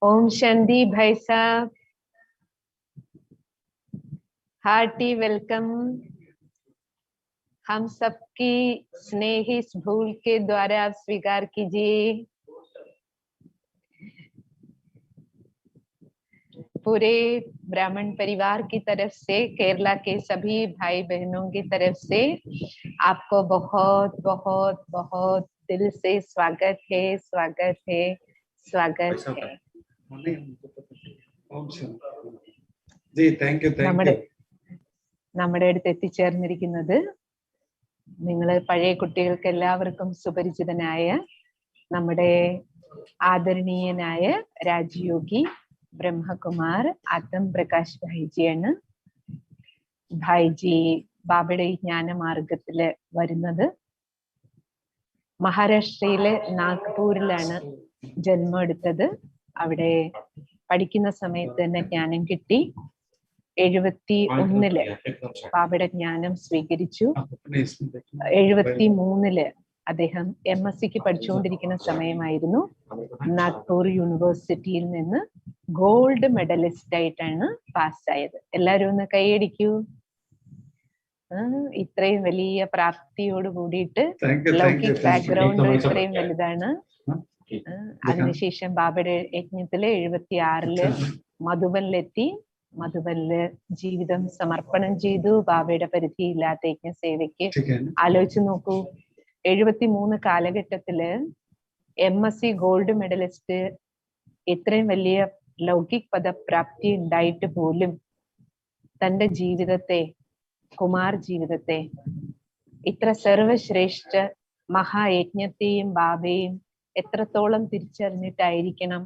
ओम शांति भाई साहब, हार्टी वेलकम। हम सबकी स्नेह इस भूल के द्वारा आप स्वीकार कीजिए। पूरे ब्राह्मण परिवार की तरफ से, केरला के सभी भाई बहनों की तरफ से आपको बहुत बहुत बहुत दिल से स्वागत है, स्वागत है, स्वागत है। जी, थैंक यू, थैंक यू। നമ്മുടെ അടുത്ത് എത്തിച്ചേർന്നിരിക്കുന്നത് നിങ്ങൾ പഴയ കുട്ടികൾക്ക് എല്ലാവർക്കും സുപരിചിതനായ നമ്മുടെ ആദരണീയനായ രാജയോഗി ബ്രഹ്മകുമാർ ആത്തം പ്രകാശ് ഭായിജിയാണ്. ഭായിജി ബാബയുടെ ജ്ഞാനമാർഗത്തില് വരുന്നത് മഹാരാഷ്ട്രയിലെ നാഗ്പൂരിലാണ് ജന്മം എടുത്തത്. അവിടെ പഠിക്കുന്ന സമയത്ത് തന്നെ ജ്ഞാനം കിട്ടി. 71 ബാബയുടെ ജ്ഞാനം സ്വീകരിച്ചു. 73 അദ്ദേഹം MSc പഠിച്ചുകൊണ്ടിരിക്കുന്ന സമയമായിരുന്നു. നാഗ്പൂർ യൂണിവേഴ്സിറ്റിയിൽ നിന്ന് ഗോൾഡ് മെഡലിസ്റ്റ് ആയിട്ടാണ് പാസ്സായത്. എല്ലാവരും ഒന്ന് കൈയടിക്കൂ. ഇത്രയും വലിയ പ്രാപ്തിയോട് കൂടിയിട്ട് ലൗകിക് ബാക്ക്ഗ്രൗണ്ട് ഇത്രയും വലുതാണ്. അതിനുശേഷം ബാബയുടെ യജ്ഞത്തില് 76 മധുബനിലെത്തി. മധുബനില് ജീവിതം സമർപ്പണം ചെയ്തു ബാബയുടെ പരിധിയില്ലാത്ത യജ്ഞ സേവയ്ക്ക്. ആലോചിച്ച് നോക്കൂ, 73 കാലഘട്ടത്തില് MSc ഗോൾഡ് മെഡലിസ്റ്റ് ഇത്രയും വലിയ ലൗകിക് പദപ്രാപ്തി ഉണ്ടായിട്ട് പോലും തന്റെ ജീവിതത്തെ, കുമാർ ജീവിതത്തെ, ഇത്ര സർവശ്രേഷ്ഠ മഹായജ്ഞത്തെയും ബാബയെയും എത്രത്തോളം തിരിച്ചറിഞ്ഞിട്ടായിരിക്കണം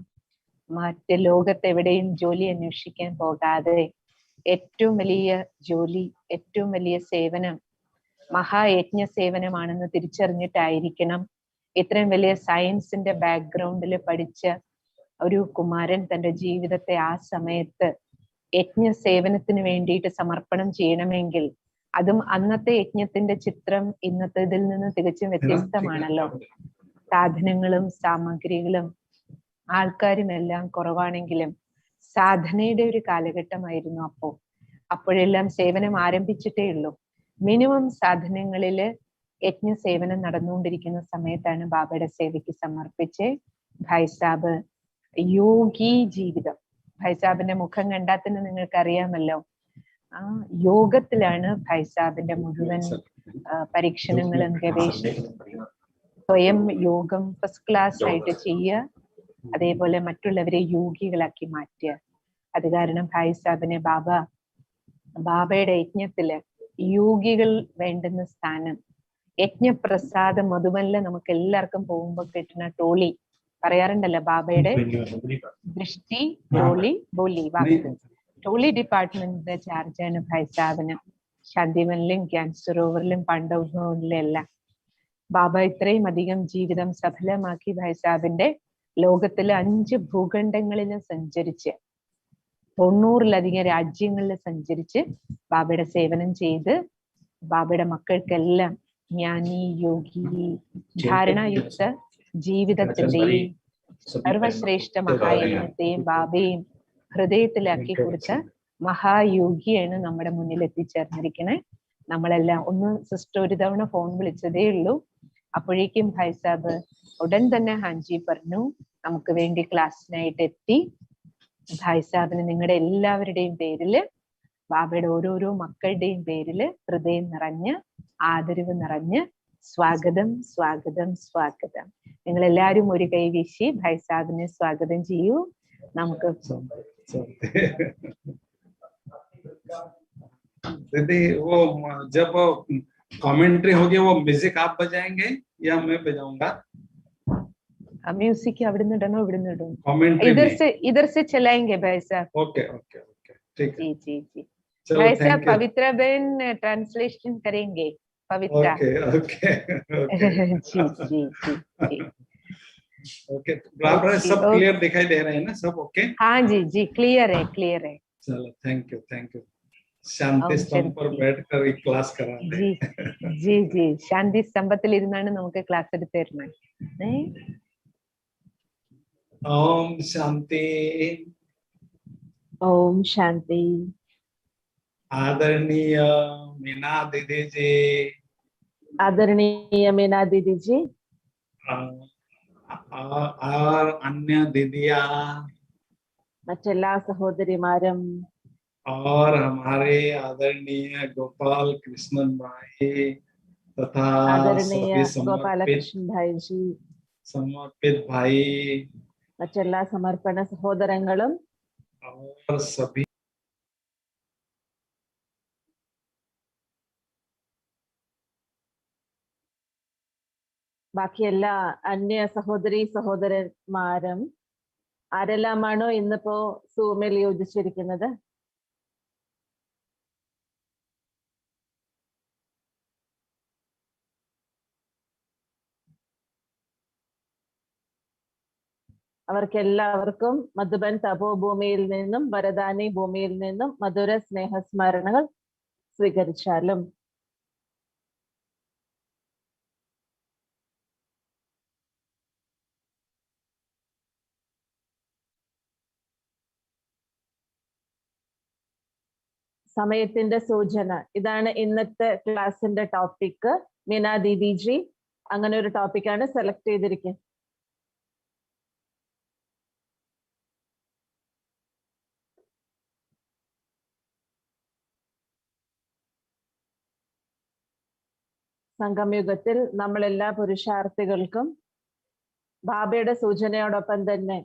മറ്റ് ലോകത്തെവിടെയും ജോലി അന്വേഷിക്കാൻ പോകാതെ ഏറ്റവും വലിയ ജോലി, ഏറ്റവും വലിയ സേവനം മഹായജ്ഞ സേവനമാണെന്ന് തിരിച്ചറിഞ്ഞിട്ടായിരിക്കണം ഇത്രയും വലിയ സയൻസിന്റെ ബാക്ക്ഗ്രൗണ്ടിൽ പഠിച്ച ഒരു കുമാരൻ തന്റെ ജീവിതത്തെ ആ സമയത്ത് യജ്ഞ സേവനത്തിന് വേണ്ടിയിട്ട് സമർപ്പണം ചെയ്യണമെങ്കിൽ, അതും അന്നത്തെ യജ്ഞത്തിന്റെ ചിത്രം ഇന്നത്തെ ഇതിൽ നിന്ന് തികച്ചും വ്യത്യസ്തമാണല്ലോ. സാധനങ്ങളും സാമഗ്രികളും ആൾക്കാരും എല്ലാം കുറവാണെങ്കിലും സാധനയുടെ ഒരു കാലഘട്ടമായിരുന്നു അപ്പോഴെല്ലാം സേവനം ആരംഭിച്ചിട്ടേ ഉള്ളൂ. മിനിമം സാധനങ്ങളില് യജ്ഞ സേവനം നടന്നുകൊണ്ടിരിക്കുന്ന സമയത്താണ് ബാബയുടെ സേവയ്ക്ക് സമർപ്പിച്ച് ഭായ് സാബ് യോഗി ജീവിതം. ഭായ് സാബിന്റെ മുഖം കണ്ടാൽ തന്നെ നിങ്ങൾക്ക് അറിയാമല്ലോ, യോഗത്തിലാണ് ഭായ് സാബിന്റെ മുഴുവൻ പരീക്ഷണങ്ങളും ഗവേഷണവും. സ്വയം യോഗം ഫസ്റ്റ് ക്ലാസ് ആയിട്ട് ചെയ്യുക, അതേപോലെ മറ്റുള്ളവരെ യോഗികളാക്കി മാറ്റുക. അത് കാരണം ഭായ് സാബിനെ ബാബയുടെ യജ്ഞത്തില് യോഗികൾ വേണ്ടുന്ന സ്ഥാനം, യജ്ഞപ്രസാദം മധുബനില് നമുക്ക് എല്ലാവർക്കും പോകുമ്പോ കിട്ടുന്ന ടോളി പറയാറുണ്ടല്ലോ, ബാബയുടെ ദൃഷ്ടി ടോളി ബോലി വാക്ക്. ടോളി ഡിപ്പാർട്ട്മെന്റിന്റെ ചാർജാണ് ഭായ് സാബിന്. ശാന്തിവനിലും ക്യാൻസറോവറിലും പാണ്ഡവഭവനിലും എല്ലാം. ബാബ ഇത്രയും അധികം ജീവിതം സഫലമാക്കി ഭായ് സാബിന്റെ ലോകത്തിലെ 5 ഭൂഖണ്ഡങ്ങളിലും സഞ്ചരിച്ച് 90-ലധികം രാജ്യങ്ങളിൽ സഞ്ചരിച്ച് ബാബയുടെ സേവനം ചെയ്ത് ബാബയുടെ മക്കൾക്കെല്ലാം ജ്ഞാനി, യോഗി, ധാരണായുക്ത ജീവിതത്തിന്റെയും സർവശ്രേഷ്ഠ മഹായജ്ഞത്തെയും ബാബയും ഹൃദയത്തിലാക്കി കൊടുത്ത മഹായോഗിയാണ് നമ്മുടെ മുന്നിൽ എത്തിച്ചേർന്നിരിക്കണേ. നമ്മളെല്ലാം ഒന്ന് സിസ്റ്റർ ഒരു തവണ ഫോൺ വിളിച്ചതേ ഉള്ളൂ. അപ്പോഴേക്കും ഭായ് സാബ് ഉടൻ തന്നെ ഹാൻജി പറഞ്ഞു, നമുക്ക് വേണ്ടി ക്ലാസ്സിനായിട്ട് എത്തി. ഭായ് സാബിന് നിങ്ങളുടെ എല്ലാവരുടെയും പേരില്, ബാബയുടെ ഓരോരോ മക്കളുടെയും പേരില് ഹൃദയം നിറഞ്ഞ് ആദരവ് നിറഞ്ഞ് സ്വാഗതം, സ്വാഗതം, സ്വാഗതം. നിങ്ങൾ എല്ലാവരും ഒരു കൈ വീശി ഭായ് സാബിനെ സ്വാഗതം ചെയ്യൂ. നമുക്ക് दीदी वो जब कमेंट्री होगी वो म्यूजिक आप बजाएंगे या मैं बजाऊंगा? म्यूजिक अविടുന്ന് ഇടണോ ഇവിടുന്ന് ഇടണോ? कमेंट्री इधर से चलाएंगे भाई साहब. ओके ओके ओके, ठीक है. जी जी जी. भाई साहब पवित्रा बहन ट्रांसलेशन करेंगे. पवित्रा. Okay okay okay. जी जी जी जी. ओके, बराबर सब क्लियर दिखाई दे रहे हैं ना सब? ओके, हाँ जी जी, क्लियर है, क्लियर है. चलो, थैंक यू, थैंक यू. शांति स्तंभ पर बैठकर एक क्लास कराते जी जी जी ശാന്തി സ്തംഭത്തിൽ ഇരുന്നാണ് നമുക്ക് ക്ലാസ് എടുത്തു തരുന്നത്. ओम शांति. ओम शांति. आदरणीय मीना दीदी जी, आदरणीय मीना दीदी जी और अन्य दीदिया, മറ്റെല്ലാ സഹോദരിമാരും और हमारे आदरणीय गोपाल कृष्णन भाई तथा आदरणीय सभी गोपालकृष्ण भाई जी, समर्पित भाई മറ്റെല്ലാ സമർപ്പണ സഹോദരങ്ങളും और सभी ബാക്കി എല്ലാ അന്യ സഹോദരി സഹോദരന്മാരും ആരെല്ലാമാണോ ഇന്നിപ്പോ സൂമിൽ യോജിച്ചിരിക്കുന്നത് അവർക്കെല്ലാവർക്കും മധുബൻ തപോഭൂമിയിൽ നിന്നും വരദാനി ഭൂമിയിൽ നിന്നും മധുര സ്നേഹസ്മരണകൾ സ്വീകരിച്ചാലും. സമയത്തിന്റെ സൂചന ഇതാണ് ഇന്നത്തെ ക്ലാസിന്റെ ടോപ്പിക്. മീന ദീദി ജി അങ്ങനെ ഒരു ടോപ്പിക്കാണ് സെലക്ട് ചെയ്തിരിക്കുന്നത്. സംഗമയുഗത്തിൽ നമ്മളെല്ലാ പുരുഷാർത്ഥികൾക്കും ബാബയുടെ സൂചനയോടൊപ്പം തന്നെ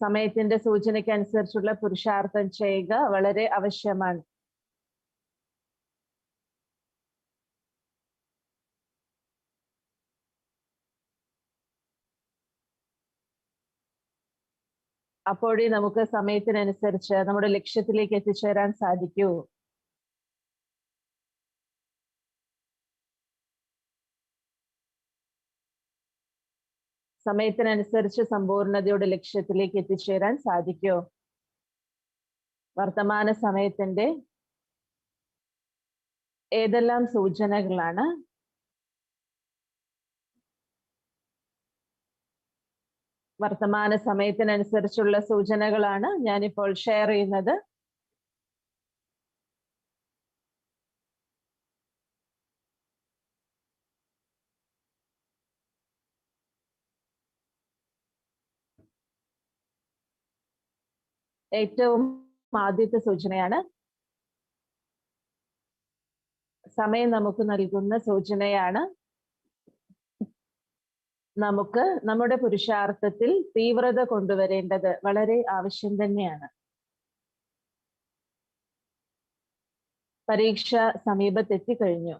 സമയത്തിന്റെ സൂചനയ്ക്ക് അനുസരിച്ചുള്ള പുരുഷാർത്ഥം ചെയ്യുക വളരെ ആവശ്യമാണ്. അപ്പോഴേ നമുക്ക് സമയത്തിനനുസരിച്ച് നമ്മുടെ ലക്ഷ്യത്തിലേക്ക് എത്തിച്ചേരാൻ സാധിക്കൂ. സമയത്തിനനുസരിച്ച് സമ്പൂർണതയുടെ ലക്ഷ്യത്തിലേക്ക് എത്തിച്ചേരാൻ സാധിക്കൂ. വർത്തമാന സമയത്തിന്റെ ഏതെല്ലാം സൂചനകളാണ് വർത്തമാന സമയത്തിനനുസരിച്ചുള്ള സൂചനകളാണ് ഞാനിപ്പോൾ ഷെയർ ചെയ്യുന്നത്. ഏറ്റവും ആദ്യത്തെ സൂചനയാണ് സമയം നമുക്ക് നൽകുന്ന സൂചനയാണ്. നമുക്ക് നമ്മുടെ പുരുഷാർത്ഥത്തിൽ തീവ്രത കൊണ്ടുവരേണ്ടത് വളരെ ആവശ്യം തന്നെയാണ്. പരീക്ഷ സമീപത്തെത്തിക്കഴിഞ്ഞു.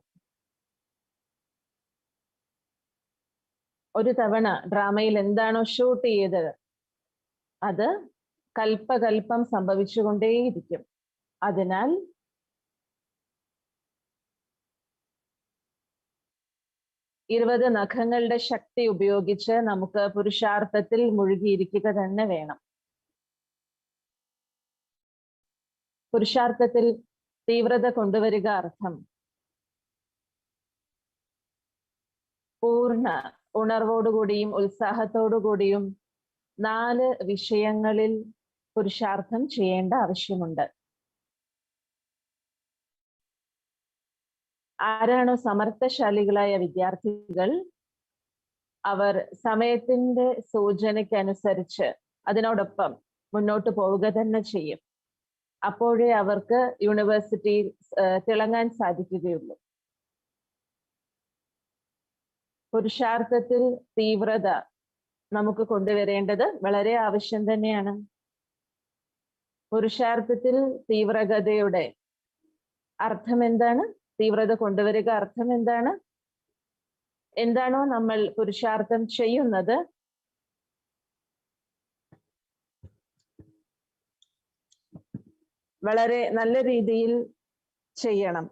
ഒരു തവണ ഡ്രാമയിൽ എന്താണോ ഷൂട്ട് ചെയ്തത് അത് കൽപ്പകൽപ്പം സംഭവിച്ചുകൊണ്ടേയിരിക്കും. അതിനാൽ ഇരുപത് നഖങ്ങളുടെ ശക്തി ഉപയോഗിച്ച് നമുക്ക് പുരുഷാർത്ഥത്തിൽ മുഴുകിയിരിക്കുക തന്നെ വേണം. പുരുഷാർത്ഥത്തിൽ തീവ്രത കൊണ്ടുവരിക അർത്ഥം പൂർണ്ണ ഉണർവോടുകൂടിയും ഉത്സാഹത്തോടുകൂടിയും 4 വിഷയങ്ങളിൽ പുരുഷാർത്ഥം ചെയ്യേണ്ട ആവശ്യമുണ്ട്. ആരാണോ സമർത്ഥശാലികളായ വിദ്യാർത്ഥികൾ അവർ സമയത്തിന്റെ സൂചനയ്ക്കനുസരിച്ച് അതിനോടൊപ്പം മുന്നോട്ട് പോവുക തന്നെ ചെയ്യും. അപ്പോഴേ അവർക്ക് യൂണിവേഴ്സിറ്റിയിൽ തിളങ്ങാൻ സാധിക്കുകയുള്ളൂ. പുരുഷാർത്ഥത്തിൽ തീവ്രത നമുക്ക് കൊണ്ടുവരേണ്ടത് വളരെ ആവശ്യം തന്നെയാണ്. പുരുഷാർത്ഥത്തിൽ തീവ്രഗതയുടെ അർത്ഥം എന്താണ്? തീവ്രത കൊണ്ടുവരിക അർത്ഥം എന്താണ്? എന്താണോ നമ്മൾ പുരുഷാർത്ഥം ചെയ്യുന്നത് വളരെ നല്ല രീതിയിൽ ചെയ്യണം.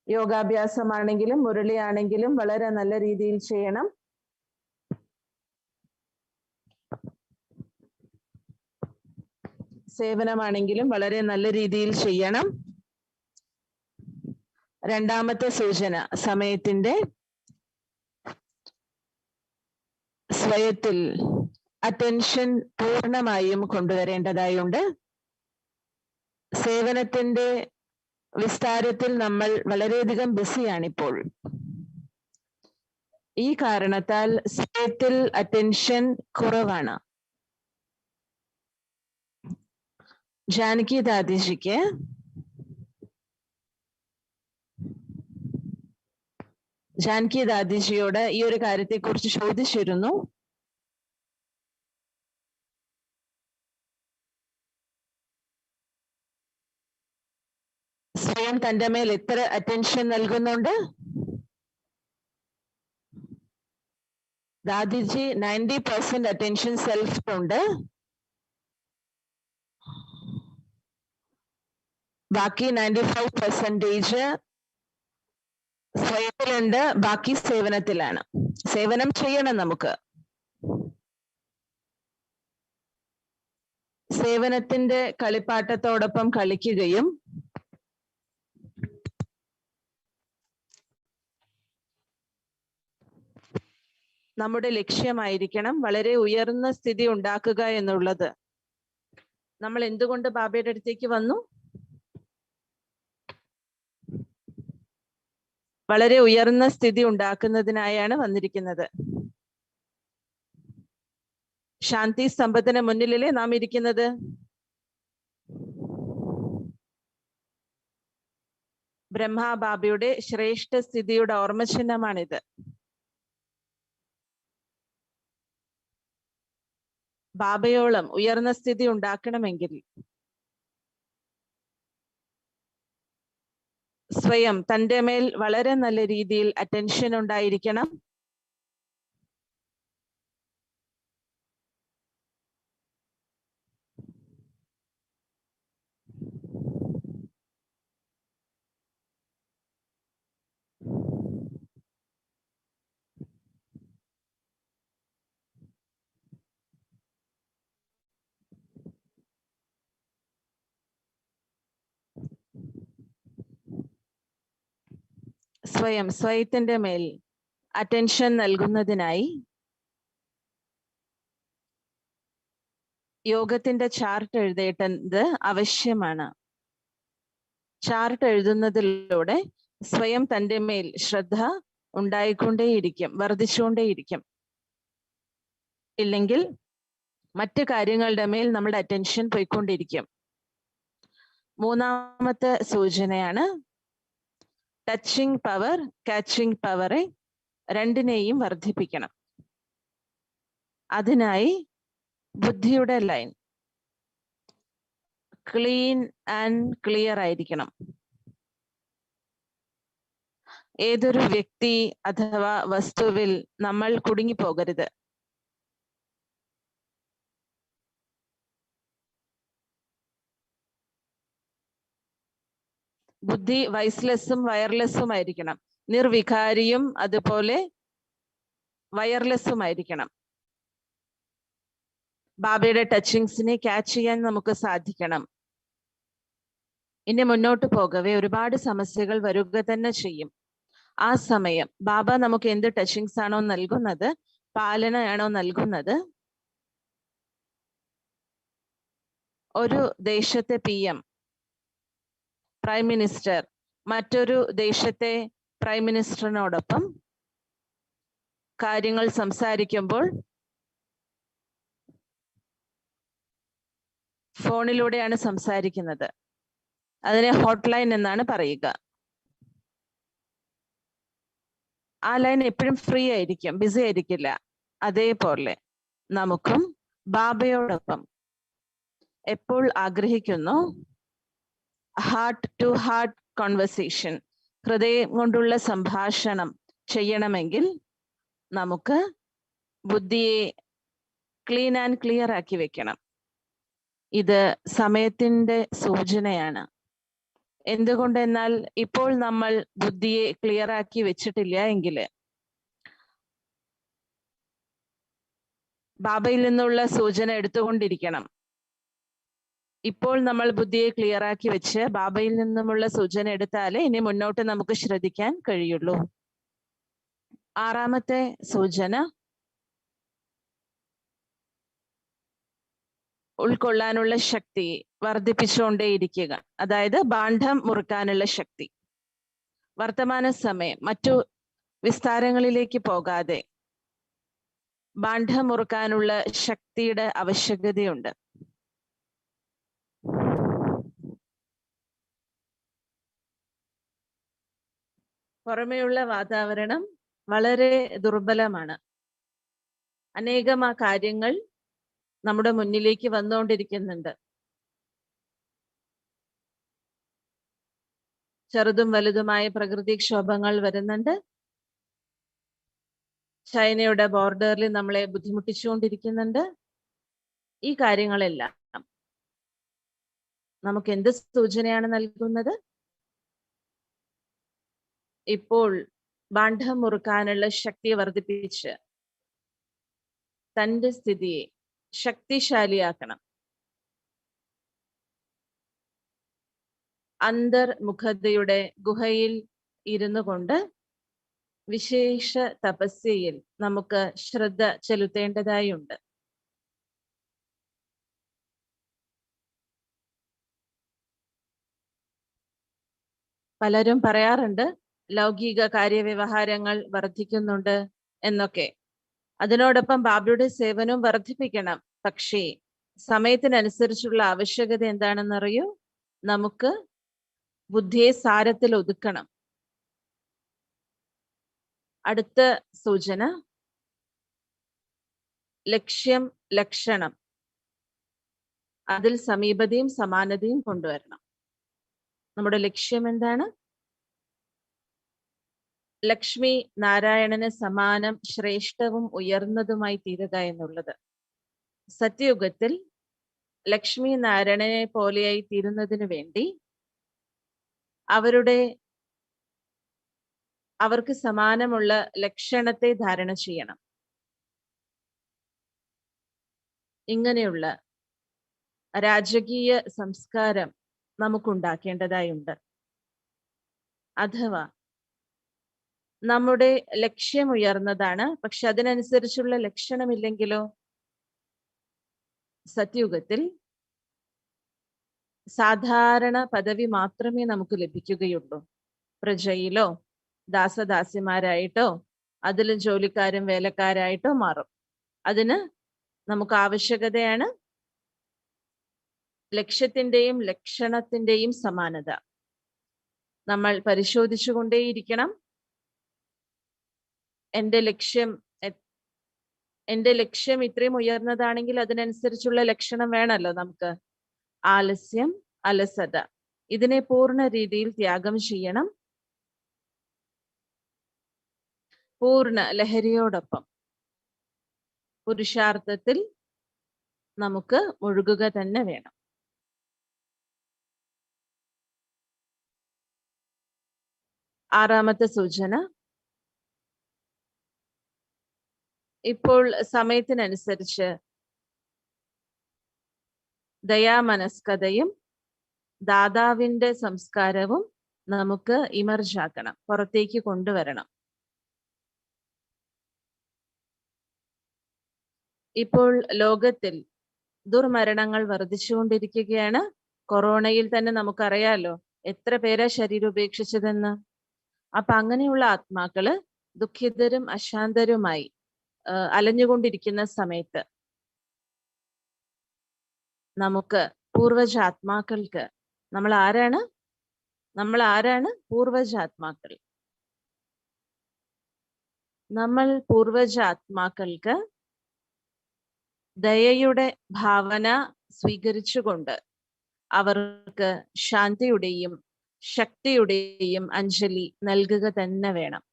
യോഗാഭ്യാസമാണെങ്കിലും മുരളിയാണെങ്കിലും വളരെ നല്ല രീതിയിൽ ചെയ്യണം. സേവനമാണെങ്കിലും വളരെ നല്ല രീതിയിൽ ചെയ്യണം. രണ്ടാമത്തെ സൂചന, സമയത്തിന്റെ സ്വയത്തിൽ അറ്റൻഷൻ പൂർണ്ണമായും കൊണ്ടുവരേണ്ടതായുണ്ട്. സേവനത്തിന്റെ വിസ്താരത്തിൽ നമ്മൾ വളരെയധികം ബിസിയാണിപ്പോൾ. ഈ കാരണത്താൽ സ്വയത്തിൽ അറ്റൻഷൻ കുറവാണ്. ജാനകി ദാദിജിക്ക് ജാനകി ദാദിജിയോട് ഈ ഒരു കാര്യത്തെക്കുറിച്ച് ചോദിച്ചിരുന്നു. സ്വയം തന്റെ മേൽ എത്ര അറ്റൻഷൻ നൽകുന്നുണ്ട്? ദാദിജി 90% അറ്റൻഷൻ സെൽഫിലുണ്ട്. ബാക്കി 95% സ്വയത്തിലുണ്ട്, ബാക്കി സേവനത്തിലാണ്. സേവനം ചെയ്യണം നമുക്ക്. സേവനത്തിന്റെ കളിപ്പാട്ടത്തോടൊപ്പം കളിക്കുകയും നമ്മുടെ ലക്ഷ്യമായിരിക്കണം വളരെ ഉയർന്ന സ്ഥിതി ഉണ്ടാക്കുക എന്നുള്ളത്. നമ്മൾ എന്തുകൊണ്ട് ബാബയുടെ അടുത്തേക്ക് വന്നു? വളരെ ഉയർന്ന സ്ഥിതി ഉണ്ടാക്കുന്നതിനായാണ് വന്നിരിക്കുന്നത്. ശാന്തി സ്തംഭത്തിന് മുന്നിലല്ലേ നാം ഇരിക്കുന്നത്? ബ്രഹ്മാ ബാബയുടെ ശ്രേഷ്ഠ സ്ഥിതിയുടെ ഓർമ്മചിഹ്നമാണിത്. ബാബയോളം ഉയർന്ന സ്ഥിതി ഉണ്ടാക്കണമെങ്കിൽ സ്വയം തന്റെ മേൽ വളരെ നല്ല രീതിയിൽ അറ്റൻഷൻ ഉണ്ടായിരിക്കണം. സ്വയത്തിന്റെ മേൽ അറ്റൻഷൻ നൽകുന്നതിനായി യോഗത്തിന്റെ ചാർട്ട് എഴുതേണ്ടത് ആവശ്യമാണ്. ചാർട്ട് എഴുതുന്നതിലൂടെ സ്വയം തന്റെ മേൽ ശ്രദ്ധ ഉണ്ടായിക്കൊണ്ടേയിരിക്കും, വർദ്ധിച്ചുകൊണ്ടേയിരിക്കും. ഇല്ലെങ്കിൽ മറ്റു കാര്യങ്ങളുടെ മേൽ നമ്മുടെ അറ്റൻഷൻ പോയിക്കൊണ്ടിരിക്കും. മൂന്നാമത്തെ സൂചനയാണ് ടച്ചിങ് പവർ, കാച്ചിങ് പവറെ രണ്ടിനെയും വർദ്ധിപ്പിക്കണം. അതിനായി ബുദ്ധിയുടെ ലൈൻ ക്ലീൻ ആൻഡ് ക്ലിയർ ആയിരിക്കണം. ഏതൊരു വ്യക്തി അഥവാ വസ്തുവിൽ നമ്മൾ കുടുങ്ങിപ്പോകരുത്. ബുദ്ധി വൈസ്ലെസ്സും വയർലെസ്സും ആയിരിക്കണം. നിർവികാരിയും അതുപോലെ വയർലെസ്സും ആയിരിക്കണം. ബാബയുടെ ടച്ചിങ്സിനെ ക്യാച്ച് ചെയ്യാൻ നമുക്ക് സാധിക്കണം. ഇനി മുന്നോട്ട് പോകവേ ഒരുപാട് സമസ്യകൾ വരിക തന്നെ ചെയ്യും. ആ സമയം ബാബ നമുക്ക് എന്ത് ടച്ചിങ്സ് ആണോ നൽകുന്നത്, പാലനയാണോ നൽകുന്നത്, ഒരു ദേശത്തെ PM പ്രൈം മിനിസ്റ്റർ മറ്റൊരു ദേശത്തെ പ്രൈം മിനിസ്റ്ററിനോടൊപ്പം കാര്യങ്ങൾ സംസാരിക്കുമ്പോൾ ഫോണിലൂടെയാണ് സംസാരിക്കുന്നത്. അതിനെ ഹോട്ട്ലൈൻ എന്നാണ് പറയുക. ആ ലൈൻ എപ്പോഴും ഫ്രീ ആയിരിക്കും, ബിസി ആയിരിക്കില്ല. അതേപോലെ നമുക്കും ബാബയോടൊപ്പം എപ്പോൾ ആഗ്രഹിക്കുന്നു ഹാർട്ട് ടു ഹാർട്ട് കോൺവെർസേഷൻ, ഹൃദയം കൊണ്ടുള്ള സംഭാഷണം ചെയ്യണമെങ്കിൽ നമുക്ക് ബുദ്ധിയെ ക്ലീൻ ആൻഡ് ക്ലിയർ ആക്കി വെക്കണം. ഇത് സമയത്തിന്റെ സൂചനയാണ്. എന്തുകൊണ്ടെന്നാൽ ഇപ്പോൾ നമ്മൾ ബുദ്ധിയെ ക്ലിയർ ആക്കി വെച്ചിട്ടില്ല എങ്കിൽ ബാബയിൽ നിന്നുള്ള സൂചന എടുത്തുകൊണ്ടിരിക്കണം. ഇപ്പോൾ നമ്മൾ ബുദ്ധിയെ ക്ലിയർ ആക്കി വെച്ച് ബാബയിൽ നിന്നുമുള്ള സൂചന എടുത്താലേ ഇനി മുന്നോട്ട് നമുക്ക് ശ്രദ്ധിക്കാൻ കഴിയുള്ളൂ. ആറാമത്തെ സൂചന, ഉൾക്കൊള്ളാനുള്ള ശക്തി വർദ്ധിപ്പിച്ചുകൊണ്ടേയിരിക്കുക. അതായത് ബാണ്ഡം മുറുക്കാനുള്ള ശക്തി. വർത്തമാന സമയം മറ്റു വിസ്താരങ്ങളിലേക്ക് പോകാതെ ബാണ്ഡം മുറുക്കാനുള്ള ശക്തിയുടെ ആവശ്യകതയുണ്ട്. പുറമേയുള്ള വാതാവരണം വളരെ ദുർബലമാണ്. അനേകം കാര്യങ്ങൾ നമ്മുടെ മുന്നിലേക്ക് വന്നുകൊണ്ടിരിക്കുന്നുണ്ട്. ചെറുതും വലുതുമായ പ്രകൃതിക്ഷോഭങ്ങൾ വരുന്നുണ്ട്. ചൈനയുടെ ബോർഡറിൽ നമ്മളെ ബുദ്ധിമുട്ടിച്ചുകൊണ്ടിരിക്കുന്നുണ്ട്. ഈ കാര്യങ്ങളെല്ലാം നമുക്ക് എന്ത് സൂചനയാണ് നൽകുന്നത്? ഇപ്പോൾ ബാണ്ഡം മുറുക്കാനുള്ള ശക്തി വർദ്ധിപ്പിച്ച് തന്റെ സ്ഥിതിയെ ശക്തിശാലിയാക്കണം. അന്തർമുഖതയുടെ ഗുഹയിൽ ഇരുന്നു കൊണ്ട് വിശേഷ തപസ്യയിൽ നമുക്ക് ശ്രദ്ധ ചെലുത്തേണ്ടതായുണ്ട്. പലരും പറയാറുണ്ട് ലൗകിക കാര്യവ്യവഹാരങ്ങൾ വർദ്ധിക്കുന്നുണ്ട് എന്നൊക്കെ. അതിനോടൊപ്പം ബാബയുടെ സേവനവും വർദ്ധിപ്പിക്കണം. പക്ഷേ സമയത്തിനനുസരിച്ചുള്ള ആവശ്യകത എന്താണെന്നറിയൂ? നമുക്ക് ബുദ്ധിയെ സാരത്തിൽ ഒതുക്കണം. അടുത്ത സൂചന, ലക്ഷ്യം ലക്ഷണം, അതിൽ സമീപതയും സമാനതയും കൊണ്ടുവരണം. നമ്മുടെ ലക്ഷ്യം എന്താണ്? ലക്ഷ്മി നാരായണന് സമാനം ശ്രേഷ്ഠവും ഉയർന്നതുമായി തീരുക എന്നുള്ളത്. സത്യയുഗത്തിൽ ലക്ഷ്മി നാരായണനെ പോലെയായി തീരുന്നതിന് വേണ്ടി അവർക്ക് സമാനമുള്ള ലക്ഷണത്തെ ധാരണ ചെയ്യണം. ഇങ്ങനെയുള്ള രാജകീയ സംസ്കാരം നമുക്കുണ്ടാക്കേണ്ടതായുണ്ട്. അഥവാ നമ്മുടെ ലക്ഷ്യം ഉയർന്നതാണ്, പക്ഷെ അതിനനുസരിച്ചുള്ള ലക്ഷണമില്ലെങ്കിലോ? സത്യയുഗത്തിൽ സാധാരണ പദവി മാത്രമേ നമുക്ക് ലഭിക്കുകയുള്ളൂ. പ്രജയിലോ ദാസദാസിമാരായിട്ടോ അതിലും ജോലിക്കാരും വേലക്കാരായിട്ടോ മാറും. അതിന് നമുക്ക് ആവശ്യകതയാണ് ലക്ഷ്യത്തിന്റെയും ലക്ഷണത്തിന്റെയും സമാനത. നമ്മൾ പരിശോധിച്ചു കൊണ്ടേയിരിക്കണം. എന്റെ ലക്ഷ്യം ഇത്രയും ഉയർന്നതാണെങ്കിൽ അതിനനുസരിച്ചുള്ള ലക്ഷണം വേണമല്ലോ നമുക്ക്. ആലസ്യം, അലസത, ഇതിനെ പൂർണ്ണ രീതിയിൽ ത്യാഗം ചെയ്യണം. പൂർണ്ണ ലഹരിയോടൊപ്പം പുരുഷാർത്ഥത്തിൽ നമുക്ക് മുഴുകുക തന്നെ വേണം. ആറാമത്തെ സൂചന, ഇപ്പോൾ സമയത്തിനനുസരിച്ച് ദയാമനസ്കതയും ദാതാവിന്റെ സംസ്കാരവും നമുക്ക് ഇമർജ് ആക്കണം, പുറത്തേക്ക് കൊണ്ടുവരണം. ഇപ്പോൾ ലോകത്തിൽ ദുർമരണങ്ങൾ വർദ്ധിച്ചുകൊണ്ടിരിക്കുകയാണ്. കൊറോണയിൽ തന്നെ നമുക്കറിയാലോ എത്ര പേരാ ശരീരം ഉപേക്ഷിച്ചതെന്ന്. അപ്പൊ അങ്ങനെയുള്ള ആത്മാക്കള് ദുഃഖിതരും അശാന്തരുമായി അലഞ്ഞുകൊണ്ടിരിക്കുന്ന സമയത്ത് നമുക്ക് പൂർവജാത്മാക്കൾക്ക്, നമ്മൾ ആരാണ്? പൂർവജാത്മാക്കൾ. നമ്മൾ പൂർവജാത്മാക്കൾക്ക് ദയയുടെ ഭാവന സ്വീകരിച്ചുകൊണ്ട് അവർക്ക് ശാന്തിയുടെയും ശക്തിയുടെയും അഞ്ജലി നൽകുക തന്നെ വേണം.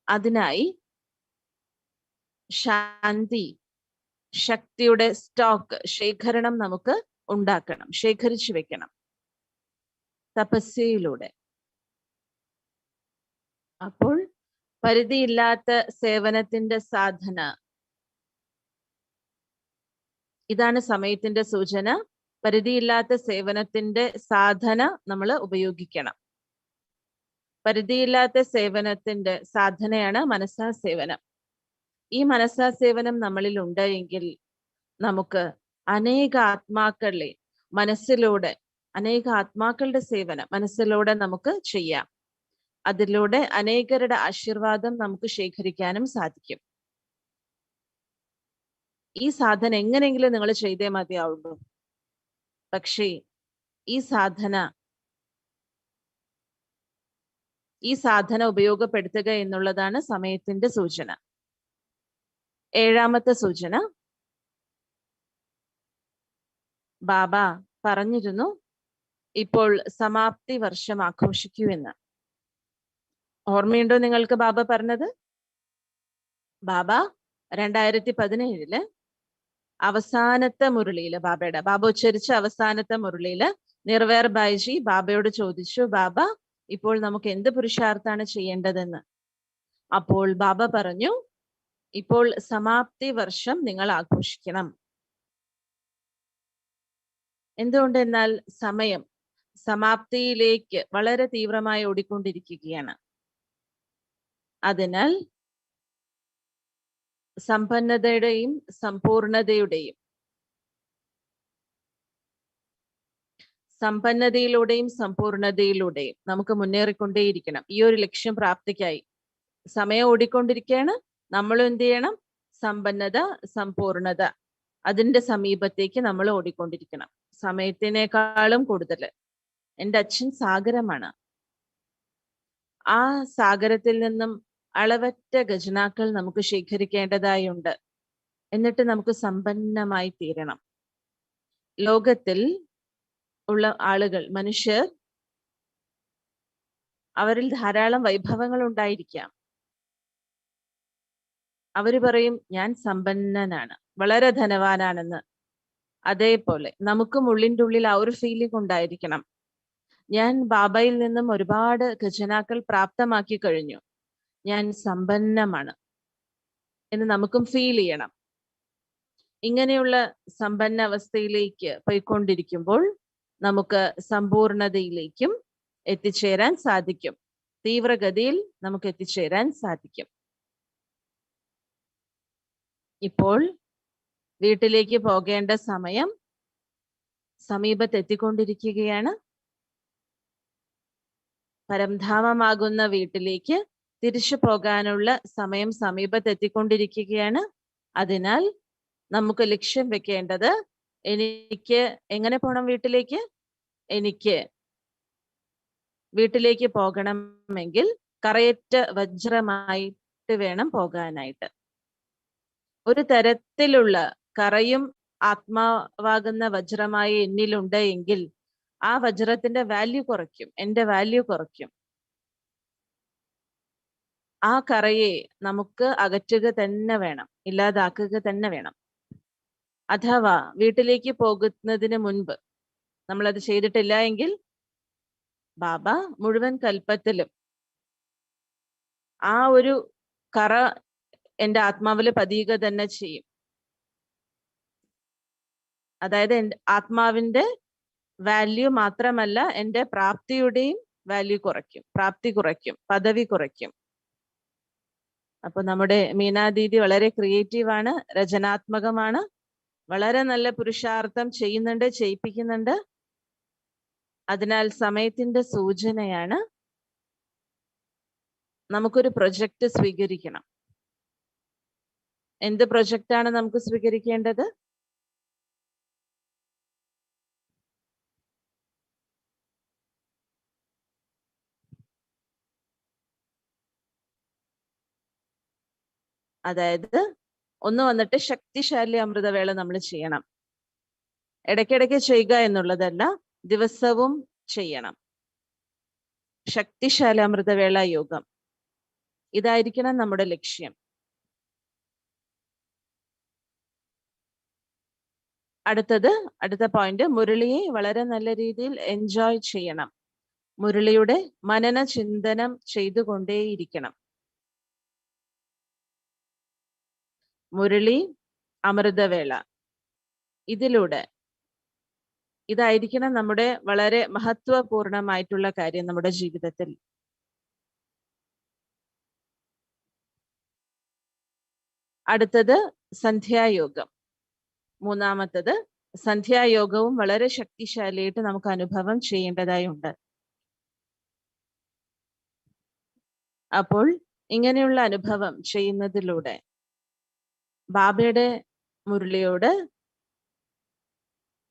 അതിനായി ശാന്തി ശക്തിയുടെ സ്റ്റോക്ക് ശേഖരണം നമുക്ക് ഉണ്ടാക്കണം, ശേഖരിച്ചു വെക്കണം തപസ്യയിലൂടെ. അപ്പോൾ പരിധിയില്ലാത്ത സേവനത്തിന്റെ സാധന ഇതാണ് സമയത്തിന്റെ സൂചന. പരിധിയില്ലാത്ത സേവനത്തിന്റെ സാധന നമ്മൾ ഉപയോഗിക്കണം. പരിധിയില്ലാത്ത സേവനത്തിന്റെ സാധനയാണ് മനസാ സേവനം. ഈ മനസാ സേവനം നമ്മളിൽ ഉണ്ട് എങ്കിൽ നമുക്ക് അനേക ആത്മാക്കളെ മനസ്സിലൂടെ, അനേക ആത്മാക്കളുടെ സേവനം മനസ്സിലൂടെ നമുക്ക് ചെയ്യാം. അതിലൂടെ അനേകരുടെ ആശീർവാദം നമുക്ക് ശേഖരിക്കാനും സാധിക്കും. ഈ സാധന എങ്ങനെയെങ്കിലും നിങ്ങൾ ചെയ്തേ മതിയാവുള്ളൂ. പക്ഷേ ഈ സാധന ഉപയോഗപ്പെടുത്തുക എന്നുള്ളതാണ് സമയത്തിന്റെ സൂചന. ഏഴാമത്തെ സൂചന, ബാബ പറഞ്ഞിരുന്നു ഇപ്പോൾ സമാപ്തി വർഷം ആഘോഷിക്കൂ എന്ന്. ഓർമ്മയുണ്ടോ നിങ്ങൾക്ക് ബാബ പറഞ്ഞത്? ബാബ 2017 അവസാനത്തെ മുരളിയില്, ബാബ ഉച്ചരിച്ച അവസാനത്തെ മുരളിയില് നിർവേർ ബായിജി ബാബയോട് ചോദിച്ചു, ബാബ ഇപ്പോൾ നമുക്ക് എന്ത് പുരുഷാർത്ഥാണ് ചെയ്യേണ്ടതെന്ന്. അപ്പോൾ ബാബ പറഞ്ഞു, ഇപ്പോൾ സമാപ്തി വർഷം നിങ്ങൾ ആഘോഷിക്കണം. എന്തുകൊണ്ടെന്നാൽ സമയം സമാപ്തിയിലേക്ക് വളരെ തീവ്രമായി ഓടിക്കൊണ്ടിരിക്കുകയാണ്. അതിനാൽ സമ്പന്നതയുടെയും സമ്പന്നതയിലൂടെയും സമ്പൂർണതയിലൂടെയും നമുക്ക് മുന്നേറിക്കൊണ്ടേയിരിക്കണം. ഈ ഒരു ലക്ഷ്യം പ്രാപ്തിക്കായി സമയം ഓടിക്കൊണ്ടിരിക്കുകയാണ്. നമ്മളും എന്ത് ചെയ്യണം? സമ്പന്നത, സമ്പൂർണത, അതിന്റെ സമീപത്തേക്ക് നമ്മൾ ഓടിക്കൊണ്ടിരിക്കണം. സമയത്തിനേക്കാളും കൂടുതൽ എൻ്റെ അച്ഛൻ സാഗരമാണ്. ആ സാഗരത്തിൽ നിന്നും അളവറ്റ ഖജനാക്കൾ നമുക്ക് ശേഖരിക്കേണ്ടതായുണ്ട്. എന്നിട്ട് നമുക്ക് സമ്പന്നമായി തീരണം. ലോകത്തിൽ ഉള്ള ആളുകൾ, മനുഷ്യർ, അവരിൽ ധാരാളം വൈഭവങ്ങൾ ഉണ്ടായിരിക്കാം. അവര് പറയും ഞാൻ സമ്പന്നനാണ്, വളരെ ധനവാനാണെന്ന്. അതേപോലെ നമുക്കും ഉള്ളിൻ്റെ ഉള്ളിൽ ആ ഒരു ഫീലിംഗ് ഉണ്ടായിരിക്കണം. ഞാൻ ബാബയിൽ നിന്നും ഒരുപാട് ഖജനാക്കൾ പ്രാപ്തമാക്കി കഴിഞ്ഞു, ഞാൻ സമ്പന്നമാണ് എന്ന് നമുക്കും ഫീൽ ചെയ്യണം. ഇങ്ങനെയുള്ള സമ്പന്ന അവസ്ഥയിലേക്ക് പോയിക്കൊണ്ടിരിക്കുമ്പോൾ നമുക്ക് സമ്പൂർണതയിലേക്കും എത്തിച്ചേരാൻ സാധിക്കും. തീവ്രഗതിയിൽ നമുക്ക് എത്തിച്ചേരാൻ സാധിക്കും. ഇപ്പോൾ വീട്ടിലേക്ക് പോകേണ്ട സമയം സമീപത്തെത്തിക്കൊണ്ടിരിക്കുകയാണ്. പരംധാമമാകുന്ന വീട്ടിലേക്ക് തിരിച്ചു പോകാനുള്ള സമയം സമീപത്തെത്തിക്കൊണ്ടിരിക്കുകയാണ്. അതിനാൽ നമുക്ക് ലക്ഷ്യം വെക്കേണ്ടത്, എനിക്ക് എങ്ങനെ പോകണം വീട്ടിലേക്ക്? എനിക്ക് വീട്ടിലേക്ക് പോകണമെങ്കിൽ കറയറ്റ വജ്രമായിട്ട് വേണം പോകാനായിട്ട്. ഒരു തരത്തിലുള്ള കറയും ആത്മാവാകുന്ന വജ്രമായി എന്നിലുണ്ട് എങ്കിൽ ആ വജ്രത്തിന്റെ വാല്യൂ കുറയ്ക്കും, എൻ്റെ വാല്യൂ കുറയ്ക്കും. ആ കറയെ നമുക്ക് അകറ്റുക തന്നെ വേണം, ഇല്ലാതാക്കുക തന്നെ വേണം. അഥവാ വീട്ടിലേക്ക് പോകുന്നതിന് മുൻപ് നമ്മളത് ചെയ്തിട്ടില്ല എങ്കിൽ ബാബ മുഴുവൻ കൽപ്പത്തിലും ആ ഒരു കറ എൻ്റെ ആത്മാവിൽ പതിയുക തന്നെ ചെയ്യും. അതായത് എൻ്റെ ആത്മാവിന്റെ വാല്യൂ മാത്രമല്ല, എൻ്റെ പ്രാപ്തിയുടെയും വാല്യൂ കുറയ്ക്കും, പ്രാപ്തി കുറയ്ക്കും, പദവി കുറയ്ക്കും. അപ്പൊ നമ്മുടെ മീനാ ദീദി വളരെ ക്രിയേറ്റീവാണ്, രചനാത്മകമാണ്, വളരെ നല്ല പുരുഷാർത്ഥം ചെയ്യുന്നുണ്ട്, ചെയ്യിപ്പിക്കുന്നുണ്ട്. അതിനാൽ സമയത്തിന്റെ സൂചനയാണ് നമുക്കൊരു പ്രൊജക്റ്റ് സ്വീകരിക്കണം. എന്ത് പ്രൊജക്റ്റാണ് നമുക്ക് സ്വീകരിക്കേണ്ടത്? അതായത് ഒന്ന് വന്നിട്ട് ശക്തിശാലി അമൃതവേള നമ്മൾ ചെയ്യണം. ഇടയ്ക്കിടയ്ക്ക് ചെയ്യുക എന്നുള്ളതല്ല, ദിവസവും ചെയ്യണം. ശക്തിശാലി അമൃതവേള യോഗം, ഇതായിരിക്കണം നമ്മുടെ ലക്ഷ്യം. അടുത്ത പോയിന്റ്, മുരളിയെ വളരെ നല്ല രീതിയിൽ എൻജോയ് ചെയ്യണം. മുരളിയുടെ മനന ചിന്തനം ചെയ്തുകൊണ്ടേയിരിക്കണം. മുരളി, അമൃതവേള, ഇതിലൂടെ ഇതായിരിക്കണം നമ്മുടെ വളരെ മഹത്വപൂർണമായിട്ടുള്ള കാര്യം നമ്മുടെ ജീവിതത്തിൽ. അടുത്തത് സന്ധ്യായോഗം. മൂന്നാമത്തത് സന്ധ്യായോഗവും വളരെ ശക്തിശാലിയായിട്ട് നമുക്ക് അനുഭവം ചെയ്യേണ്ടതായുണ്ട്. അപ്പോൾ ഇങ്ങനെയുള്ള അനുഭവം ചെയ്യുന്നതിലൂടെ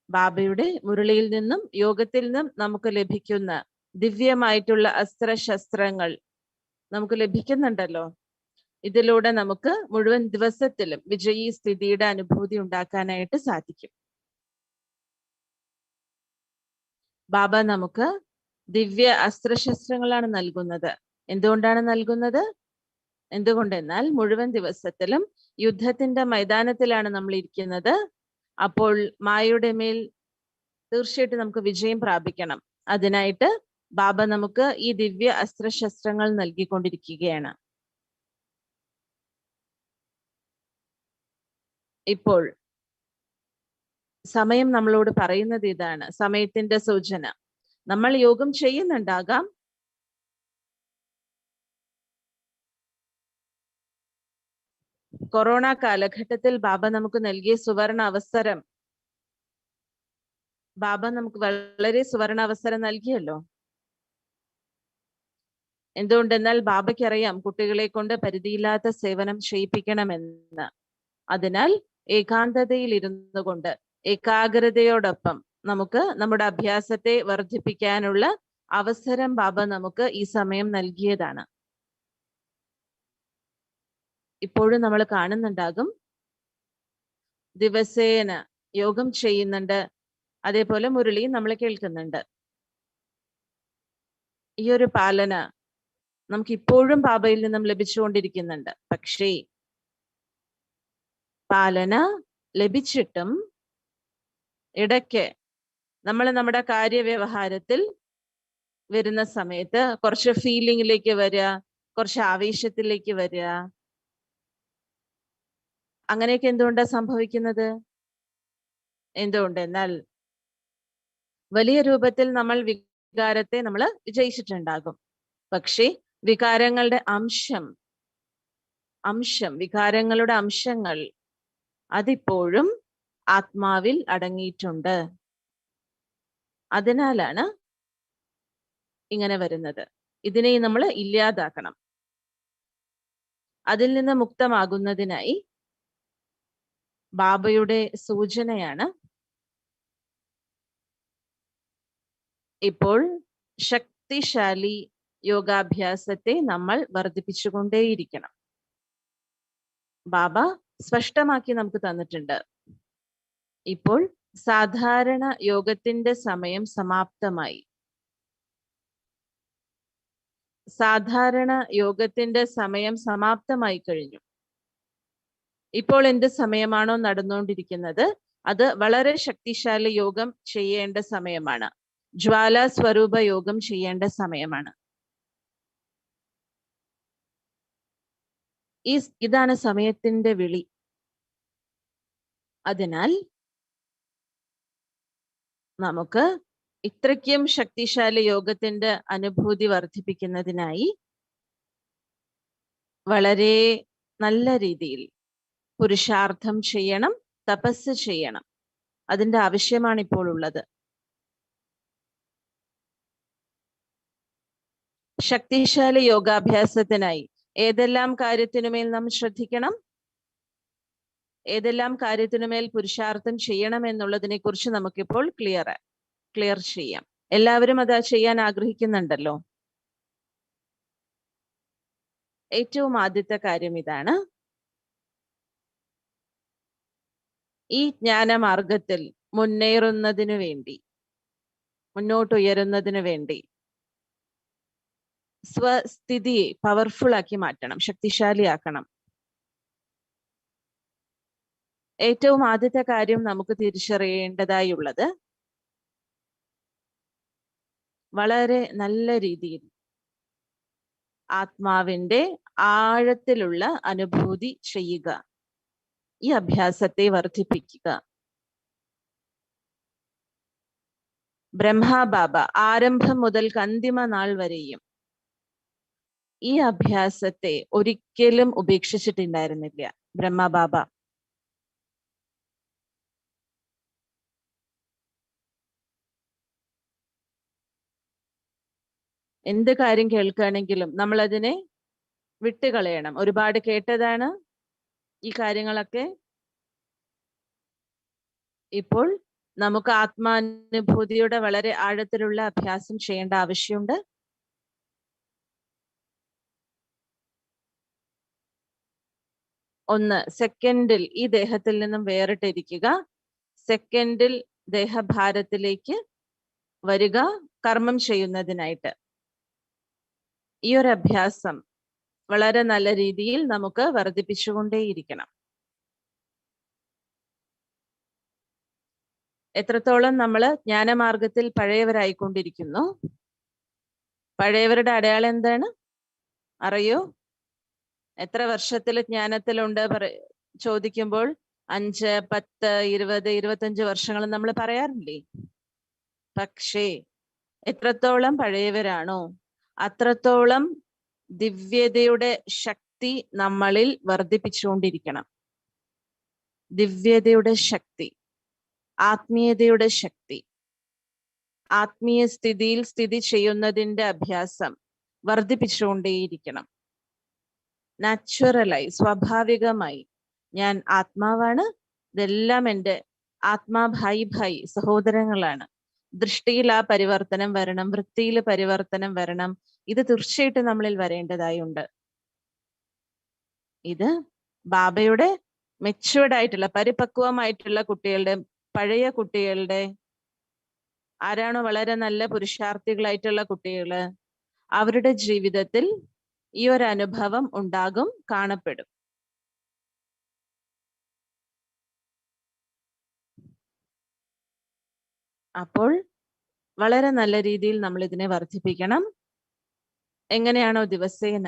ബാബയുടെ മുരളിയിൽ നിന്നും യോഗത്തിൽ നിന്നും നമുക്ക് ലഭിക്കുന്ന ദിവ്യമായിട്ടുള്ള അസ്ത്രശസ്ത്രങ്ങൾ നമുക്ക് ലഭിക്കുന്നുണ്ടല്ലോ. ഇതിലൂടെ നമുക്ക് മുഴുവൻ ദിവസത്തിലും വിജയീ സ്ഥിതിയുടെ അനുഭൂതി ഉണ്ടാക്കാനായിട്ട് സാധിക്കും. ബാബ നമുക്ക് ദിവ്യ അസ്ത്രശസ്ത്രങ്ങളാണ് നൽകുന്നത്. എന്തുകൊണ്ടാണ് നൽകുന്നത്? എന്തുകൊണ്ടെന്നാൽ മുഴുവൻ ദിവസത്തിലും യുദ്ധത്തിന്റെ മൈതാനത്തിലാണ് നമ്മൾ ഇരിക്കുന്നത്. അപ്പോൾ മായയുടെ മേൽ തീർച്ചയായിട്ടും നമുക്ക് വിജയം പ്രാപിക്കണം. അതിനായിട്ട് ബാബ നമുക്ക് ഈ ദിവ്യ അസ്ത്രശസ്ത്രങ്ങൾ നൽകിക്കൊണ്ടിരിക്കുകയാണ്. ഇപ്പോൾ സമയം നമ്മളോട് പറയുന്നത് ഇതാണ്, സമയത്തിന്റെ സൂചന. നമ്മൾ യോഗം ചെയ്യുന്നുണ്ടാകാം, കൊറോണ കാലഘട്ടത്തിൽ ബാബ നമുക്ക് നൽകിയ സുവർണ അവസരം, ബാബ നമുക്ക് വളരെ സുവർണ അവസരം നൽകിയല്ലോ. എന്തുകൊണ്ടെന്നാൽ ബാബയ്ക്കറിയാം കുട്ടികളെ കൊണ്ട് പരിധിയില്ലാത്ത സേവനം ചെയ്യിപ്പിക്കണമെന്ന്. അതിനാൽ ഏകാന്തതയിൽ ഇരുന്നു കൊണ്ട് ഏകാഗ്രതയോടൊപ്പം നമുക്ക് നമ്മുടെ അഭ്യാസത്തെ വർദ്ധിപ്പിക്കാനുള്ള അവസരം ബാബ നമുക്ക് ഈ സമയം നൽകിയതാണ്. ഇപ്പോഴും നമ്മൾ കാണുന്നുണ്ടാകും, ദിവസേന യോഗം ചെയ്യുന്നുണ്ട്, അതേപോലെ മുരളി നമ്മൾ കേൾക്കുന്നുണ്ട്. ഈ ഒരു പാലന നമുക്ക് ഇപ്പോഴും ബാബയിൽ നിന്നും ലഭിച്ചുകൊണ്ടിരിക്കുന്നുണ്ട്. പക്ഷേ പാലന ലഭിച്ചിട്ടും ഇടയ്ക്ക് നമ്മൾ നമ്മുടെ കാര്യവ്യവഹാരത്തിൽ വരുന്ന സമയത്ത് കുറച്ച് ഫീലിംഗിലേക്ക് വരിക, കുറച്ച് ആവേശത്തിലേക്ക് വരിക, അങ്ങനെയൊക്കെ എന്തുകൊണ്ടാണ് സംഭവിക്കുന്നത്? എന്തുകൊണ്ടെന്നാൽ വലിയ രൂപത്തിൽ നമ്മൾ വികാരത്തെ നമ്മൾ വിജയിച്ചിട്ടുണ്ടാകും. പക്ഷേ വികാരങ്ങളുടെ വികാരങ്ങളുടെ അംശങ്ങൾ അതിപ്പോഴും ആത്മാവിൽ അടങ്ങിയിട്ടുണ്ട്. അതിനാലാണ് ഇങ്ങനെ വരുന്നത്. ഇതിനെ നമ്മൾ ഇല്ലാതാക്കണം. അതിൽ നിന്ന് മുക്തമാകുന്നതിനായി ബാബയുടെ സൂചനയാണ് ഇപ്പോൾ ശക്തിശാലി യോഗാഭ്യാസത്തെ നമ്മൾ വർദ്ധിപ്പിച്ചുകൊണ്ടേയിരിക്കണം. ബാബ സ്പഷ്ടമാക്കി നമുക്ക് തന്നിട്ടുണ്ട്. ഇപ്പോൾ സാധാരണ യോഗത്തിന്റെ സമയം സമാപ്തമായി. സാധാരണ യോഗത്തിന്റെ സമയം സമാപ്തമായി കഴിഞ്ഞു. ഇപ്പോൾ എന്ത് സമയമാണോ നടന്നുകൊണ്ടിരിക്കുന്നത് അത് വളരെ ശക്തിശാലി യോഗം ചെയ്യേണ്ട സമയമാണ്. ജ്വാല സ്വരൂപ യോഗം ചെയ്യേണ്ട സമയമാണ്. ഇതാണ് സമയത്തിന്റെ വിളി. അതിനാൽ നമുക്ക് ഇത്രയ്ക്കും ശക്തിശാലി യോഗത്തിന്റെ അനുഭൂതി വർദ്ധിപ്പിക്കുന്നതിനായി വളരെ നല്ല രീതിയിൽ പുരുഷാർത്ഥം ചെയ്യണം, തപസ് ചെയ്യണം. അതിന്റെ ആവശ്യമാണ് ഇപ്പോൾ ഉള്ളത്. ശക്തിശാലി യോഗാഭ്യാസത്തിനായി ഏതെല്ലാം കാര്യത്തിനുമേൽ നാം ശ്രദ്ധിക്കണം, ഏതെല്ലാം കാര്യത്തിനുമേൽ പുരുഷാർത്ഥം ചെയ്യണം എന്നുള്ളതിനെ കുറിച്ച് നമുക്കിപ്പോൾ ക്ലിയർ ചെയ്യാം. എല്ലാവരും അത് ചെയ്യാൻ ആഗ്രഹിക്കുന്നുണ്ടല്ലോ. ഏറ്റവും ആദ്യത്തെ കാര്യം ഇതാണ്. ഈ ജ്ഞാനമാർഗത്തിൽ മുന്നേറുന്നതിനു വേണ്ടി, മുന്നോട്ടുയരുന്നതിനു വേണ്ടി സ്വസ്ഥിതിയെ പവർഫുൾ ആക്കി മാറ്റണം, ശക്തിശാലിയാക്കണം. ഏറ്റവും ആദ്യത്തെ കാര്യം നമുക്ക് തിരിച്ചറിയേണ്ടതായുള്ളത് വളരെ നല്ല രീതിയിൽ ആത്മാവിന്റെ ആഴത്തിലുള്ള അനുഭൂതി ചെയ്യുക, ഈ അഭ്യാസത്തെ വർദ്ധിപ്പിക്കുക. ബ്രഹ്മബാബ ആരംഭം മുതൽ അന്തിമ നാൾ വരെയും ഈ അഭ്യാസത്തെ ഒരിക്കലും ഉപേക്ഷിച്ചിട്ടുണ്ടായിരുന്നില്ല ബ്രഹ്മബാബ. എന്ത് കാര്യം കേൾക്കുകയാണെങ്കിലും നമ്മൾ അതിനെ വിട്ടുകളയണം. ഒരുപാട് കേട്ടതാണ് ഈ കാര്യങ്ങളൊക്കെ. ഇപ്പോൾ നമുക്ക് ആത്മാനുഭൂതിയുടെ വളരെ ആഴത്തിലുള്ള അഭ്യാസം ചെയ്യേണ്ട ആവശ്യമുണ്ട്. ഒന്ന്, സെക്കൻഡിൽ ഈ ദേഹത്തിൽ നിന്നും വേറിട്ടിരിക്കുക. സെക്കൻഡിൽ ദേഹഭാരത്തിലേക്ക് വരിക കർമ്മം ചെയ്യുന്നതിനായിട്ട്. ഈ ഒരു അഭ്യാസം വളരെ നല്ല രീതിയിൽ നമുക്ക് വർദ്ധിപ്പിച്ചുകൊണ്ടേയിരിക്കണം. എത്രത്തോളം നമ്മൾ ജ്ഞാനമാർഗത്തിൽ പഴയവരായിക്കൊണ്ടിരിക്കുന്നു. പഴയവരുടെ അടയാളം എന്താണ് അറിയോ? എത്ര വർഷത്തിൽ ജ്ഞാനത്തിലുണ്ട് ചോദിക്കുമ്പോൾ 5, 10, 20, 25 വർഷങ്ങൾ നമ്മൾ പറയാറില്ലേ? പക്ഷേ എത്രത്തോളം പഴയവരാണോ അത്രത്തോളം ദിവ്യതയുടെ ശക്തി നമ്മളിൽ വർദ്ധിപ്പിച്ചുകൊണ്ടിരിക്കണം. ദിവ്യതയുടെ ശക്തി, ആത്മീയതയുടെ ശക്തി, ആത്മീയ സ്ഥിതിയിൽ സ്ഥിതി ചെയ്യുന്നതിന്റെ അഭ്യാസം വർദ്ധിപ്പിച്ചുകൊണ്ടേയിരിക്കണം. നാച്ചുറലായി, സ്വാഭാവികമായി ഞാൻ ആത്മാവാണ്, ഇതെല്ലാം എൻ്റെ ആത്മാ ഭായി ഭായി സഹോദരങ്ങളാണ്. ദൃഷ്ടിയിൽ ആ പരിവർത്തനം വരണം, വൃത്തിയിൽ പരിവർത്തനം വരണം. ഇത് തീർച്ചയായിട്ടും നമ്മളിൽ വരേണ്ടതായുണ്ട്. ഇത് ബാബയുടെ മെച്യൂർഡ് ആയിട്ടുള്ള പരിപക്വമായിട്ടുള്ള കുട്ടികളുടെ, പഴയ കുട്ടികളുടെ, ആരാണോ വളരെ നല്ല പുരുഷാർത്ഥികളായിട്ടുള്ള കുട്ടികള്, അവരുടെ ജീവിതത്തിൽ ഈ ഒരു അനുഭവം ഉണ്ടാകും, കാണപ്പെടും. അപ്പോൾ വളരെ നല്ല രീതിയിൽ നമ്മൾ ഇതിനെ വർദ്ധിപ്പിക്കണം. എങ്ങനെയാണോ ദിവസേന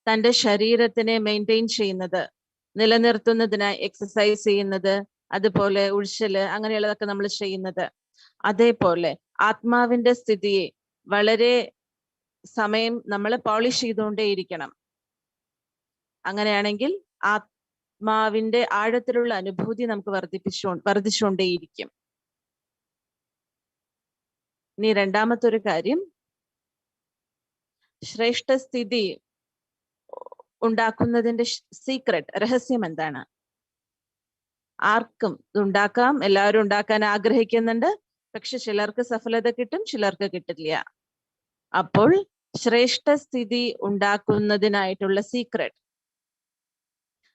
തൻ്റെ ശരീരത്തിനെ മെയിൻറ്റെയിൻ ചെയ്യുന്നത്, നിലനിർത്തുന്നതിനായി എക്സസൈസ് ചെയ്യുന്നത്, അതുപോലെ ഉഴിച്ചില് അങ്ങനെയുള്ളതൊക്കെ നമ്മൾ ചെയ്യുന്നത്, അതേപോലെ ആത്മാവിന്റെ സ്ഥിതിയെ വളരെ സമയം നമ്മൾ പോളിഷ് ചെയ്തുകൊണ്ടേയിരിക്കണം. അങ്ങനെയാണെങ്കിൽ ആത്മാവിന്റെ ആഴത്തിലുള്ള അനുഭൂതി നമുക്ക് വർദ്ധിച്ചുകൊണ്ടേയിരിക്കും. ഇനി രണ്ടാമത്തെ ഒരു കാര്യം, ശ്രേഷ്ഠസ്ഥിതി ഉണ്ടാക്കുന്നതിന്റെ സീക്രട്ട്, രഹസ്യം എന്താണ്? ആർക്കും ഉണ്ടാക്കാം, എല്ലാവരും ഉണ്ടാക്കാൻ ആഗ്രഹിക്കുന്നുണ്ട്. പക്ഷെ ചിലർക്ക് സഫലത കിട്ടും, ചിലർക്ക് കിട്ടില്ല. അപ്പോൾ ശ്രേഷ്ഠസ്ഥിതി ഉണ്ടാക്കുന്നതിനായിട്ടുള്ള സീക്രട്ട്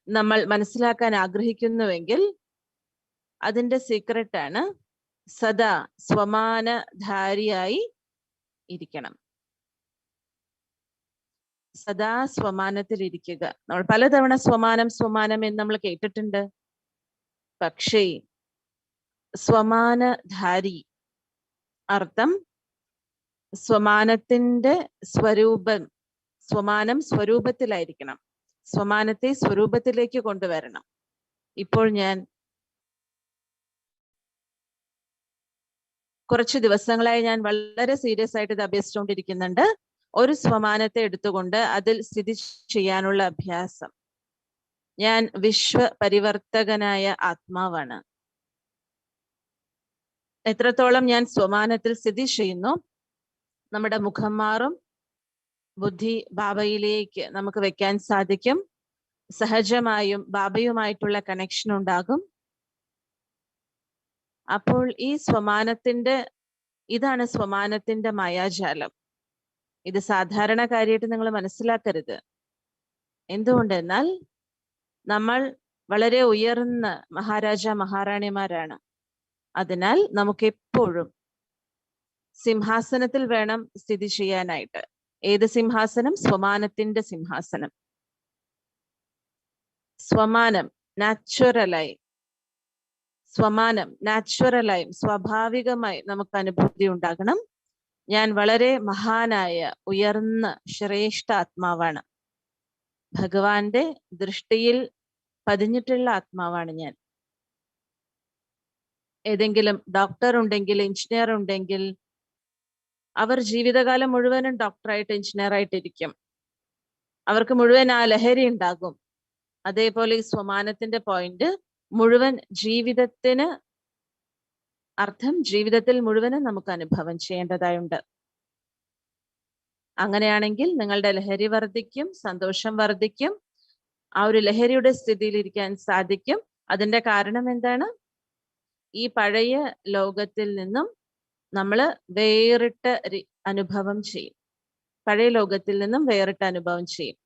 നമ്മൾ മനസ്സിലാക്കാൻ ആഗ്രഹിക്കുന്നുവെങ്കിൽ അതിന്റെ സീക്രട്ടാണ് സദാ സ്വമാനധാരിയായി ഇരിക്കണം. സദാ സ്വമാനത്തിൽ ഇരിക്കുക. നമ്മൾ പലതവണ സ്വമാനം സ്വമാനം എന്ന് നമ്മൾ കേട്ടിട്ടുണ്ട്. പക്ഷേ സ്വമാനധാരി അർത്ഥം സ്വമാനത്തിന്റെ സ്വരൂപം, സ്വമാനം സ്വരൂപത്തിലായിരിക്കണം. സ്വമാനത്തെ സ്വരൂപത്തിലേക്ക് കൊണ്ടുവരണം. ഇപ്പോൾ ഞാൻ കുറച്ച് ദിവസങ്ങളായി ഞാൻ വളരെ സീരിയസ് ആയിട്ട് ഇത് അഭ്യസിച്ചുകൊണ്ടിരിക്കുന്നുണ്ട്. ഒരു സ്വമാനത്തെ എടുത്തുകൊണ്ട് അതിൽ സ്ഥിതി ചെയ്യാനുള്ള അഭ്യാസം. ഞാൻ വിശ്വ പരിവർത്തകനായ ആത്മാവാണ്. എത്രത്തോളം ഞാൻ സ്വമാനത്തിൽ സ്ഥിതി ചെയ്യുന്നു, നമ്മുടെ മുഖം മാറും, ബുദ്ധി ബാബയിലേക്ക് നമുക്ക് വെക്കാൻ സാധിക്കും. സഹജമായും ബാബയുമായിട്ടുള്ള കണക്ഷൻ ഉണ്ടാകും. അപ്പോൾ ഈ സ്വമാനത്തിന്റെ, ഇതാണ് സ്വമാനത്തിന്റെ മായാജാലം. ഇത് സാധാരണ കാര്യമായിട്ട് നിങ്ങൾ മനസ്സിലാക്കരുത്. എന്തുകൊണ്ടെന്നാൽ നമ്മൾ വളരെ ഉയർന്ന മഹാരാജ മഹാറാണിമാരാണ്. അതിനാൽ നമുക്ക് എപ്പോഴും സിംഹാസനത്തിൽ വേണം സ്ഥിതി ചെയ്യാനായിട്ട്. ഏത് സിംഹാസനം? സ്വമാനത്തിന്റെ സിംഹാസനം. സ്വമാനം നാച്ചുറലായി, നാച്ചുറലായും സ്വാഭാവികമായി നമുക്ക് അനുഭൂതി ഉണ്ടാകണം. ഞാൻ വളരെ മഹാനായ ഉയർന്ന ശ്രേഷ്ഠ ആത്മാവാണ്. ഭഗവാന്റെ ദൃഷ്ടിയിൽ പതിഞ്ഞിട്ടുള്ള ആത്മാവാണ് ഞാൻ. ഏതെങ്കിലും ഡോക്ടർ ഉണ്ടെങ്കിൽ, എഞ്ചിനീയർ ഉണ്ടെങ്കിൽ അവർ ജീവിതകാലം മുഴുവനും ഡോക്ടറായിട്ട് എഞ്ചിനീയറായിട്ട് ഇരിക്കും. അവർക്ക് മുഴുവൻ ആ ലഹരി ഉണ്ടാകും. അതേപോലെ ഈ സ്വമാനത്തിന്റെ പോയിന്റ് മുഴുവൻ ജീവിതത്തിന് അർത്ഥം ജീവിതത്തിൽ മുഴുവനും നമുക്ക് അനുഭവം ചെയ്യേണ്ടതായുണ്ട്. അങ്ങനെയാണെങ്കിൽ നിങ്ങളുടെ ലഹരി വർദ്ധിക്കും, സന്തോഷം വർദ്ധിക്കും, ആ ഒരു ലഹരിയുടെ സ്ഥിതിയിൽ ഇരിക്കാൻ സാധിക്കും. അതിന്റെ കാരണം എന്താണ്? ഈ പഴയ ലോകത്തിൽ നിന്നും നമ്മൾ വേറിട്ട അനുഭവം ചെയ്യും. പഴയ ലോകത്തിൽ നിന്നും വേറിട്ട അനുഭവം ചെയ്യും.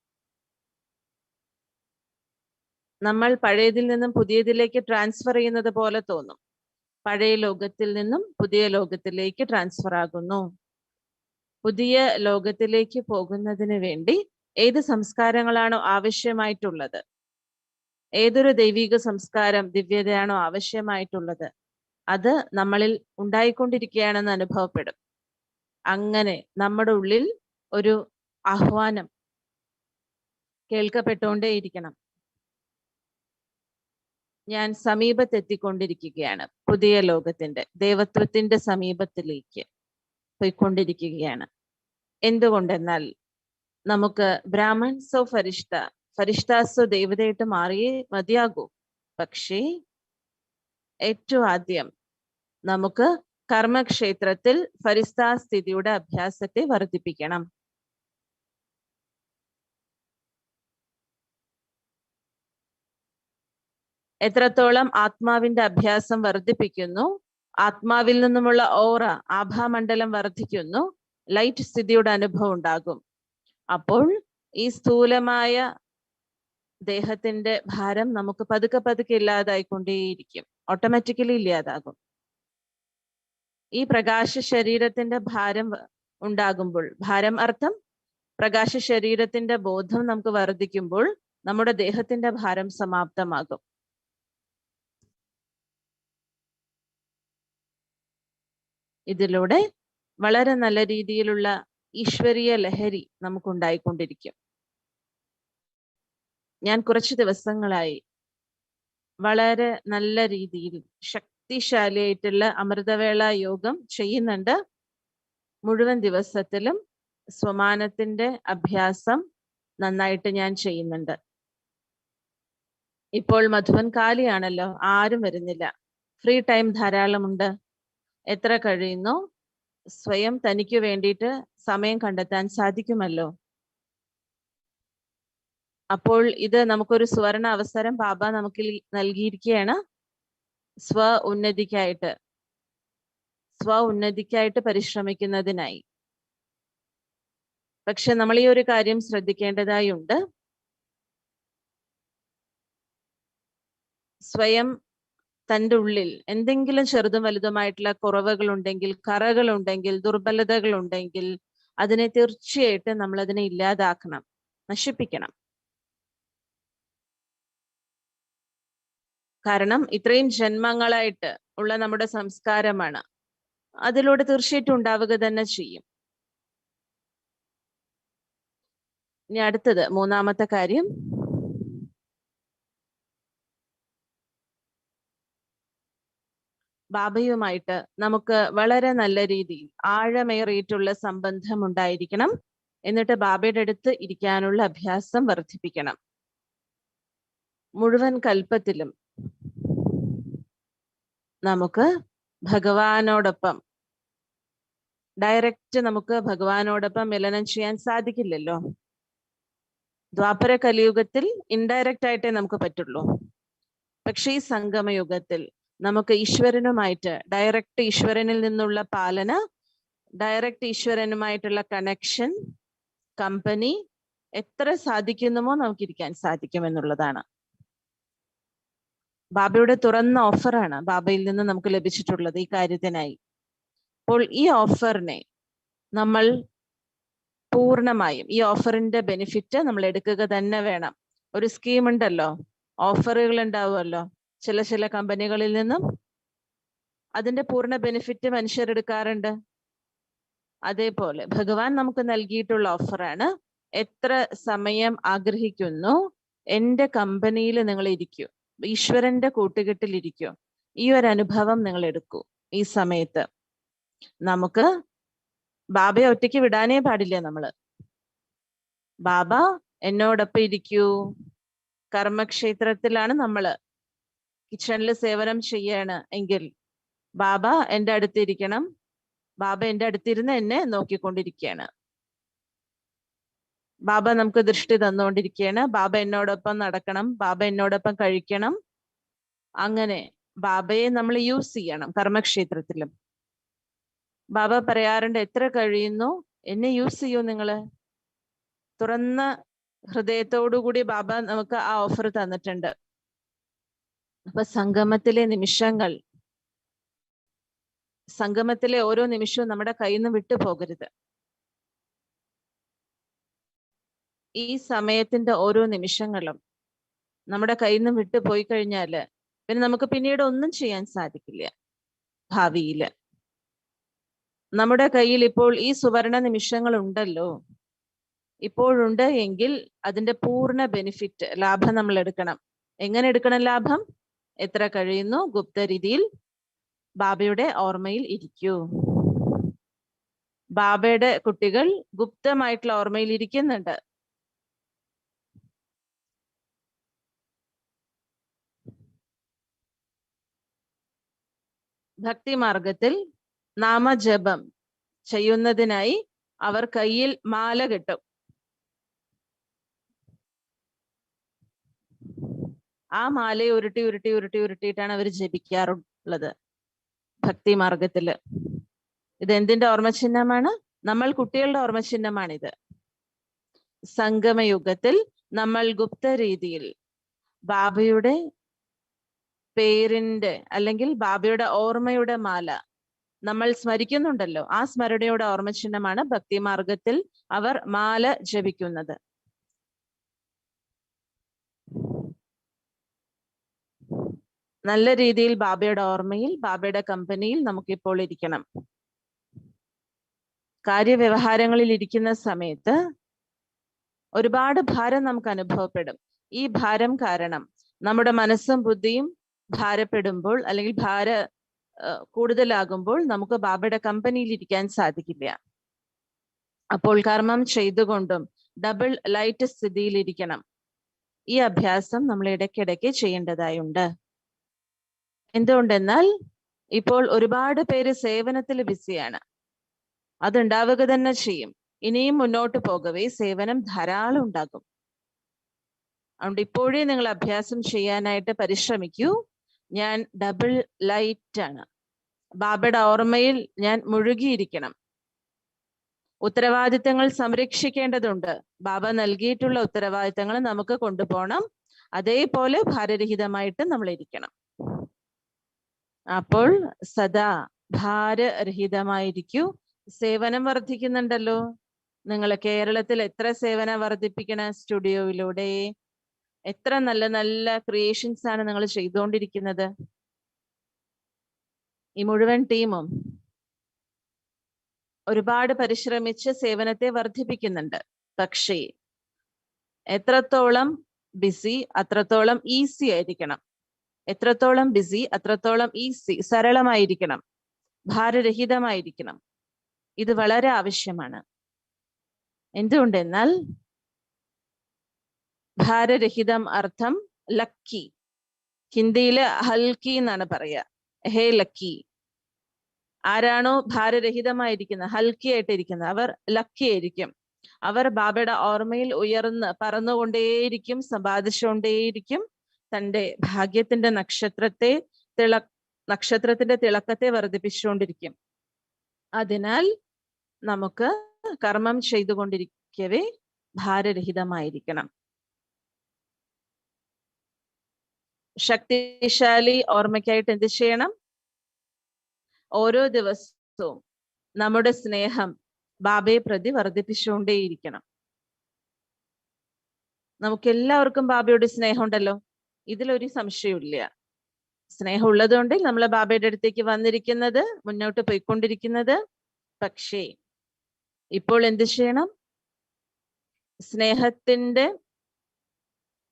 നമ്മൾ പഴയതിൽ നിന്നും പുതിയതിലേക്ക് ട്രാൻസ്ഫർ ചെയ്യുന്നത് പോലെ തോന്നും. പഴയ ലോകത്തിൽ നിന്നും പുതിയ ലോകത്തിലേക്ക് ട്രാൻസ്ഫർ ആകുന്നു. പുതിയ ലോകത്തിലേക്ക് പോകുന്നതിന് വേണ്ടി ഏത് സംസ്കാരങ്ങളാണോ ആവശ്യമായിട്ടുള്ളത്, ഏതൊരു ദൈവിക സംസ്കാരം, ദിവ്യതയാണോ ആവശ്യമായിട്ടുള്ളത്, അത് നമ്മളിൽ ഉണ്ടായിക്കൊണ്ടിരിക്കുകയാണെന്ന് അനുഭവപ്പെടും. അങ്ങനെ നമ്മുടെ ഉള്ളിൽ ഒരു ആഹ്വാനം കേൾക്കപ്പെട്ടുകൊണ്ടേയിരിക്കണം. ഞാൻ സമീപത്തെത്തിക്കൊണ്ടിരിക്കുകയാണ്, പുതിയ ലോകത്തിന്റെ ദൈവത്വത്തിന്റെ സമീപത്തിലേക്ക് പോയിക്കൊണ്ടിരിക്കുകയാണ്. എന്തുകൊണ്ടെന്നാൽ നമുക്ക് ബ്രാഹ്മൺസോ ഫരിഷ്താസോ ദേവതയായിട്ട് മാറിയേ മതിയാകൂ. പക്ഷേ ഏറ്റവും ആദ്യം നമുക്ക് കർമ്മക്ഷേത്രത്തിൽ ഫരിസ്താ സ്ഥിതിയുടെ അഭ്യാസത്തെ വർദ്ധിപ്പിക്കണം. എത്രത്തോളം ആത്മാവിന്റെ അഭ്യാസം വർദ്ധിപ്പിക്കുന്നു, ആത്മാവിൽ നിന്നുമുള്ള ഓറ, ആഭാമണ്ഡലം വർദ്ധിക്കുന്നു, ലൈറ്റ് സ്ഥിതിയുടെ അനുഭവം ഉണ്ടാകും. അപ്പോൾ ഈ സ്ഥൂലമായ ദേഹത്തിന്റെ ഭാരം നമുക്ക് പതുക്കെ പതുക്കെ ഇല്ലാതായിക്കൊണ്ടേയിരിക്കും, ഓട്ടോമാറ്റിക്കലി ഇല്ലാതാകും. ഈ പ്രകാശ ശരീരത്തിന്റെ ഭാരം ഉണ്ടാകുമ്പോൾ, ഭാരം അർത്ഥം പ്രകാശ ശരീരത്തിന്റെ ബോധം നമുക്ക് വർദ്ധിക്കുമ്പോൾ നമ്മുടെ ദേഹത്തിന്റെ ഭാരം സമാപ്തമാകും. ഇതിലൂടെ വളരെ നല്ല രീതിയിലുള്ള ഈശ്വരീയ ലഹരി നമുക്കുണ്ടായിക്കൊണ്ടിരിക്കും. ഞാൻ കുറച്ച് ദിവസങ്ങളായി വളരെ നല്ല രീതിയിൽ ശക്തിശാലിയായിട്ടുള്ള അമൃതവേള യോഗം ചെയ്യുന്നുണ്ട്. മുഴുവൻ ദിവസത്തിലും സ്വമാനത്തിന്റെ അഭ്യാസം നന്നായിട്ട് ഞാൻ ചെയ്യുന്നുണ്ട്. ഇപ്പോൾ മധുവൻ കാലിയാണല്ലോ, ആരും വരുന്നില്ല, ഫ്രീ ടൈം ധാരാളമുണ്ട്. എത്ര കഴിയുന്നോ സ്വയം തനിക്ക് വേണ്ടിയിട്ട് സമയം കണ്ടെത്താൻ സാധിക്കുമല്ലോ. അപ്പോൾ ഇത് നമുക്കൊരു സുവർണ അവസരം ബാബ നമുക്ക് നൽകിയിരിക്കുകയാണ്. സ്വ ഉന്നതിക്കായിട്ട് പരിശ്രമിക്കുന്നതിനായി. പക്ഷെ നമ്മൾ ഈ ഒരു കാര്യം ശ്രദ്ധിക്കേണ്ടതായി ഉണ്ട്. സ്വയം തൻ്റെ ഉള്ളിൽ എന്തെങ്കിലും ചെറുതും വലുതുമായിട്ടുള്ള കുറവുകളുണ്ടെങ്കിൽ, കറകളുണ്ടെങ്കിൽ, ദുർബലതകളുണ്ടെങ്കിൽ അതിനെ തീർച്ചയായിട്ടും നമ്മൾ അതിനെ ഇല്ലാതാക്കണം, നശിപ്പിക്കണം. കാരണം ഇത്രയും ജന്മങ്ങളായിട്ട് ഉള്ള നമ്മുടെ സംസ്കാരമാണ്, അതിലൂടെ തീർച്ചയായിട്ടും ഉണ്ടാവുക തന്നെ ചെയ്യും. ഇനി അടുത്തത് മൂന്നാമത്തെ കാര്യം, ബാബയുമായിട്ട് നമുക്ക് വളരെ നല്ല രീതിയിൽ ആഴമേറിയിട്ടുള്ള സംബന്ധം ഉണ്ടായിരിക്കണം. എന്നിട്ട് ബാബയുടെ അടുത്ത് ഇരിക്കാനുള്ള അഭ്യാസം വർദ്ധിപ്പിക്കണം. മുഴുവൻ കൽപ്പത്തിലും നമുക്ക് ഭഗവാനോടൊപ്പം ഡയറക്റ്റ് നമുക്ക് ഭഗവാനോടൊപ്പം മിലനം ചെയ്യാൻ സാധിക്കില്ലല്ലോ. ദ്വാപര കലിയുഗത്തിൽ ഇൻഡയറക്റ്റ് ആയിട്ടേ നമുക്ക് പറ്റുള്ളൂ. പക്ഷെ ഈ സംഗമയുഗത്തിൽ നമുക്ക് ഈശ്വരനുമായിട്ട് ഡയറക്റ്റ്, ഈശ്വരനിൽ നിന്നുള്ള പാലന, ഡയറക്റ്റ് ഈശ്വരനുമായിട്ടുള്ള കണക്ഷൻ, കമ്പനി എത്ര സാധിക്കുന്നുമോ നമുക്കിരിക്കാൻ സാധിക്കുമെന്നുള്ളതാണ്. ബാബയുടെ തുറന്ന ഓഫറാണ് ബാബയിൽ നിന്ന് നമുക്ക് ലഭിച്ചിട്ടുള്ളത് ഈ കാര്യത്തിനായി. അപ്പോൾ ഈ ഓഫറിനെ നമ്മൾ പൂർണ്ണമായും, ഈ ഓഫറിന്റെ ബെനിഫിറ്റ് നമ്മൾ എടുക്കുക തന്നെ വേണം. ഒരു സ്കീം ഉണ്ടല്ലോ, ഓഫറുകൾ ഉണ്ടാവുമല്ലോ ചില കമ്പനികളിൽ നിന്നും, അതിന്റെ പൂർണ്ണ ബെനിഫിറ്റ് മനുഷ്യർ എടുക്കാറുണ്ട്. അതേപോലെ ഭഗവാൻ നമുക്ക് നൽകിയിട്ടുള്ള ഓഫറാണ്, എത്ര സമയം ആഗ്രഹിക്കുന്നു എന്റെ കമ്പനിയിൽ നിങ്ങൾ ഇരിക്കൂ, ഈശ്വരന്റെ കൂട്ടുകെട്ടിൽ ഇരിക്കൂ. ഈ ഒരു അനുഭവം നിങ്ങൾ എടുക്കൂ. ഈ സമയത്ത് നമുക്ക് ബാബയെ ഒറ്റയ്ക്ക് വിടാനേ പാടില്ല. നമ്മള് ബാബ എന്നോടൊപ്പം ഇരിക്കൂ. കർമ്മക്ഷേത്രത്തിലാണ് നമ്മള്, കിച്ചണിൽ സേവനം ചെയ്യാണ് എങ്കിൽ ബാബ എൻ്റെ അടുത്തിരിക്കണം. ബാബ എൻ്റെ അടുത്തിരുന്ന് എന്നെ നോക്കിക്കൊണ്ടിരിക്കുകയാണ്. ബാബ നമുക്ക് ദൃഷ്ടി തന്നുകൊണ്ടിരിക്കുകയാണ്. ബാബ എന്നോടൊപ്പം നടക്കണം, ബാബ എന്നോടൊപ്പം കഴിക്കണം. അങ്ങനെ ബാബയെ നമ്മൾ യൂസ് ചെയ്യണം. കർമ്മക്ഷേത്രത്തിലും ബാബ പറയാറുണ്ട്, എത്ര കഴിയുന്നു എന്നെ യൂസ് ചെയ്യൂ നിങ്ങള്. തുറന്ന ഹൃദയത്തോടുകൂടി ബാബ നമുക്ക് ആ ഓഫർ തന്നിട്ടുണ്ട്. അപ്പൊ സംഗമത്തിലെ നിമിഷങ്ങൾ, സംഗമത്തിലെ ഓരോ നിമിഷവും നമ്മുടെ കയ്യിൽ നിന്ന് വിട്ടു പോകരുത്. ഈ സമയത്തിന്റെ ഓരോ നിമിഷങ്ങളും നമ്മുടെ കയ്യിൽ നിന്ന് വിട്ടു പോയി കഴിഞ്ഞാല് പിന്നെ നമുക്ക് പിന്നീട് ഒന്നും ചെയ്യാൻ സാധിക്കില്ല. ഭാവിയില് നമ്മുടെ കയ്യിൽ ഇപ്പോൾ ഈ സുവർണ നിമിഷങ്ങൾ ഉണ്ടല്ലോ, ഇപ്പോഴുണ്ട് എങ്കിൽ അതിന്റെ പൂർണ്ണ ബെനിഫിറ്റ്, ലാഭം നമ്മൾ എടുക്കണം. എങ്ങനെ എടുക്കണം ലാഭം? എത്ര കഴിയുന്നു ഗുപ്ത രീതിയിൽ ബാബയുടെ ഓർമ്മയിൽ ഇരിക്കൂ. ബാബയുടെ കുട്ടികൾ ഗുപ്തമായിട്ടുള്ള ഓർമ്മയിൽ ഇരിക്കുന്നുണ്ട്. ഭക്തി മാർഗത്തിൽ നാമജപം ചെയ്യുന്നതിനായി അവർ കയ്യിൽ മാല കെട്ടും. ആ മാലയെ ഉരുട്ടി ഉരുട്ടി ഉരുട്ടി ഉരുട്ടിയിട്ടാണ് അവർ ജപിക്കാറുള്ളത് ഭക്തി മാർഗത്തില്. ഇത് എന്തിന്റെ ഓർമ്മചിഹ്നമാണ്? നമ്മൾ കുട്ടികളുടെ ഓർമ്മചിഹ്നമാണിത്. സംഗമയുഗത്തിൽ നമ്മൾ ഗുപ്ത രീതിയിൽ ബാബയുടെ പേരിന്റെ അല്ലെങ്കിൽ ബാബയുടെ ഓർമ്മയുടെ മാല നമ്മൾ സ്മരിക്കുന്നുണ്ടല്ലോ, ആ സ്മരണയുടെ ഓർമ്മചിഹ്നമാണ് ഭക്തി മാർഗത്തിൽ അവർ മാല ജപിക്കുന്നത്. നല്ല രീതിയിൽ ബാബയുടെ ഓർമ്മയിൽ, ബാബയുടെ കമ്പനിയിൽ നമുക്കിപ്പോൾ ഇരിക്കണം. കാര്യവ്യവഹാരങ്ങളിൽ ഇരിക്കുന്ന സമയത്ത് ഒരുപാട് ഭാരം നമുക്ക് അനുഭവപ്പെടും. ഈ ഭാരം കാരണം നമ്മുടെ മനസ്സും ബുദ്ധിയും ഭാരപ്പെടുമ്പോൾ അല്ലെങ്കിൽ കൂടുതലാകുമ്പോൾ നമുക്ക് ബാബയുടെ കമ്പനിയിൽ ഇരിക്കാൻ സാധിക്കില്ല. അപ്പോൾ കർമ്മം ചെയ്തുകൊണ്ടും ഡബിൾ ലൈറ്റ് സ്ഥിതിയിൽ ഇരിക്കണം. ഈ അഭ്യാസം നമ്മൾ ഇടയ്ക്കിടയ്ക്ക് ചെയ്യേണ്ടതായുണ്ട്. എന്തുകൊണ്ടെന്നാൽ ഇപ്പോൾ ഒരുപാട് പേര് സേവനത്തിൽ ബിസിയാണ്. അതുണ്ടാവുക തന്നെ ചെയ്യും. ഇനിയും മുന്നോട്ട് പോകവേ സേവനം ധാരാളം ഉണ്ടാകും. അതുകൊണ്ട് ഇപ്പോഴേ നിങ്ങൾ അഭ്യാസം ചെയ്യാനായിട്ട് പരിശ്രമിക്കൂ. ഞാൻ ഡബിൾ ലൈറ്റ് ആണ്. ബാബയുടെ ഓർമ്മയിൽ ഞാൻ മുഴുകിയിരിക്കണം. ഉത്തരവാദിത്തങ്ങൾ സംരക്ഷിക്കേണ്ടതുണ്ട്. ബാബ നൽകിയിട്ടുള്ള ഉത്തരവാദിത്തങ്ങൾ നമുക്ക് കൊണ്ടുപോകണം. അതേപോലെ ഭാരരഹിതമായിട്ട് നമ്മൾ ഇരിക്കണം. അപ്പോൾ സദാ ഭാരരഹിതമായിരിക്കൂ. സേവനം വർദ്ധിക്കുന്നുണ്ടല്ലോ. നിങ്ങൾ കേരളത്തിൽ എത്ര സേവനം വർദ്ധിപ്പിക്കണം? സ്റ്റുഡിയോയിലൂടെ എത്ര നല്ല നല്ല ക്രിയേഷൻസ് ആണ് നിങ്ങൾ ചെയ്തുകൊണ്ടിരിക്കുന്നത്. ഈ മുഴുവൻ ടീമും ഒരുപാട് പരിശ്രമിച്ച് സേവനത്തെ വർദ്ധിപ്പിക്കുന്നുണ്ട്. പക്ഷേ എത്രത്തോളം ബിസി അത്രത്തോളം ഈസി ആയിരിക്കണം. എത്രത്തോളം ബിസി അത്രത്തോളം ഈസി, സരളമായിരിക്കണം, ഭാരരഹിതമായിരിക്കണം. ഇത് വളരെ ആവശ്യമാണ്. എന്തുകൊണ്ടെന്നാൽ ഭാരരഹിതം അർത്ഥം ലക്കി. ഹിന്ദിയില് ഹൽക്കി എന്നാണ് പറയുക. ഹേ ലക്കി. ആരാണോ ഭാരരഹിതമായിരിക്കുന്നത്, ഹൽക്കി ആയിട്ടിരിക്കുന്നത്, അവർ ലക്കി ആയിരിക്കും. അവർ ബാബയുടെ ഓർമ്മയിൽ ഉയർന്ന് പറന്നുകൊണ്ടേയിരിക്കും, സമ്പാദിച്ചുകൊണ്ടേയിരിക്കും. തൻ്റെ ഭാഗ്യത്തിന്റെ നക്ഷത്രത്തിന്റെ തിളക്കത്തെ വർദ്ധിപ്പിച്ചുകൊണ്ടിരിക്കും. അതിനാൽ നമുക്ക് കർമ്മം ചെയ്തുകൊണ്ടിരിക്കവേ ഭാരരഹിതമായിരിക്കണം. ശക്തിശാലി ഓർമ്മയ്ക്കായിട്ട് എന്ത് ചെയ്യണം? ഓരോ ദിവസവും നമ്മുടെ സ്നേഹം ബാബയെ പ്രതി വർദ്ധിപ്പിച്ചുകൊണ്ടേയിരിക്കണം. നമുക്ക് എല്ലാവർക്കും ബാബയോട് സ്നേഹമുണ്ടല്ലോ, ഇതിലൊരു സംശയമില്ല. സ്നേഹം ഉള്ളതുകൊണ്ട് നമ്മൾ ബാബയുടെ അടുത്തേക്ക് വന്നിരിക്കുന്നത്, മുന്നോട്ട് പോയിക്കൊണ്ടിരിക്കുന്നത്. പക്ഷേ ഇപ്പോൾ എന്ത് ചെയ്യണം? സ്നേഹത്തിന്റെ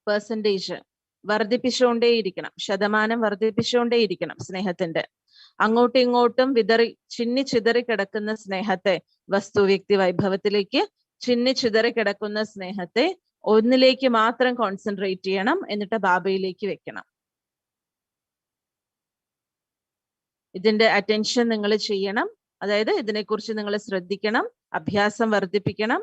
പെർസെൻറ്റേജ് വർദ്ധിപ്പിച്ചുകൊണ്ടേയിരിക്കണം, ശതമാനം വർദ്ധിപ്പിച്ചുകൊണ്ടേയിരിക്കണം സ്നേഹത്തിന്റെ. അങ്ങോട്ടും ഇങ്ങോട്ടും ചിന്നി കിടക്കുന്ന സ്നേഹത്തെ, വസ്തു വ്യക്തി വൈഭവത്തിലേക്ക് ചിന്നി കിടക്കുന്ന സ്നേഹത്തെ ഒന്നിലേക്ക് മാത്രം കോൺസെൻട്രേറ്റ് ചെയ്യണം, എന്നിട്ട് ബാബയിലേക്ക് വെക്കണം. ഇതിന്റെ അറ്റൻഷൻ നിങ്ങൾ ചെയ്യണം, അതായത് ഇതിനെക്കുറിച്ച് നിങ്ങൾ ശ്രദ്ധിക്കണം, അഭ്യാസം വർദ്ധിപ്പിക്കണം.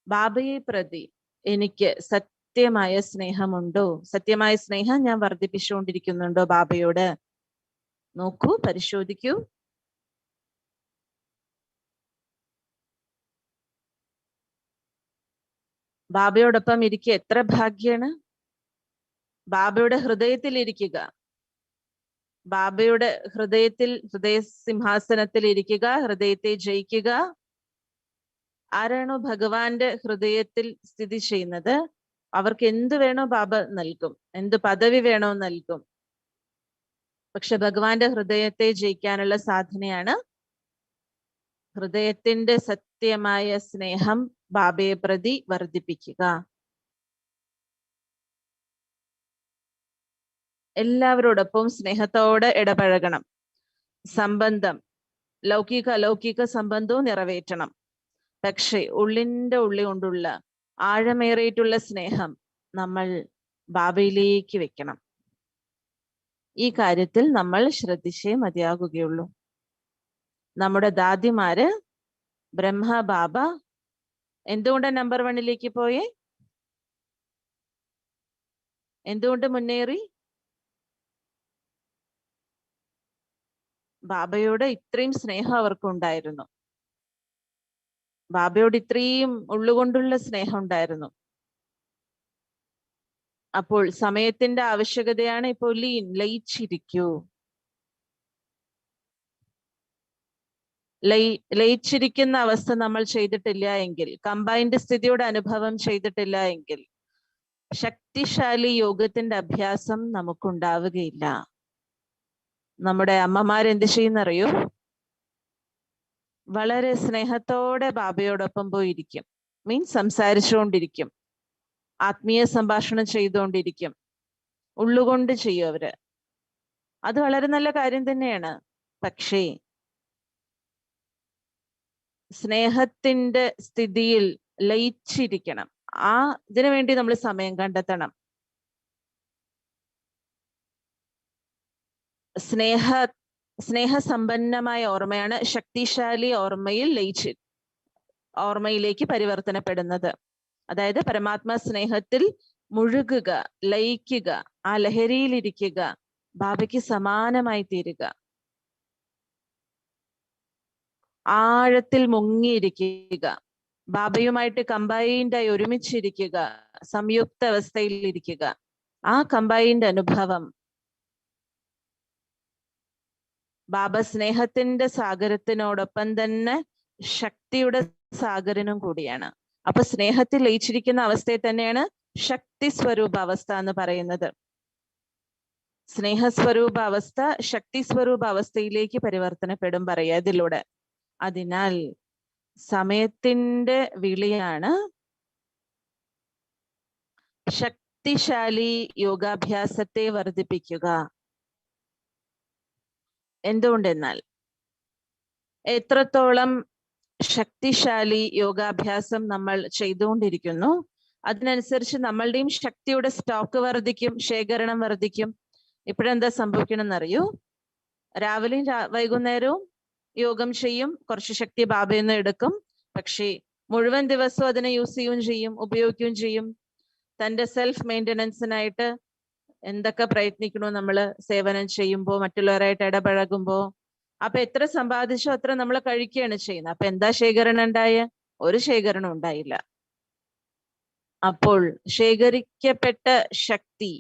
ബാബയെ പ്രതി എനിക്ക് സത്യമായ സ്നേഹമുണ്ടോ? സത്യമായ സ്നേഹം ഞാൻ വർദ്ധിപ്പിച്ചുകൊണ്ടിരിക്കുന്നുണ്ടോ ബാബയോട്? നോക്കൂ, പരിശോധിക്കൂ. ബാബയോടൊപ്പം ഇരിക്കുക എത്ര ഭാഗ്യാണ്. ബാബയുടെ ഹൃദയത്തിൽ ഇരിക്കുക, ബാബയുടെ ഹൃദയ സിംഹാസനത്തിൽ ഇരിക്കുക, ഹൃദയത്തെ ജയിക്കുക. ആരാണോ ഭഗവാന്റെ ഹൃദയത്തിൽ സ്ഥിതി ചെയ്യുന്നത് അവർക്ക് എന്ത് വേണോ ബാബ നൽകും, എന്ത് പദവി വേണോ നൽകും. പക്ഷെ ഭഗവാന്റെ ഹൃദയത്തെ ജയിക്കാനുള്ള സാധനയാണ് ഹൃദയത്തിന്റെ സത്യമായ സ്നേഹം ബാബയെ പ്രതി വർദ്ധിപ്പിക്കുക. എല്ലാവരോടൊപ്പം സ്നേഹത്തോടെ ഇടപഴകണം. സംബന്ധം, ലൗകിക അലൗകിക സംബന്ധവും നിറവേറ്റണം. പക്ഷേ ഉള്ളിന്റെ ഉള്ളി കൊണ്ടുള്ള ആഴമേറിയിട്ടുള്ള സ്നേഹം നമ്മൾ ബാബയിലേക്ക് വെക്കണം. ഈ കാര്യത്തിൽ നമ്മൾ ശ്രദ്ധിച്ചേ മതിയാകുകയുള്ളൂ. നമ്മുടെ ദാദിമാര് ബ്രഹ്മ ബാബ എന്തുകൊണ്ട് നമ്പർ 1 പോയേ? എന്തുകൊണ്ട് മുന്നേറി? ബാബയോട് ഇത്രയും സ്നേഹം അവർക്കുണ്ടായിരുന്നു, ബാബയോട് ഇത്രയും ഉള്ളുകൊണ്ടുള്ള സ്നേഹം ഉണ്ടായിരുന്നു. അപ്പോൾ സമയത്തിന്റെ ആവശ്യകതയാണ്. ഇപ്പോൾ ലയിച്ചിരിക്കൂ. ലയിച്ചിരിക്കുന്ന അവസ്ഥ നമ്മൾ ചെയ്തിട്ടില്ല എങ്കിൽ, കമ്പൈൻഡ് സ്ഥിതിയുടെ അനുഭവം ചെയ്തിട്ടില്ല എങ്കിൽ ശക്തിശാലി യോഗത്തിന്റെ അഭ്യാസം നമുക്കുണ്ടാവുകയില്ല. നമ്മുടെ അമ്മമാരെന്ത് ചെയ്യുന്നറിയോ? വളരെ സ്നേഹത്തോടെ ബാബയോടൊപ്പം പോയിരിക്കും, മീൻസ് സംസാരിച്ചുകൊണ്ടിരിക്കും, ആത്മീയ സംഭാഷണം ചെയ്തുകൊണ്ടിരിക്കും, ഉള്ളുകൊണ്ട് ചെയ്യും അവര്. അത് വളരെ നല്ല കാര്യം തന്നെയാണ്. പക്ഷേ സ്നേഹത്തിന്റെ സ്ഥിതിയിൽ ലയിച്ചിരിക്കണം. ഇതിനു വേണ്ടി നമ്മൾ സമയം കണ്ടെത്തണം. സ്നേഹസമ്പന്നമായ ഓർമ്മയാണ് ശക്തിശാലി ഓർമ്മയിലേക്ക് പരിവർത്തനപ്പെടുന്നത്. അതായത് പരമാത്മാ സ്നേഹത്തിൽ മുഴുകുക, ലയിക്കുക, ആ ലഹരിയിലിരിക്കുക, ബാബയ്ക്ക് സമാനമായി തീരുക, ആഴത്തിൽ മുങ്ങിയിരിക്കുക, ബാബയുമായിട്ട് കമ്പൈൻഡായി ഒരുമിച്ചിരിക്കുക, സംയുക്ത അവസ്ഥയിൽ ഇരിക്കുക. ആ കമ്പൈൻഡ് അനുഭവം ബാബ സ്നേഹത്തിന്റെ സാഗരത്തിനോടൊപ്പം തന്നെ ശക്തിയുടെ സാഗരനും കൂടിയാണ്. അപ്പൊ സ്നേഹത്തിൽ ലയിച്ചിരിക്കുന്ന അവസ്ഥയെ തന്നെയാണ് ശക്തി സ്വരൂപ അവസ്ഥ എന്ന് പറയുന്നത്. സ്നേഹസ്വരൂപ അവസ്ഥ ശക്തി സ്വരൂപ അവസ്ഥയിലേക്ക് പരിവർത്തനപ്പെടും പറയാ ഇതിലൂടെ. അതിനാൽ സമയത്തിന്റെ വിളിയാണ് ശക്തിശാലി യോഗാഭ്യാസത്തെ വർദ്ധിപ്പിക്കുക. എന്തുകൊണ്ടെന്നാൽ എത്രത്തോളം ശക്തിശാലി യോഗാഭ്യാസം നമ്മൾ ചെയ്തുകൊണ്ടിരിക്കുന്നു അതിനനുസരിച്ച് നമ്മളുടെയും ശക്തിയുടെ സ്റ്റോക്ക് വർദ്ധിക്കും, ശേഖരണം വർദ്ധിക്കും. ഇപ്പോഴെന്താ സംഭവിക്കണമെന്നറിയൂ? രാവിലെയും വൈകുന്നേരവും യോഗം ചെയ്യും, കുറച്ച് ശക്തി ബാബയിൽ നിന്ന് എടുക്കും. പക്ഷേ മുഴുവൻ ദിവസവും അതിനെ യൂസ് ചെയ്യുകയും ചെയ്യും, ഉപയോഗിക്കുകയും ചെയ്യും. തൻ്റെ സെൽഫ് മെയിൻ്റനൻസിനായിട്ട് എന്തൊക്കെ പ്രയത്നിക്കണോ നമ്മൾ സേവനം ചെയ്യുമ്പോൾ, മറ്റുള്ളവരായിട്ട് ഇടപഴകുമ്പോ. അപ്പൊ എത്ര സമ്പാദിച്ചോ അത്ര നമ്മൾ കഴിക്കുകയാണ് ചെയ്യുന്നത്. അപ്പൊ എന്താ ശേഖരണം ഉണ്ടായ? ഒരു ശേഖരണം ഉണ്ടായില്ല. അപ്പോൾ ശേഖരിക്കപ്പെട്ട ശക്തി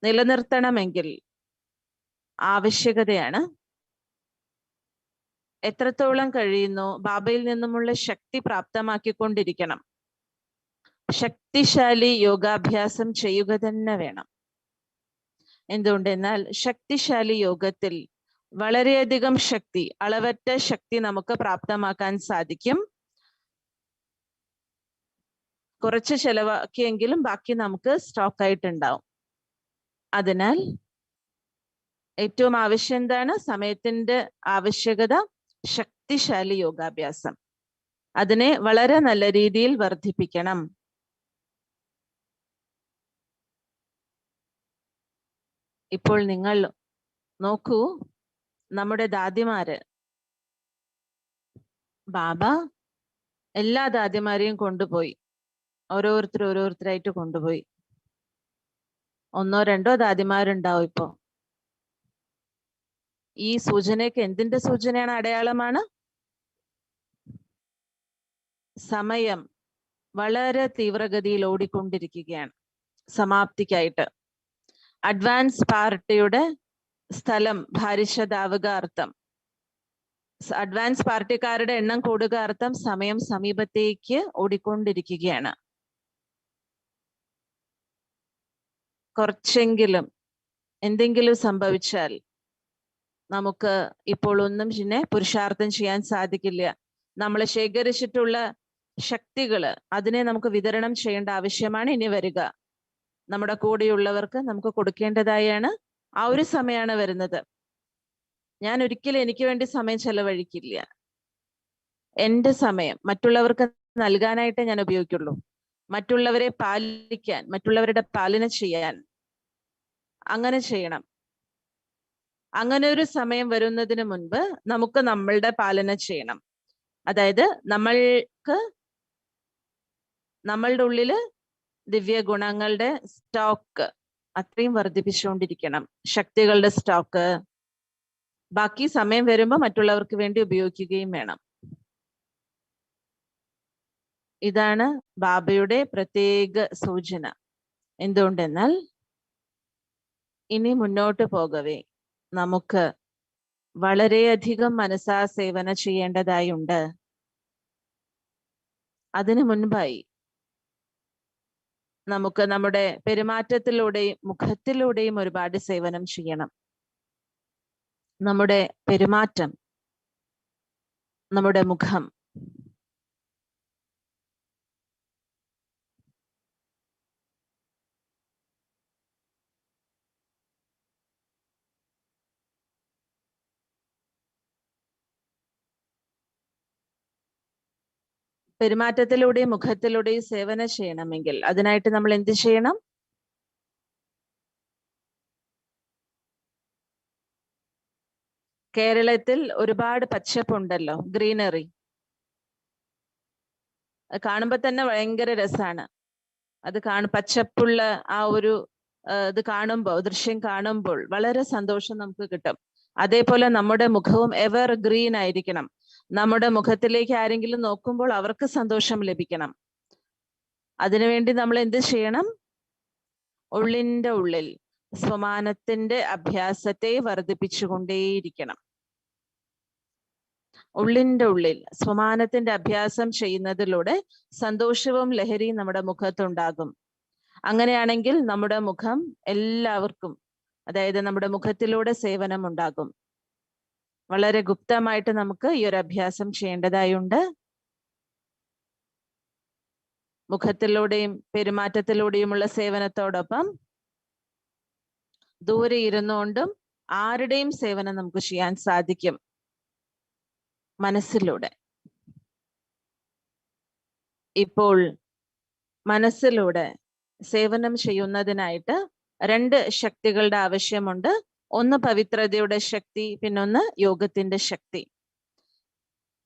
നിലനിർത്തണമെങ്കിൽ ആവശ്യകതയാണ് എത്രത്തോളം കഴിയുന്നു ബാബയിൽ നിന്നുമുള്ള ശക്തി പ്രാപ്തമാക്കിക്കൊണ്ടിരിക്കണം. ശക്തിശാലി യോഗാഭ്യാസം ചെയ്യുക തന്നെ വേണം. എന്തുകൊണ്ടെന്നാൽ ശക്തിശാലി യോഗത്തിൽ വളരെയധികം ശക്തി, അളവറ്റ ശക്തി നമുക്ക് പ്രാപ്തമാക്കാൻ സാധിക്കും. കുറച്ച് ചെലവാക്കിയെങ്കിലും ബാക്കി നമുക്ക് സ്റ്റോക്ക് ആയിട്ടുണ്ടാവും. അതിനാൽ ഏറ്റവും ആവശ്യം എന്താണ്? സമയത്തിന്റെ ആവശ്യകത, ശക്തിശാലി യോഗാഭ്യാസം. അതിനെ വളരെ നല്ല രീതിയിൽ വർദ്ധിപ്പിക്കണം. ഇപ്പോൾ നിങ്ങൾ നോക്കൂ, നമ്മുടെ ദാദിമാര്, ബാബ എല്ലാ ദാദിമാരെയും കൊണ്ടുപോയി, ഓരോരുത്തരായിട്ട് കൊണ്ടുപോയി. 1 or 2 ദാദിമാരുണ്ടാവും ഇപ്പോ. ഈ സൂചനയ്ക്ക് എന്തിന്റെ സൂചനയാണ്, അടയാളമാണ്? സമയം വളരെ തീവ്രഗതിയിൽ ഓടിക്കൊണ്ടിരിക്കുകയാണ് സമാപ്തിക്കായിട്ട്. അഡ്വാൻസ് പാർട്ടിയുടെ സ്ഥലം ഭാരിച്ചതാവുക അർത്ഥം, അഡ്വാൻസ് പാർട്ടിക്കാരുടെ എണ്ണം കൂടുക അർത്ഥം സമയം സമീപത്തേക്ക് ഓടിക്കൊണ്ടിരിക്കുകയാണ്. കുറച്ചെങ്കിലും എന്തെങ്കിലും സംഭവിച്ചാൽ നമുക്ക് ഇപ്പോൾ ഒന്നും പിന്നെ പുരുഷാർത്ഥം ചെയ്യാൻ സാധിക്കില്ല. നമ്മൾ ശേഖരിച്ചിട്ടുള്ള ശക്തികള് അതിനെ നമുക്ക് വിതരണം ചെയ്യേണ്ട ആവശ്യമാണ് ഇനി വരിക. നമ്മുടെ കൂടെയുള്ളവർക്ക് നമുക്ക് കൊടുക്കേണ്ടതായാണ്. ആ ഒരു സമയമാണ് വരുന്നത്. ഞാൻ ഒരിക്കലും എനിക്ക് വേണ്ടി സമയം ചെലവഴിക്കില്ല. എൻ്റെ സമയം മറ്റുള്ളവർക്ക് നൽകാനായിട്ട് ഞാൻ ഉപയോഗിക്കുള്ളൂ. മറ്റുള്ളവരെ പാലിക്കാൻ, മറ്റുള്ളവരുടെ പാലന ചെയ്യാൻ അങ്ങനെ ചെയ്യണം. അങ്ങനെ ഒരു സമയം വരുന്നതിന് മുൻപ് നമുക്ക് നമ്മളുടെ പാലന ചെയ്യണം. അതായത് നമ്മളുടെ ഉള്ളില് ദിവ്യ ഗുണങ്ങളുടെ സ്റ്റോക്ക് അത്രയും വർദ്ധിപ്പിച്ചുകൊണ്ടിരിക്കണം, ശക്തികളുടെ സ്റ്റോക്ക്. ബാക്കി സമയം വരുമ്പോൾ മറ്റുള്ളവർക്ക് വേണ്ടി ഉപയോഗിക്കുകയും വേണം. ഇതാണ് ബാബയുടെ പ്രത്യേക സൂചന. എന്തുകൊണ്ടെന്നാൽ ഇനി മുന്നോട്ട് പോകവേ നമുക്ക് വളരെയധികം മനസാ സേവന ചെയ്യേണ്ടതായുണ്ട്. അതിനു മുൻപായി നമുക്ക് നമ്മുടെ പെരുമാറ്റത്തിലൂടെയും മുഖത്തിലൂടെയും ഒരുപാട് സേവനം ചെയ്യണം. നമ്മുടെ പെരുമാറ്റം, നമ്മുടെ മുഖം, പെരുമാറ്റത്തിലൂടെയും മുഖത്തിലൂടെയും സേവനം ചെയ്യണമെങ്കിൽ അതിനായിട്ട് നമ്മൾ എന്ത് ചെയ്യണം? കേരളത്തിൽ ഒരുപാട് പച്ചപ്പുണ്ടല്ലോ, ഗ്രീനറി. കാണുമ്പോൾ തന്നെ ഭയങ്കര രസാണ്. അത് പച്ചപ്പുള്ള ആ ഒരു ഇത് കാണുമ്പോൾ, ദൃശ്യം കാണുമ്പോൾ വളരെ സന്തോഷം നമുക്ക് കിട്ടും. അതേപോലെ നമ്മുടെ മുഖവും എവർ ഗ്രീൻ ആയിരിക്കണം. നമ്മുടെ മുഖത്തിലേക്ക് ആരെങ്കിലും നോക്കുമ്പോൾ അവർക്ക് സന്തോഷം ലഭിക്കണം. അതിനുവേണ്ടി നമ്മൾ എന്ത് ചെയ്യണം? ഉള്ളിൻ്റെ ഉള്ളിൽ സ്വമാനത്തിന്റെ അഭ്യാസത്തെ വർദ്ധിപ്പിച്ചുകൊണ്ടേയിരിക്കണം. ഉള്ളിൻ്റെ ഉള്ളിൽ സ്വമാനത്തിന്റെ അഭ്യാസം ചെയ്യുന്നതിലൂടെ സന്തോഷവും ലഹരിയും നമ്മുടെ മുഖത്തുണ്ടാകും. അങ്ങനെയാണെങ്കിൽ നമ്മുടെ മുഖം എല്ലാവർക്കും, അതായത് നമ്മുടെ മുഖത്തിലൂടെ സേവനം ഉണ്ടാകും. വളരെ ഗുപ്തമായിട്ട് നമുക്ക് ഈ ഒരു അഭ്യാസം ചെയ്യേണ്ടതായുണ്ട്. മുഖത്തിലൂടെയും പെരുമാറ്റത്തിലൂടെയുമുള്ള സേവനത്തോടൊപ്പം ദൂരെ ഇരുന്നുകൊണ്ടും ആരുടെയും സേവനം നമുക്ക് ചെയ്യാൻ സാധിക്കും. മനസ്സിലൂടെ. ഇപ്പോൾ മനസ്സിലൂടെ സേവനം ചെയ്യുന്നതിനായിട്ട് 2 ശക്തികളുടെ ആവശ്യമുണ്ട്. ഒന്ന് പവിത്രതയുടെ ശക്തി, പിന്നൊന്ന് യോഗത്തിന്റെ ശക്തി.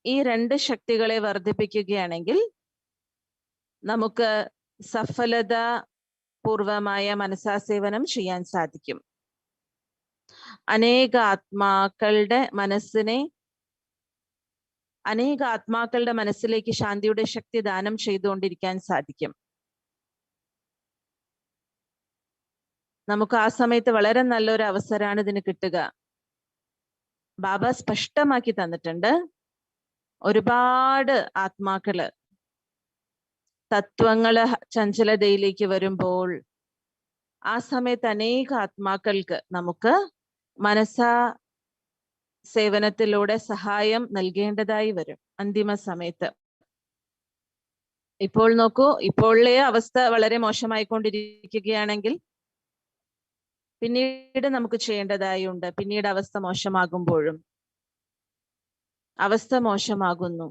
ഈ 2 ശക്തികളെ വർദ്ധിപ്പിക്കുകയാണെങ്കിൽ നമുക്ക് സഫലത പൂർവമായ മനസാസേവനം ചെയ്യാൻ സാധിക്കും. അനേക ആത്മാക്കളുടെ മനസ്സിലേക്ക് ശാന്തിയുടെ ശക്തി ദാനം ചെയ്തുകൊണ്ടിരിക്കാൻ സാധിക്കും. നമുക്ക് ആ സമയത്ത് വളരെ നല്ലൊരു അവസരമാണ് ഇതിന് കിട്ടുക. ബാബ സ്പഷ്ടമാക്കി തന്നിട്ടുണ്ട്. ഒരുപാട് ആത്മാക്കള് തത്വങ്ങള് ചഞ്ചലതയിലേക്ക് വരുമ്പോൾ ആ സമയത്ത് അനേക ആത്മാക്കൾക്ക് നമുക്ക് മനസാ സേവനത്തിലൂടെ സഹായം നൽകേണ്ടതായി വരും. അന്തിമ സമയത്ത് ഇപ്പോൾ നോക്കൂ, ഇപ്പോഴേ അവസ്ഥ വളരെ മോശമായിക്കൊണ്ടിരിക്കുകയാണെങ്കിൽ പിന്നീട് നമുക്ക് ചെയ്യേണ്ടതായുണ്ട്. പിന്നീട് അവസ്ഥ മോശമാകുമ്പോഴും അവസ്ഥ മോശമാകുന്നു.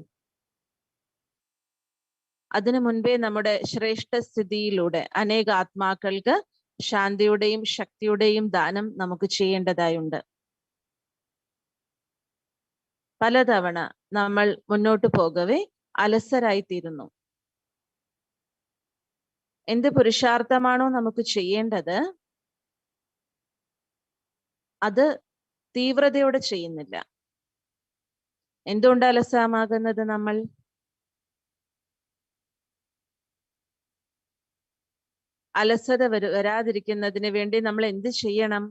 അതിനു മുൻപേ നമ്മുടെ ശ്രേഷ്ഠ സ്ഥിതിയിലൂടെ അനേക ആത്മാക്കൾക്ക് ശാന്തിയുടെയും ശക്തിയുടെയും ദാനം നമുക്ക് ചെയ്യേണ്ടതായുണ്ട്. പലതവണ നമ്മൾ മുന്നോട്ട് പോകവേ അലസരായിത്തീരുന്നു. എന്ത് പുരുഷാർത്ഥമാണോ നമുക്ക് ചെയ്യേണ്ടത് അത് തീവ്രതയോടെ ചെയ്യുന്നില്ല. എന്തുകൊണ്ട് അലസമാകുന്നത്? നമ്മൾ അലസത വരാതിരിക്കുന്നതിന് വേണ്ടി നമ്മൾ എന്ത് ചെയ്യണം?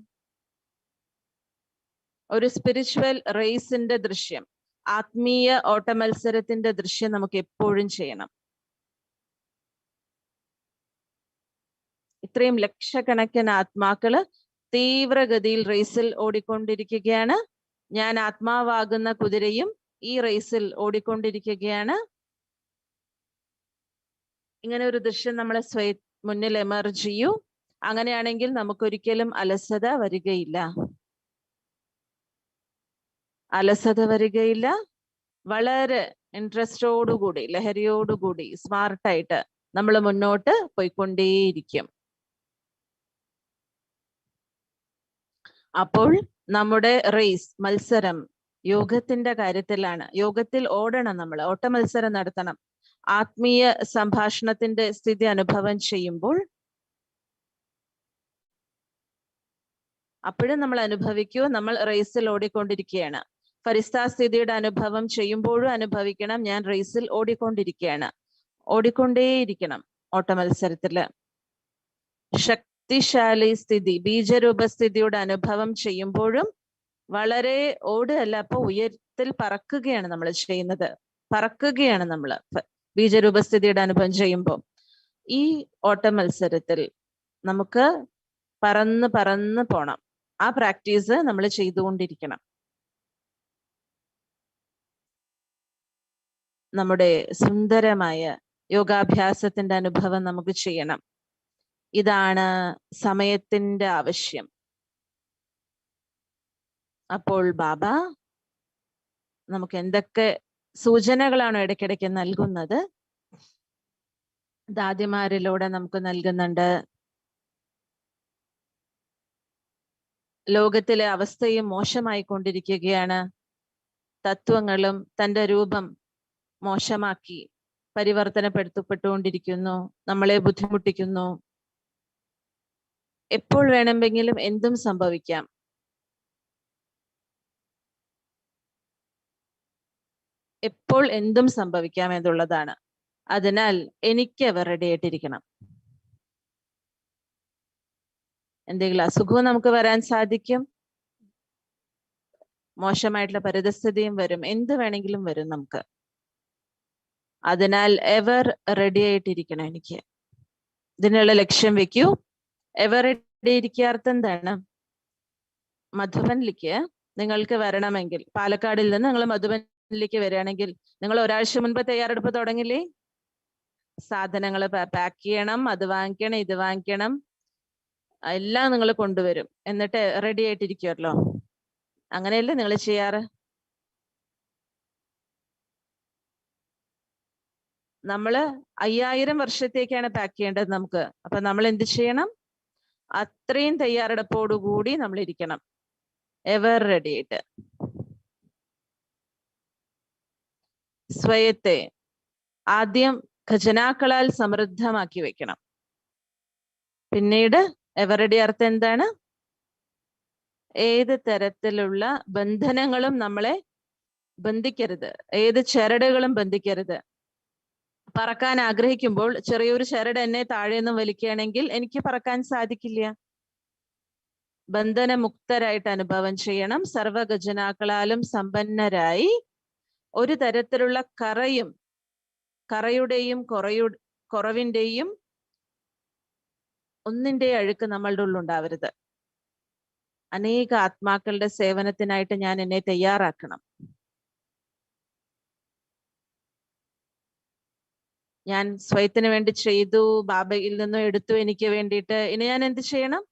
ഒരു സ്പിരിച്വൽ റേസിന്റെ ദൃശ്യം, ആത്മീയ ഓട്ടമത്സരത്തിന്റെ ദൃശ്യം നമുക്ക് എപ്പോഴും ചെയ്യണം. ഇത്രയും ലക്ഷക്കണക്കിന് ആത്മാക്കള് തീവ്രഗതിയിൽ റേസിൽ ഓടിക്കൊണ്ടിരിക്കുകയാണ്. ഞാൻ ആത്മാവാകുന്ന കുതിരയും ഈ റേസിൽ ഓടിക്കൊണ്ടിരിക്കുകയാണ്. ഇങ്ങനെ ഒരു ദൃശ്യം നമ്മളെ മുന്നിൽ എമർജ് ചെയ്യൂ. അങ്ങനെയാണെങ്കിൽ നമുക്കൊരിക്കലും അലസത വരികയില്ല. അലസത വരികയില്ല. വളരെ ഇൻട്രസ്റ്റോടുകൂടി, ലഹരിയോടുകൂടി, സ്മാർട്ടായിട്ട് നമ്മൾ മുന്നോട്ട് പോയിക്കൊണ്ടേയിരിക്കും. അപ്പോൾ നമ്മുടെ റേസ്, മത്സരം യോഗത്തിന്റെ കാര്യത്തിലാണ്. യോഗത്തിൽ ഓടണം, നമ്മൾ ഓട്ട മത്സരം നടത്തണം. ആത്മീയ സംഭാഷണത്തിന്റെ സ്ഥിതി അനുഭവം ചെയ്യുമ്പോൾ അപ്പോഴും നമ്മൾ അനുഭവിക്കൂ, നമ്മൾ റേസിൽ ഓടിക്കൊണ്ടിരിക്കുകയാണ്. ഫരിസ്താ സ്ഥിതിയുടെ അനുഭവം ചെയ്യുമ്പോഴും അനുഭവിക്കണം, ഞാൻ റേസിൽ ഓടിക്കൊണ്ടിരിക്കുകയാണ്. ഓടിക്കൊണ്ടേയിരിക്കണം ഓട്ടമത്സരത്തില്. ശക്തിശാലി സ്ഥിതി, ബീജരൂപ സ്ഥിതിയുടെ അനുഭവം ചെയ്യുമ്പോഴും വളരെ ഓടുകയല്ല, അപ്പൊ ഉയരത്തിൽ പറക്കുകയാണ് നമ്മൾ ചെയ്യുന്നത്. പറക്കുകയാണ് നമ്മൾ ബീജരൂപസ്ഥിതിയുടെ അനുഭവം ചെയ്യുമ്പോൾ. ഈ ഓട്ടമത്സരത്തിൽ നമുക്ക് പറന്ന് പറന്ന് പോണം. ആ പ്രാക്ടീസ് നമ്മൾ ചെയ്തുകൊണ്ടിരിക്കണം. നമ്മുടെ സുന്ദരമായ യോഗാഭ്യാസത്തിന്റെ അനുഭവം നമുക്ക് ചെയ്യണം. ഇതാണ് സമയത്തിന്റെ ആവശ്യം. അപ്പോൾ ബാബ നമുക്ക് എന്തൊക്കെ സൂചനകളാണ് ഇടയ്ക്കിടയ്ക്ക് നൽകുന്നത്? ദാദിമാരിലൂടെ നമുക്ക് നൽകുന്നുണ്ട്. ലോകത്തിലെ അവസ്ഥയും മോശമായിക്കൊണ്ടിരിക്കുകയാണ്. തത്വങ്ങളും തന്റെ രൂപം മോശമാക്കി പരിവർത്തനപ്പെടുത്തപ്പെട്ടുകൊണ്ടിരിക്കുന്നു, നമ്മളെ ബുദ്ധിമുട്ടിക്കുന്നു. എപ്പോൾ വേണമെങ്കിലും എന്തും സംഭവിക്കാം. എപ്പോൾ എന്തും സംഭവിക്കാം എന്നുള്ളതാണ്. അതിനാൽ എനിക്ക് അവർ റെഡി ആയിട്ടിരിക്കണം. എന്തെങ്കിലും അസുഖവും നമുക്ക് വരാൻ സാധിക്കും, മോശമായിട്ടുള്ള പരിതസ്ഥിതിയും വരും, എന്ത് വേണമെങ്കിലും വരും നമുക്ക്. അതിനാൽ എവർ റെഡി ആയിട്ടിരിക്കണം. എനിക്ക് ഇതിനുള്ള ലക്ഷ്യം വെക്കൂ. എവർ റെഡി ഇരിക്കുക അർത്ഥം എന്താണ്? മധുബനിലേക്ക് നിങ്ങൾക്ക് വരണമെങ്കിൽ, പാലക്കാടിൽ നിന്ന് നിങ്ങൾ മധുബനിലേക്ക് വരികയാണെങ്കിൽ നിങ്ങൾ ഒരാഴ്ച മുൻപ് തയ്യാറെടുപ്പ് തുടങ്ങില്ലേ? സാധനങ്ങൾ പാക്ക് ചെയ്യണം, അത് വാങ്ങിക്കണം, ഇത് വാങ്ങിക്കണം, എല്ലാം നിങ്ങൾ കൊണ്ടുവരും. എന്നിട്ട് റെഡി ആയിട്ടിരിക്കുമല്ലോ. അങ്ങനെയല്ലേ നിങ്ങൾ ചെയ്യാറ്? നമ്മള് 5000 വർഷത്തേക്കാണ് പാക്ക് ചെയ്യേണ്ടത് നമുക്ക്. അപ്പൊ നമ്മൾ എന്ത് ചെയ്യണം? അത്രയും തയ്യാറെടുപ്പോടുകൂടി നമ്മൾ ഇരിക്കണം, എവർ റെഡി ആയിട്ട്. സ്വയത്തെ ആദ്യം ഖജനാക്കളാൽ സമൃദ്ധമാക്കി വെക്കണം. പിന്നീട് എവർ റെഡി അർത്ഥം എന്താണ്? ഏത് തരത്തിലുള്ള ബന്ധനങ്ങളും നമ്മളെ ബന്ധിക്കരുത്, ഏത് ചരടുകളും ബന്ധിക്കരുത്. പറക്കാൻ ആഗ്രഹിക്കുമ്പോൾ ചെറിയൊരു ചരട് എന്നെ താഴെ നിന്ന് വലിക്കുകയാണെങ്കിൽ എനിക്ക് പറക്കാൻ സാധിക്കില്ല. ബന്ധനമുക്തരായിട്ട് അനുഭവം ചെയ്യണം. സർവഖജനാക്കളാലും സമ്പന്നരായി ഒരു തരത്തിലുള്ള കറയുടെയും കുറവിന്റെയും ഒന്നിന്റെ അഴുക്ക് നമ്മളുടെ ഉള്ളുണ്ടാവരുത്. അനേക ആത്മാക്കളുടെ സേവനത്തിനായിട്ട് ഞാൻ എന്നെ തയ്യാറാക്കണം. ഞാൻ സ്വയത്തിന് വേണ്ടി ചെയ്തു, ബാബയിൽ നിന്നും എടുത്തു എനിക്ക് വേണ്ടിയിട്ട്, ഇനി ഞാൻ എന്ത് ചെയ്യണം?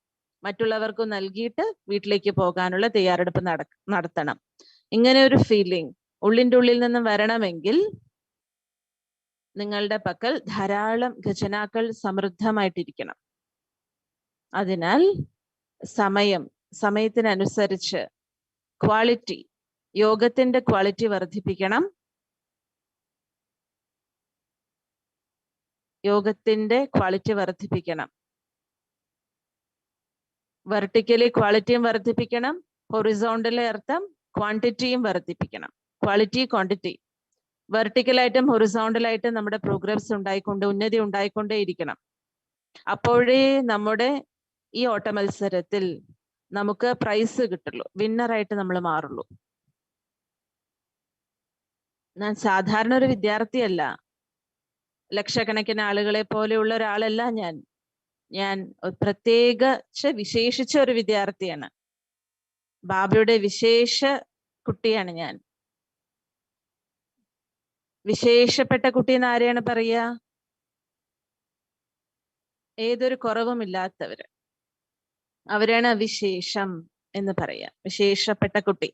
മറ്റുള്ളവർക്ക് നൽകിയിട്ട് വീട്ടിലേക്ക് പോകാനുള്ള തയ്യാറെടുപ്പ് നടത്തണം. ഇങ്ങനെ ഒരു ഫീലിംഗ് ഉള്ളിൻ്റെ ഉള്ളിൽ നിന്നും വരണമെങ്കിൽ നിങ്ങളുടെ പക്കൽ ധാരാളം ഖജനാക്കൾ സമൃദ്ധമായിട്ടിരിക്കണം. അതിനാൽ സമയത്തിനനുസരിച്ച് ക്വാളിറ്റി, യോഗത്തിന്റെ ക്വാളിറ്റി വർദ്ധിപ്പിക്കണം. വെർട്ടിക്കലി ക്വാളിറ്റിയും വർദ്ധിപ്പിക്കണം, ഹൊറിസോണ്ടലി അർത്ഥം ക്വാണ്ടിറ്റിയും വർദ്ധിപ്പിക്കണം. Quality, quantity. വെർട്ടിക്കലായിട്ടും ഹൊറിസോണ്ടലായിട്ടും നമ്മുടെ പ്രോഗ്രസ് ഉന്നതി ഉണ്ടായിക്കൊണ്ടേ ഇരിക്കണം. അപ്പോഴേ നമ്മുടെ ഈ ഓട്ട മത്സരത്തിൽ നമുക്ക് പ്രൈസ് കിട്ടുള്ളൂ, വിന്നറായിട്ട് നമ്മൾ മാറുള്ളൂ. ഞാൻ സാധാരണ ഒരു വിദ്യാർത്ഥിയല്ല, ലക്ഷക്കണക്കിന് ആളുകളെ പോലെയുള്ള ഒരാളല്ല ഞാൻ വിശേഷിച്ച ഒരു വിദ്യാർത്ഥിയാണ്. ബാബയുടെ വിശേഷ കുട്ടിയാണ് ഞാൻ. വിശേഷപ്പെട്ട കുട്ടി എന്ന് ആരെയാണ് പറയുക? ഏതൊരു കുറവുമില്ലാത്തവര്, അവരാണ് വിശേഷം എന്ന് പറയാ, വിശേഷപ്പെട്ട കുട്ടി.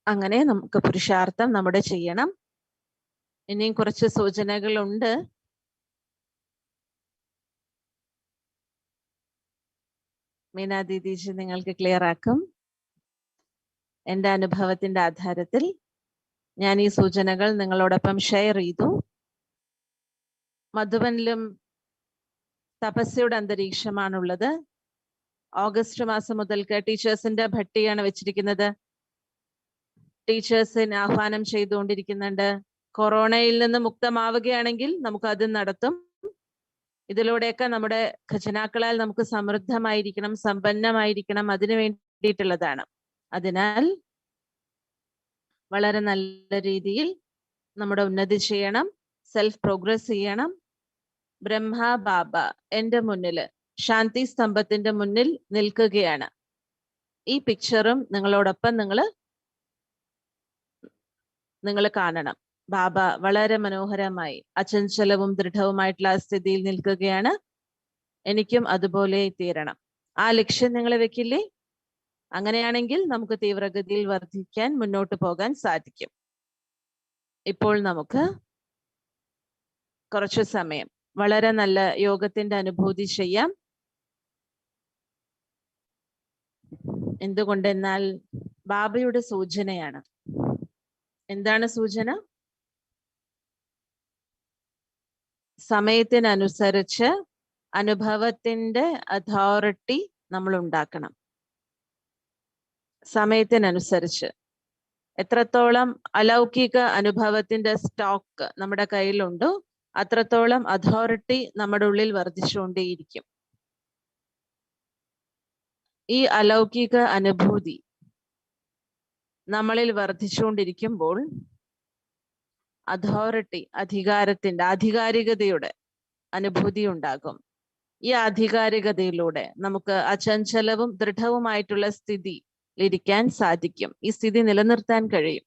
അങ്ങനെ നമുക്ക് പുരുഷാർത്ഥം നമ്മുടെ ചെയ്യണം. ഇനിയും കുറച്ച് സൂചനകളുണ്ട്. മീന ദീദിജി നിങ്ങൾക്ക് ക്ലിയർ ആക്കും. എൻ്റെ അനുഭവത്തിന്റെ ആധാരത്തിൽ ഞാൻ ഈ സൂചനകൾ നിങ്ങളോടൊപ്പം ഷെയർ ചെയ്തു. മധുബനിലും തപസ്യയുടെ അന്തരീക്ഷമാണുള്ളത്. ഓഗസ്റ്റ് മാസം മുതൽക്ക് ടീച്ചേഴ്സിന്റെ ഭട്ടിയാണ് വെച്ചിരിക്കുന്നത്. ടീച്ചേഴ്സിന് ആഹ്വാനം ചെയ്തുകൊണ്ടിരിക്കുന്നുണ്ട്. കൊറോണയിൽ നിന്ന് മുക്തമാവുകയാണെങ്കിൽ നമുക്ക് അത് നടത്തും. ഇതിലൂടെയൊക്കെ നമ്മുടെ ഖജനാക്കളാൽ നമുക്ക് സമൃദ്ധമായിരിക്കണം, സമ്പന്നമായിരിക്കണം, അതിനു വേണ്ടിയിട്ടുള്ളതാണ്. അതിനാൽ വളരെ നല്ല രീതിയിൽ നമ്മുടെ ഉന്നതി ചെയ്യണം, സെൽഫ് പ്രോഗ്രസ് ചെയ്യണം. ബ്രഹ്മ ബാബ എൻ്റെ മുന്നില് ശാന്തി സ്തംഭത്തിന്റെ മുന്നിൽ നിൽക്കുകയാണ്. ഈ പിക്ചറും നിങ്ങളോടൊപ്പം നിങ്ങൾ കാണണം. ബാബ വളരെ മനോഹരമായി അചഞ്ചലവും ദൃഢവുമായിട്ടുള്ള ആ സ്ഥിതിയിൽ നിൽക്കുകയാണ്. എനിക്കും അതുപോലെ തീരണം. ആ ലക്ഷ്യം നിങ്ങൾ വെക്കില്ലേ? അങ്ങനെയാണെങ്കിൽ നമുക്ക് തീവ്രഗതിയിൽ വർദ്ധിക്കാൻ, മുന്നോട്ട് പോകാൻ സാധിക്കും. ഇപ്പോൾ നമുക്ക് കുറച്ചു സമയം വളരെ നല്ല യോഗത്തിന്റെ അനുഭൂതി ചെയ്യാം. എന്തുകൊണ്ടെന്നാൽ ബാബയുടെ സൂചനയാണ്. എന്താണ് സൂചന? സമയത്തിനനുസരിച്ച് അനുഭവത്തിന്റെ അതോറിറ്റി നമ്മൾ ഉണ്ടാക്കണം. സമയത്തിനനുസരിച്ച് എത്രത്തോളം അലൗകിക അനുഭവത്തിന്റെ സ്റ്റോക്ക് നമ്മുടെ കയ്യിലുണ്ടോ അത്രത്തോളം അതോറിറ്റി നമ്മുടെ ഉള്ളിൽ വർദ്ധിച്ചുകൊണ്ടേയിരിക്കും. ഈ അലൗകിക അനുഭൂതി നമ്മളിൽ വർദ്ധിച്ചുകൊണ്ടിരിക്കുമ്പോൾ ആധികാരികതയുടെ അനുഭൂതി ഉണ്ടാകും. ഈ ആധികാരികതയിലൂടെ നമുക്ക് അചഞ്ചലവും ദൃഢവുമായിട്ടുള്ള സ്ഥിതിയിലിരിക്കാൻ സാധിക്കും. ഈ സ്ഥിതി നിലനിർത്താൻ കഴിയും.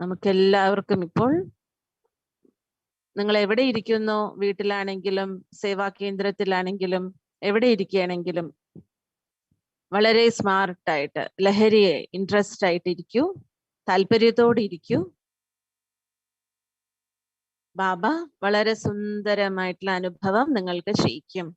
നമുക്കെല്ലാവർക്കും ഇപ്പോൾ നിങ്ങൾ എവിടെ ഇരിക്കുന്നോ, വീട്ടിലാണെങ്കിലും സേവാ കേന്ദ്രത്തിലാണെങ്കിലും എവിടെ ഇരിക്കുകയാണെങ്കിലും വളരെ സ്മാർട്ടായിട്ട്, ലഹരിയെ ഇൻട്രസ്റ്റ് ആയിട്ടിരിക്കൂ, താല്പര്യത്തോടെ ഇരിക്കൂ. ബാബ വളരെ സുന്ദരമായിട്ടുള്ള അനുഭവം നിങ്ങൾക്ക് ചെയ്യിക്കും.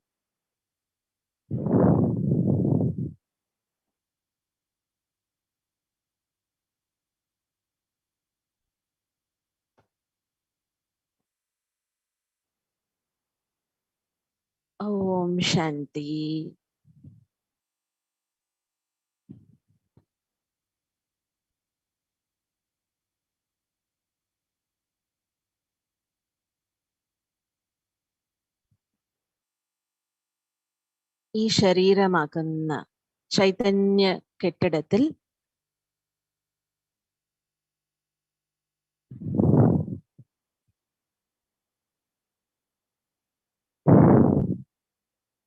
ഓം ശാന്തി. ഈ ശരീരമാകുന്ന ചൈതന്യ കെട്ടിടത്തിൽ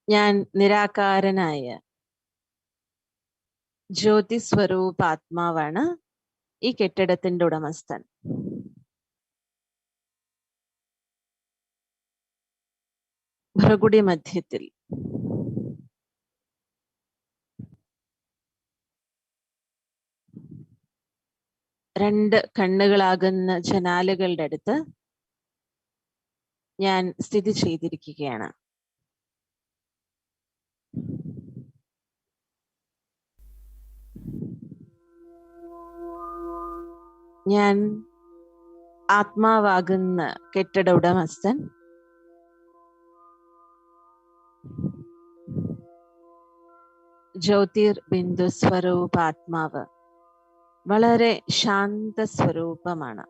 ഞാൻ നിരാകാരനായ ജ്യോതി സ്വരൂപാത്മാവാണ് ഈ കെട്ടിടത്തിന്റെ ഉടമസ്ഥൻ. ഭ്രകുടി മധ്യത്തിൽ. രണ്ട് കണ്ണുകളാകുന്ന ജനാലകളുടെ അടുത്ത് ഞാൻ സ്ഥിതി ചെയ്തിരിക്കുകയാണ്. ഞാൻ ആത്മാവാകുന്ന കെട്ടിട ഉടമസ്ഥൻ ജ്യോതിർ ബിന്ദു സ്വരൂപാത്മാവ് വളരെ ശാന്ത സ്വരൂപമാണ്.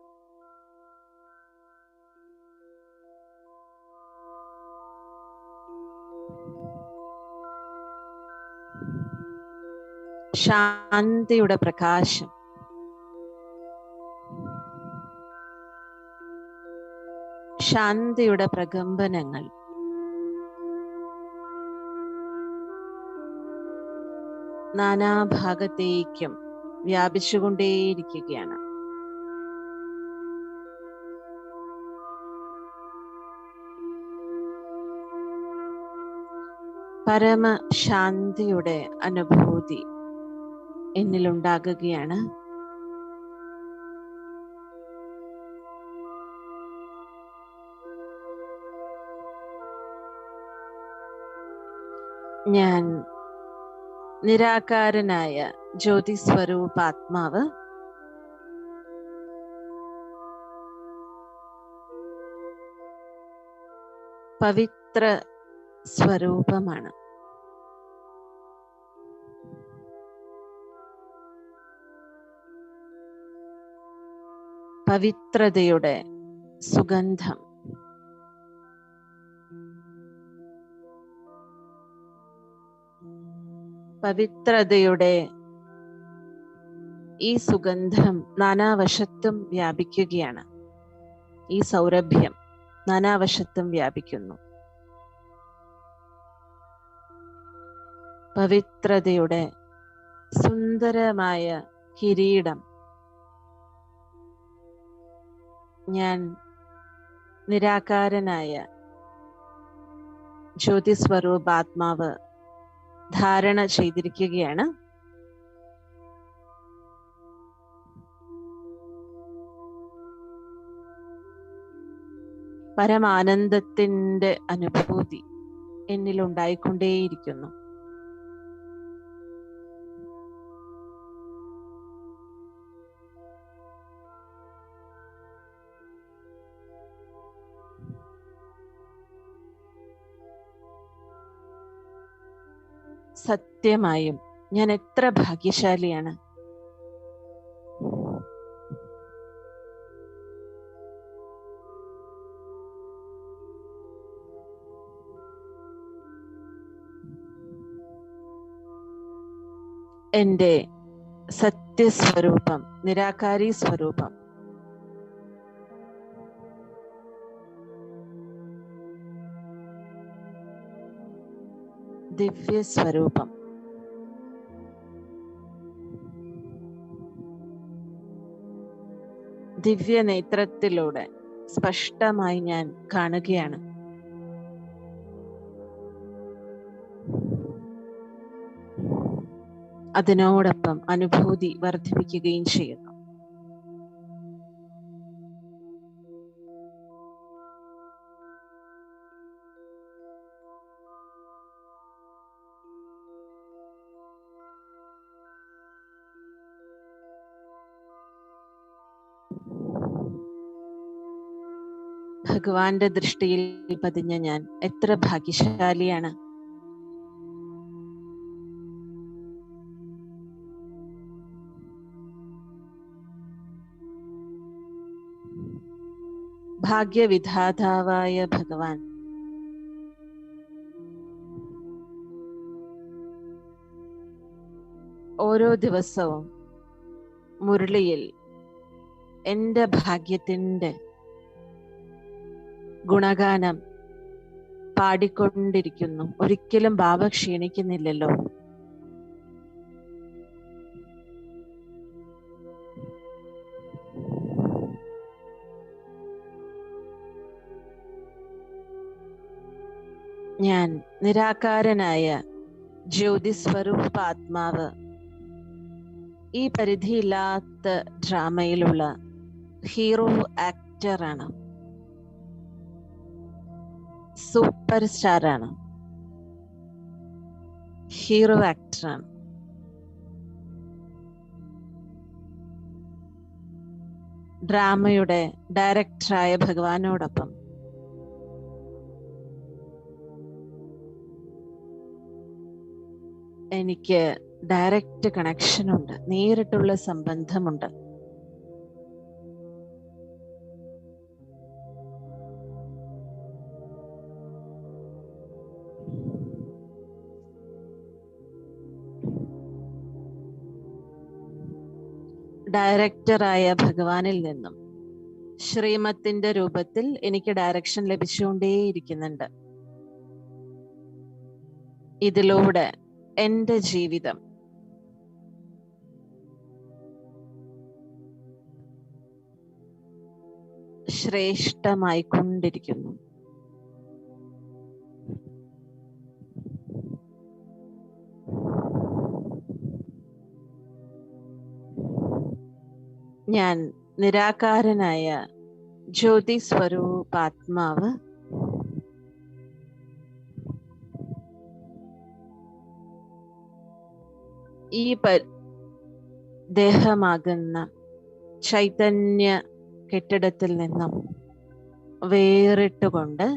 ശാന്തിയുടെ പ്രകാശം ശാന്തിയുടെ പ്രകമ്പനങ്ങൾ നാനാഭാഗത്തേക്കും വ്യാപിച്ചുകൊണ്ടേയിരിക്കുകയാണ്. പരമശാന്തിയുടെ അനുഭൂതി എന്നിലുണ്ടാകുകയാണ്. ഞാൻ നിരാകാരനായ ജ്യോതി സ്വരൂപാത്മാവ് പവിത്ര സ്വരൂപമാണ്. പവിത്രതയുടെ സുഗന്ധം പവിത്രതയുടെ ഈ സുഗന്ധം നാനാവശത്തും വ്യാപിക്കുകയാണ്. ഈ സൗരഭ്യം നാനാവശത്തും വ്യാപിക്കുന്നു. പവിത്രതയുടെ സുന്ദരമായ കിരീടം ഞാൻ നിരാകാരനായ ജ്യോതി സ്വരൂപാത്മാവ് ധാരണ ചെയ്തിരിക്കുകയാണ്. പരമാനന്ദത്തിന്റെ അനുഭൂതി എന്നിലുണ്ടായിക്കൊണ്ടേയിരിക്കുന്നു. സത്യമായും ഞാൻ എത്ര ഭാഗ്യശാലിയാണ്. എൻ്റെ സത്യസ്വരൂപം, നിരാകാരി സ്വരൂപം ദിവ്യ സ്വരൂപം ദിവ്യ നേത്രത്തിലൂടെ സ്പഷ്ടമായി ഞാൻ കാണുകയാണ്. അതിനോടൊപ്പം അനുഭൂതി വർദ്ധിപ്പിക്കുകയും ചെയ്യുന്നു. ഭഗവാന്റെ ദൃഷ്ടിയിൽ പതിഞ്ഞ ഞാൻ എത്ര ഭാഗ്യശാലിയാണ്. ഭാഗ്യവിധാതാവായ ഭഗവാൻ ഓരോ ദിവസവും മുരളിയിൽ എൻ്റെ ഭാഗ്യത്തിൻ്റെ ഗുണഗാനം പാടിക്കൊണ്ടിരിക്കുന്നു. ഒരിക്കലും ബാബ ക്ഷീണിക്കുന്നില്ലല്ലോ. ഞാൻ നിരാകാരനായ ജ്യോതിസ്വരൂപ ആത്മാവ് ഈ പരിധിയില്ലാത്ത ഡ്രാമയിലുള്ള ഹീറോ ആക്ടറാണ്, സൂപ്പർ സ്റ്റാറാണ്, ഹീറോ ആക്ടറാണ്. ഡ്രാമയുടെ ഡയറക്ടറായ ഭഗവാനോടൊപ്പം എനിക്ക് ഡയറക്റ്റ് കണക്ഷൻ ഉണ്ട്, നേരിട്ടുള്ള സംബന്ധമുണ്ട്. ഡയറക്ടറായ ഭഗവാനിൽ നിന്നും ശ്രീമത്തിന്റെ രൂപത്തിൽ എനിക്ക് ഡയറക്ഷൻ ലഭിച്ചുകൊണ്ടേയിരിക്കുന്നുണ്ട്. ഇതിലൂടെ എൻ്റെ ജീവിതം ശ്രേഷ്ഠമായിക്കൊണ്ടിരിക്കുന്നു. ഞാൻ നിരാകാരനായ ജ്യോതി സ്വരൂപാത്മാവ് ഈ ദേഹമാകുന്ന ചൈതന്യ കെട്ടിടത്തിൽ നിന്നും വേറിട്ടുകൊണ്ട്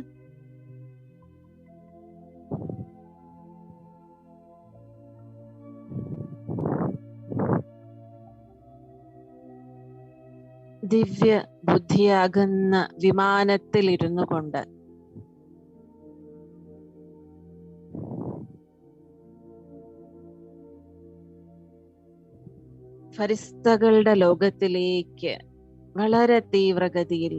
ദിവ്യ ബുദ്ധിയാകുന്ന വിമാനത്തിൽ ഇരുന്നു കൊണ്ട് ഫരിസ്തകളുടെ ലോകത്തിലേക്ക് വളരെ തീവ്രഗതിയിൽ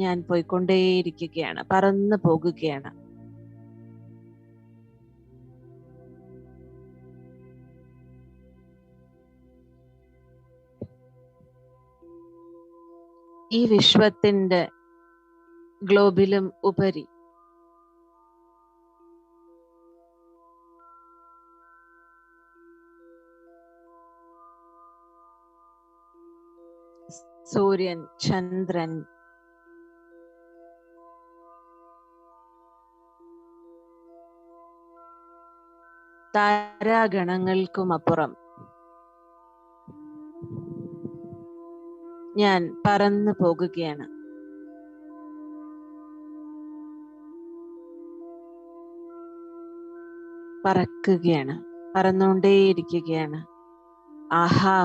ഞാൻ പോയിക്കൊണ്ടേയിരിക്കുകയാണ്, പറന്നു പോകുകയാണ്. ഈ വിശ്വത്തിന്റെ ഗ്ലോബിലും ഉപരി സൂര്യൻ, ചന്ദ്രൻ, താരാഗണങ്ങൾക്കുമപ്പുറം ഞാൻ പറന്നു പോകുകയാണ്. പറക്കുകയാണ്, പറന്നുകൊണ്ടേയിരിക്കുകയാണ്. ആഹാ,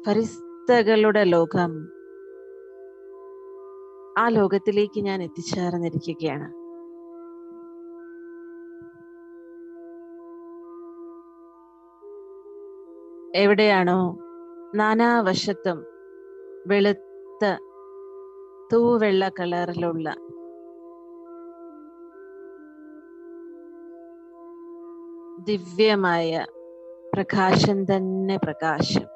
ഫരിസ്തകളുടെ ലോകം, ആ ലോകത്തിലേക്ക് ഞാൻ എത്തിച്ചേർന്നിരിക്കുകയാണ്. എവിടെയാണോ നാനാവശത്തും വെളുത്ത തൂവെള്ള കളറിലുള്ള ദിവ്യമായ പ്രകാശം തന്നെ പ്രകാശം,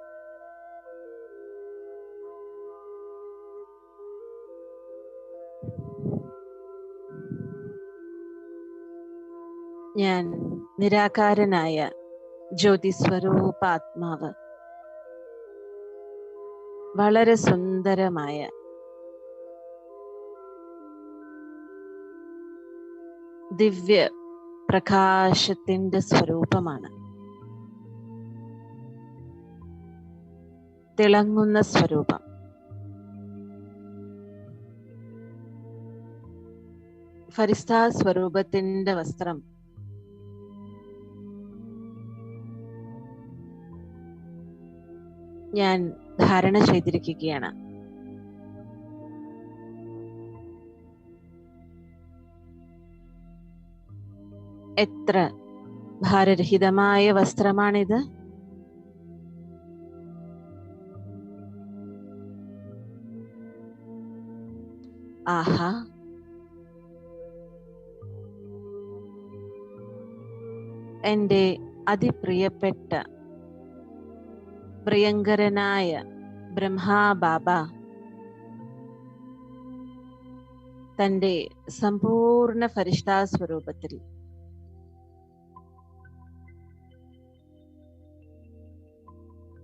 ഞാൻ നിരാകാരനായ ജ്യോതിസ്വരൂപാത്മാവ് വളരെ സുന്ദരമായ ദിവ്യ പ്രകാശത്തിന്റെ സ്വരൂപമാണ്, തിളങ്ങുന്ന സ്വരൂപം. ഫരിസ്താ സ്വരൂപത്തിന്റെ വസ്ത്രം ഞാൻ ധാരണ ചെയ്തിരിക്കുകയാണ്. എത്ര ഭാരരഹിതമായ വസ്ത്രമാണിത്! ആഹാ, എൻ്റെ അതിപ്രിയപ്പെട്ട പ്രിയങ്കരനായ ബ്രഹ്മാ ബാബ തൻ്റെ സമ്പൂർണ്ണ ഫരിഷ്ഠാ സ്വരൂപത്തിൽ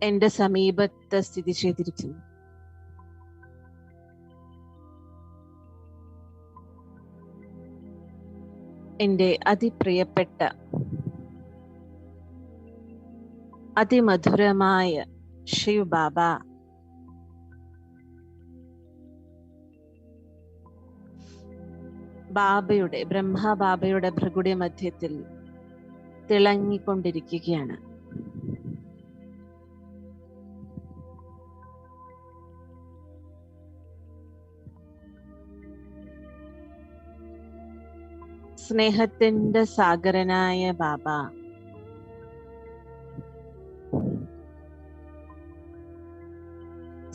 എന്റെ സമീപത്ത് സ്ഥിതി ചെയ്തിരിക്കുന്നു. എന്റെ അതിപ്രിയപ്പെട്ട അതിമധുരമായ ശിവ് ബാബ ബ്രഹ്മ ബാബയുടെ ഭൃഗുടി മധ്യത്തിൽ തിളങ്ങിക്കൊണ്ടിരിക്കുകയാണ്. സ്നേഹത്തിന്റെ സാഗരനായ ബാബ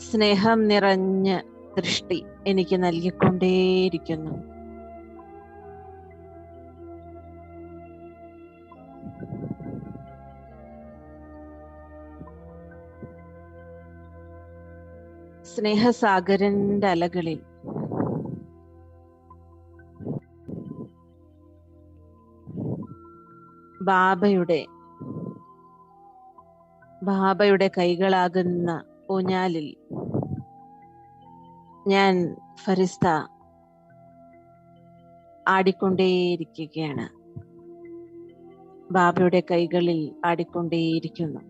സ്നേഹം നിറഞ്ഞ ദൃഷ്ടി എനിക്ക് നൽകിക്കൊണ്ടേയിരിക്കുന്നു. സ്നേഹസാഗരന്റെ അലകളിൽ ബാബയുടെ കൈകളാകുന്ന ഊഞ്ഞാലിൽ ഞാൻ ഫരിസ്ത ആടിക്കൊണ്ടേയിരിക്കുകയാണ്. ബാബയുടെ കൈകളിൽ ആടിക്കൊണ്ടേയിരിക്കുന്നു.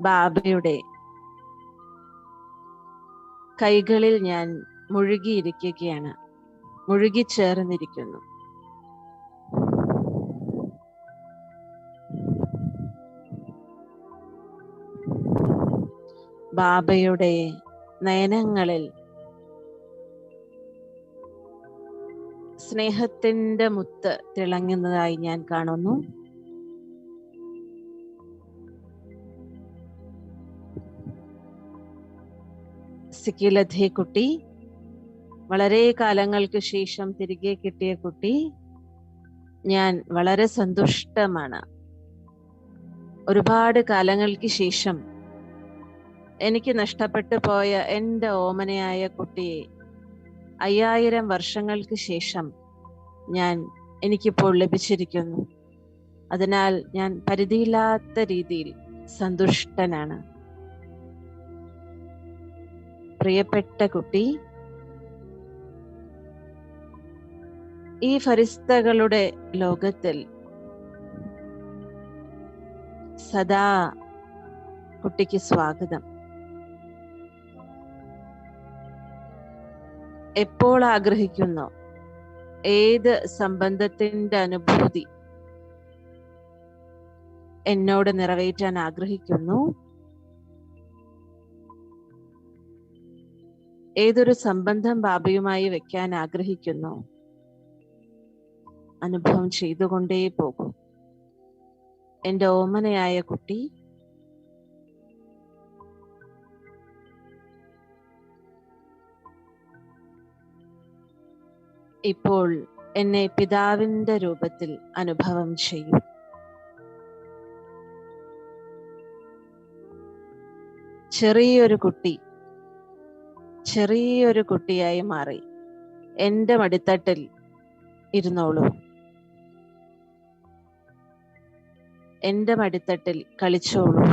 ബാബയുടെ കൈകളിൽ ഞാൻ മുഴുകിയിരിക്കുകയാണ്, മുഴുകിച്ചേർന്നിരിക്കുന്നു. ബാബയുടെ നയനങ്ങളിൽ സ്നേഹത്തിന്റെ മുത്ത് തിളങ്ങുന്നതായി ഞാൻ കാണുന്നു. സിക്കിലധേ കുട്ടി, വളരെ കാലങ്ങൾക്ക് ശേഷം തിരികെ കിട്ടിയ കുട്ടി, ഞാൻ വളരെ സന്തുഷ്ടമാണ്. ഒരുപാട് കാലങ്ങൾക്ക് ശേഷം എനിക്ക് നഷ്ടപ്പെട്ടു പോയ എൻ്റെ ഓമനയായ കുട്ടിയെ 5000 വർഷങ്ങൾക്ക് ശേഷം എനിക്കിപ്പോൾ ലഭിച്ചിരിക്കുന്നു. അതിനാൽ ഞാൻ പരിധിയില്ലാത്ത രീതിയിൽ സന്തുഷ്ടനാണ്. പ്രിയപ്പെട്ട കുട്ടി, ഈ ഫരിസ്തകളുടെ ലോകത്തിൽ സദാ കുട്ടിക്ക് സ്വാഗതം. എപ്പോൾ ആഗ്രഹിക്കുന്നു, ഏത് സംബന്ധത്തിന്റെ അനുഭൂതി എന്നോട് നിറവേറ്റാൻ ആഗ്രഹിക്കുന്നു, ഏതൊരു സംബന്ധം ബാബയുമായി വെക്കാൻ ആഗ്രഹിക്കുന്നു, അനുഭവം ചെയ്തുകൊണ്ടേ പോകും. എൻ്റെ ഓമനയായ കുട്ടി, ഇപ്പോൾ എന്നെ പിതാവിന്റെ രൂപത്തിൽ അനുഭവം ചെയ്യും. ചെറിയൊരു കുട്ടിയായി മാറി എൻ്റെ മടിത്തട്ടിൽ ഇരുന്നോളൂ. എൻ്റെ മടിത്തട്ടിൽ കളിച്ചോളൂ.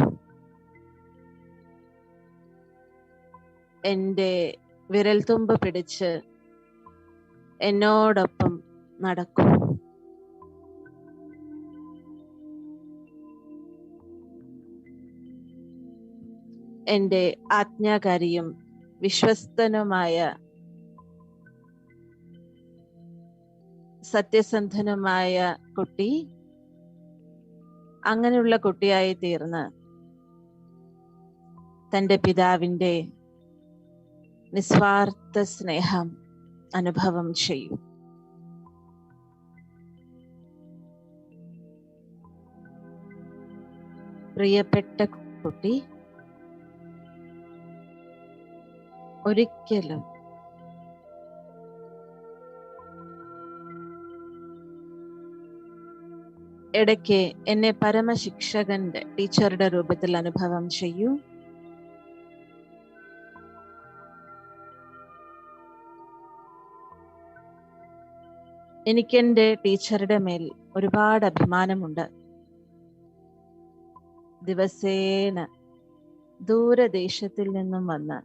എൻ്റെ വിരൽത്തുമ്പ് പിടിച്ച് എന്നോടൊപ്പം നടക്കൂ. എൻ്റെ ആജ്ഞാകാരിയും വിശ്വസ്തനുമായ സത്യസന്ധനുമായ കുട്ടി അങ്ങനെയുള്ള കുട്ടിയായി തീർന്ന് തൻ്റെ പിതാവിൻ്റെ നിസ്വാർത്ഥ സ്നേഹം അനുഭവം ചെയ്യും. പ്രിയപ്പെട്ട കുട്ടി, ഒരിക്കലും ഇടയ്ക്ക് എന്നെ പരമശിക്ഷകന്റെ ടീച്ചറുടെ രൂപത്തിൽ അനുഭവം ചെയ്യൂ. എനിക്കെന്റെ ടീച്ചറുടെ മേൽ ഒരുപാട് അഭിമാനമുണ്ട്. ദിവസേന ദൂരദേശത്തിൽ നിന്നും വന്ന്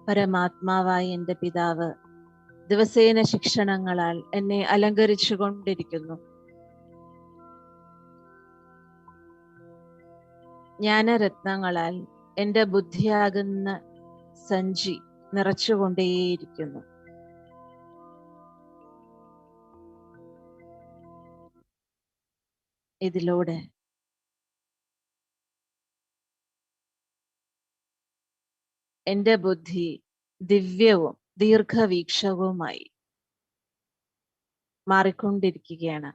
പരമാത്മാവായ എൻ്റെ പിതാവ് ദിവസേന ശിക്ഷണങ്ങളാൽ എന്നെ അലങ്കരിച്ചു കൊണ്ടിരിക്കുന്നു. ജ്ഞാനരത്നങ്ങളാൽ എൻ്റെ ബുദ്ധിയാകുന്ന സഞ്ചി നിറച്ചുകൊണ്ടേയിരിക്കുന്നു. ഇതിലൂടെ എൻ്റെ ബുദ്ധി ദിവ്യവും ദീർഘവീക്ഷവുമായി മാറിക്കൊണ്ടിരിക്കുകയാണ്.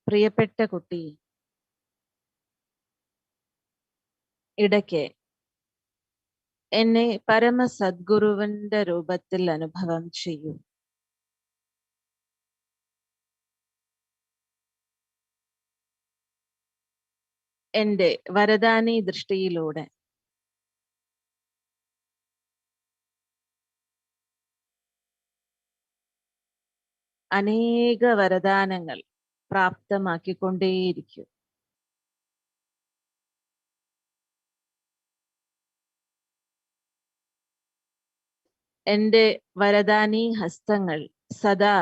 പ്രിയപ്പെട്ട കുട്ടി, ഇടയ്ക്ക് എന്നെ പരമസദ്ഗുരുവിന്റെ രൂപത്തിൽ അനുഭവം ചെയ്യൂ. എൻ്റെ വരദാനി ദൃഷ്ടിയിലൂടെ അനേക വരദാനങ്ങൾ പ്രാപ്തമാക്കിക്കൊണ്ടേയിരിക്കും. എൻ്റെ വരദാനി ഹസ്തങ്ങൾ സദാ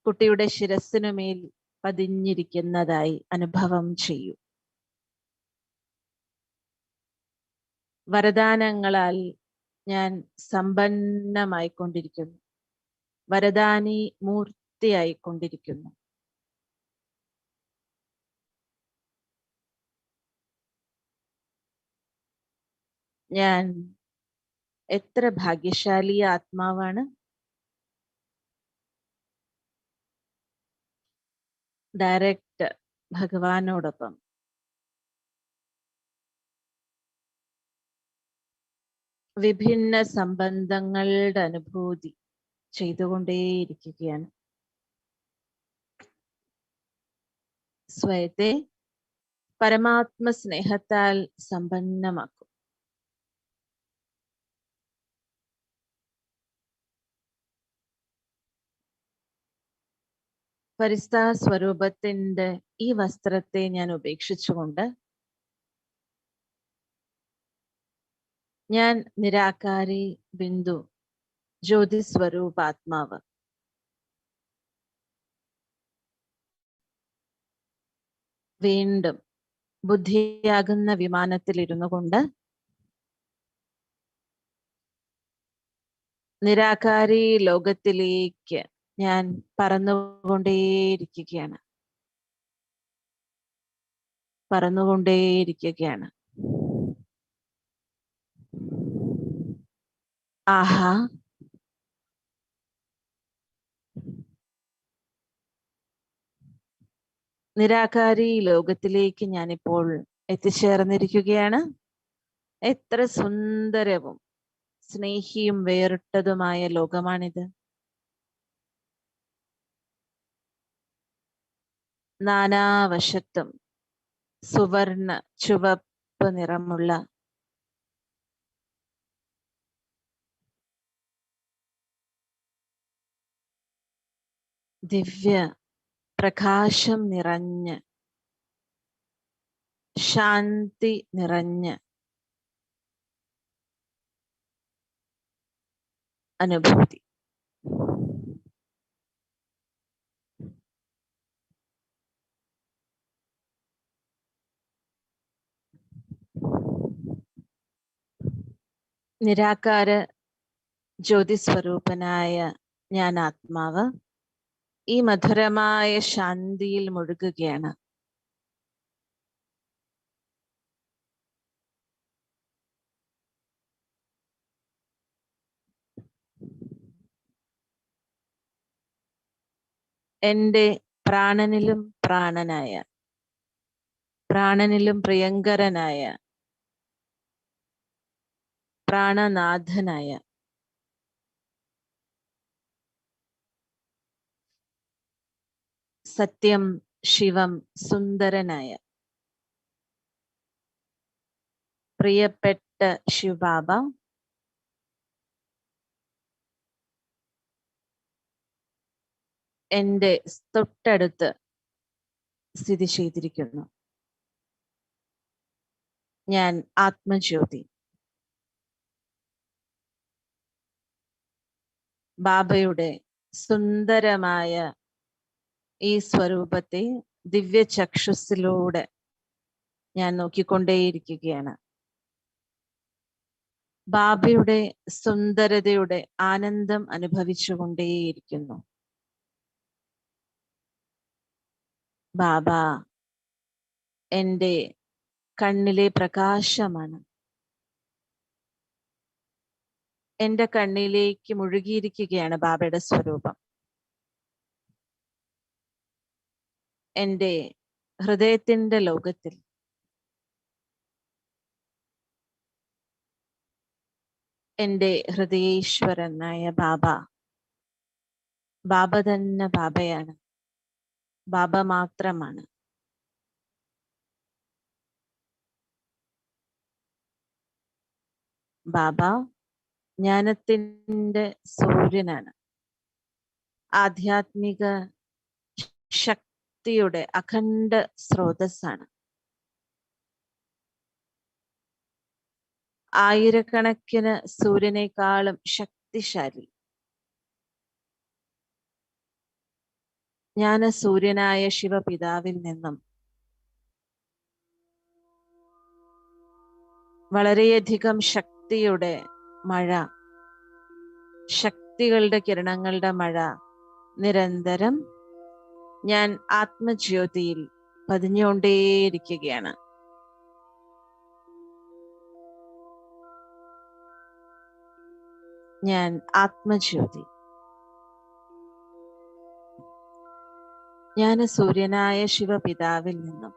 കുട്ടിയുടെ ശിരസ്സിനുമേൽ പതിഞ്ഞിരിക്കുന്നതായി അനുഭവം ചെയ്യൂ. വരദാനങ്ങളാൽ ഞാൻ സമ്പന്നമായിക്കൊണ്ടിരിക്കുന്നു. വരദാനി മൂർത്തിയായിക്കൊണ്ടിരിക്കുന്നു. ഞാൻ എത്ര ഭാഗ്യശാലി ആത്മാവാണ്. ഡയറക്റ്റ് ഭഗവാനോടൊപ്പം വിഭിന്ന സംബന്ധങ്ങളുടെ അനുഭൂതി ചെയ്തുകൊണ്ടേയിരിക്കുകയാണ്. സ്വയത്തെ പരമാത്മ സ്നേഹത്താൽ സമ്പന്നമാക്കും. പരിസ്ഥ സ്വരൂപത്തിന്റെ ഈ വസ്ത്രത്തെ ഞാൻ ഉപേക്ഷിച്ചുകൊണ്ട് ഞാൻ നിരാകാരി ബിന്ദു ജ്യോതി സ്വരൂപാത്മാവ് വീണ്ടും ബുദ്ധിയാകുന്ന വിമാനത്തിൽ ഇരുന്നു കൊണ്ട് നിരാകാരി ലോകത്തിലേക്ക് ഞാൻ പറന്നുകൊണ്ടേയിരിക്കുകയാണ്. ആഹാ, നിരാകാരി ലോകത്തിലേക്ക് ഞാനിപ്പോൾ എത്തിച്ചേർന്നിരിക്കുകയാണ്. എത്ര സുന്ദരവും സ്നേഹിയും വേറിട്ടതുമായ ലോകമാണിത്. നാനാവശത്തും സുവർണ ചുവപ്പ് നിറമുള്ള ദിവ്യ പ്രകാശം നിറഞ്ഞ് ശാന്തി നിറഞ്ഞ് അനുഭൂതി. നിരാകാര ജ്യോതി സ്വരൂപനായ ഞാൻ ആത്മാവ് ഈ മധുരമായ ശാന്തിയിൽ മുഴുകുകയാണ്. എൻ്റെ പ്രാണനിലും പ്രാണനായ, പ്രാണനിലും പ്രിയങ്കരനായ, പ്രാണനാഥനായ സത്യം ശിവം സുന്ദരനായ പ്രിയപ്പെട്ട ശിവബാബ, എൻ്റെ തൊട്ടടുത്ത് സ്ഥിതി ചെയ്തിരിക്കുന്നു. ഞാൻ ആത്മജ്യോതി. ബാബയുടെ സുന്ദരമായ ഈ സ്വരൂപത്തെ ദിവ്യ ചക്ഷുസിലൂടെ ഞാൻ നോക്കിക്കൊണ്ടേയിരിക്കുകയാണ്. ബാബയുടെ സുന്ദരതയുടെ ആനന്ദം അനുഭവിച്ചുകൊണ്ടേയിരിക്കുന്നു. ബാബ എൻ്റെ കണ്ണിലെ പ്രകാശമാണ്. എൻ്റെ കണ്ണിലേക്ക് മുഴുകിയിരിക്കുകയാണ് ബാബയുടെ സ്വരൂപം. എൻ്റെ ഹൃദയത്തിൻ്റെ ലോകത്തിൽ എൻ്റെ ഹൃദയേശ്വരനായ ബാബ, ബാബ തന്നെ ബാബയാണ്, ബാബ മാത്രമാണ്. ബാബ ജ്ഞാനത്തിൻ്റെ സൂര്യനാണ്, ആധ്യാത്മിക ശക്തിയുടെ അഖണ്ഡ സ്രോതസ്സാണ്. ആയിരക്കണക്കിന് സൂര്യനേക്കാളും ശക്തിശാലി ജ്ഞാനസൂര്യനായ ശിവപിതാവിൽ നിന്നും വളരെയധികം ശക്തിയുടെ മഴ, ശക്തികളുടെ കിരണങ്ങളുടെ മഴ നിരന്തരം ഞാൻ ആത്മജ്യോതിയിൽ പതിഞ്ഞുകൊണ്ടേയിരിക്കുകയാണ്. ഞാൻ ആത്മജ്യോതി. ജ്ഞാനസൂര്യനായ ശിവപിതാവിൽ നിന്നും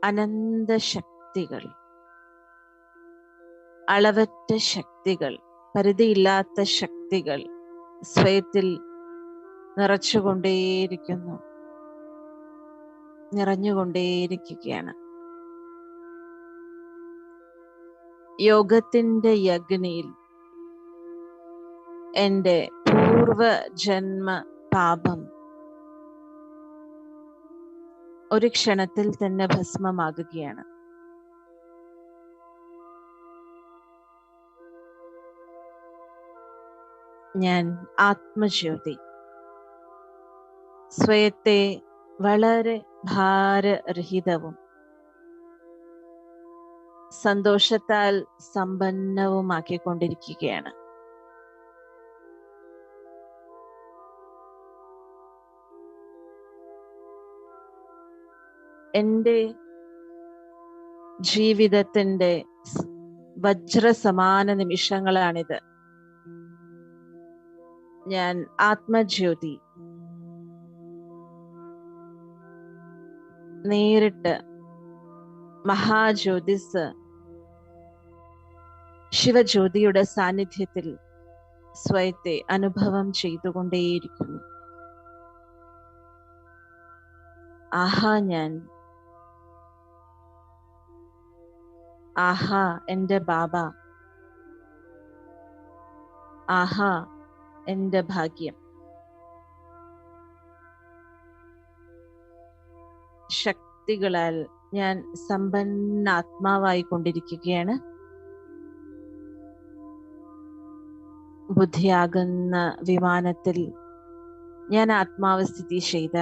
അനന്ത ശക്തികൾ, അളവറ്റ ശക്തികൾ, പരിധിയില്ലാത്ത ശക്തികൾ സ്വയത്തിൽ നിറച്ചുകൊണ്ടേയിരിക്കുന്നു, നിറഞ്ഞുകൊണ്ടേയിരിക്കുകയാണ്. യോഗത്തിന്റെ യഗ്നിയിൽ എൻ്റെ പൂർവജന്മ പാപം ഒരു ക്ഷണത്തിൽ തന്നെ ഭസ്മമാകുകയാണ്. ഞാൻ ആത്മജ്യോതി. സ്വയത്തെ വളരെ ഭാരരഹിതവും സന്തോഷത്താൽ സമ്പന്നവുമാക്കിക്കൊണ്ടിരിക്കുകയാണ്. എൻ്റെ ജീവിതത്തിൻ്റെ വജ്രസമാന നിമിഷങ്ങളാണിത്. ഞാൻ ആത്മജ്യോതി നേരിട്ട് മഹാജ്യോതിസ് ശിവജ്യോതിയുടെ സാന്നിധ്യത്തിൽ സ്വയത്തെ അനുഭവം ചെയ്തുകൊണ്ടേയിരിക്കുന്നു. ആഹാ ഞാൻ, ആഹാ എൻ്റെ ബാബ, ആഹാ എൻ്റെ ഭാഗ്യം. ശക്തികളാൽ ഞാൻ സമ്പന്നാത്മാവായി കൊണ്ടിരിക്കുകയാണ്. ബുദ്ധിയാകുന്ന വിമാനത്തിൽ ഞാൻ ആത്മാവ് സ്ഥിതി ചെയ്ത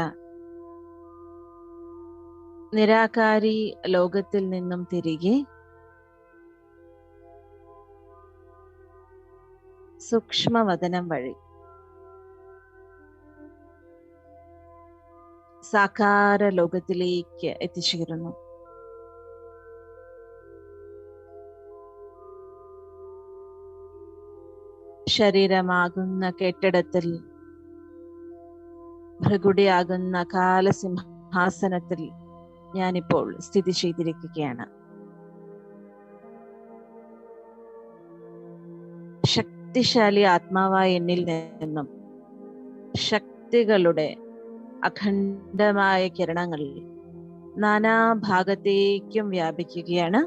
നിരാകാരി ലോകത്തിൽ നിന്നും തിരികെ സൂക്ഷ്മവദനം വഴി സാകാര ലോകത്തിലേക്ക് എത്തിച്ചേരുന്നു. ശരീരമാകുന്ന കെട്ടിടത്തിൽ ഭൃഗുടിയാകുന്ന കാലസിംഹാസനത്തിൽ ഞാനിപ്പോൾ സ്ഥിതി ചെയ്തിരിക്കുകയാണ്. ശക്തിശാലി ആത്മാവായ എന്നിൽ നിന്നും ശക്തികളുടെ അഖണ്ഡമായ കിരണങ്ങൾ നാനാഭാഗത്തേക്കും വ്യാപിക്കുകയാണ്.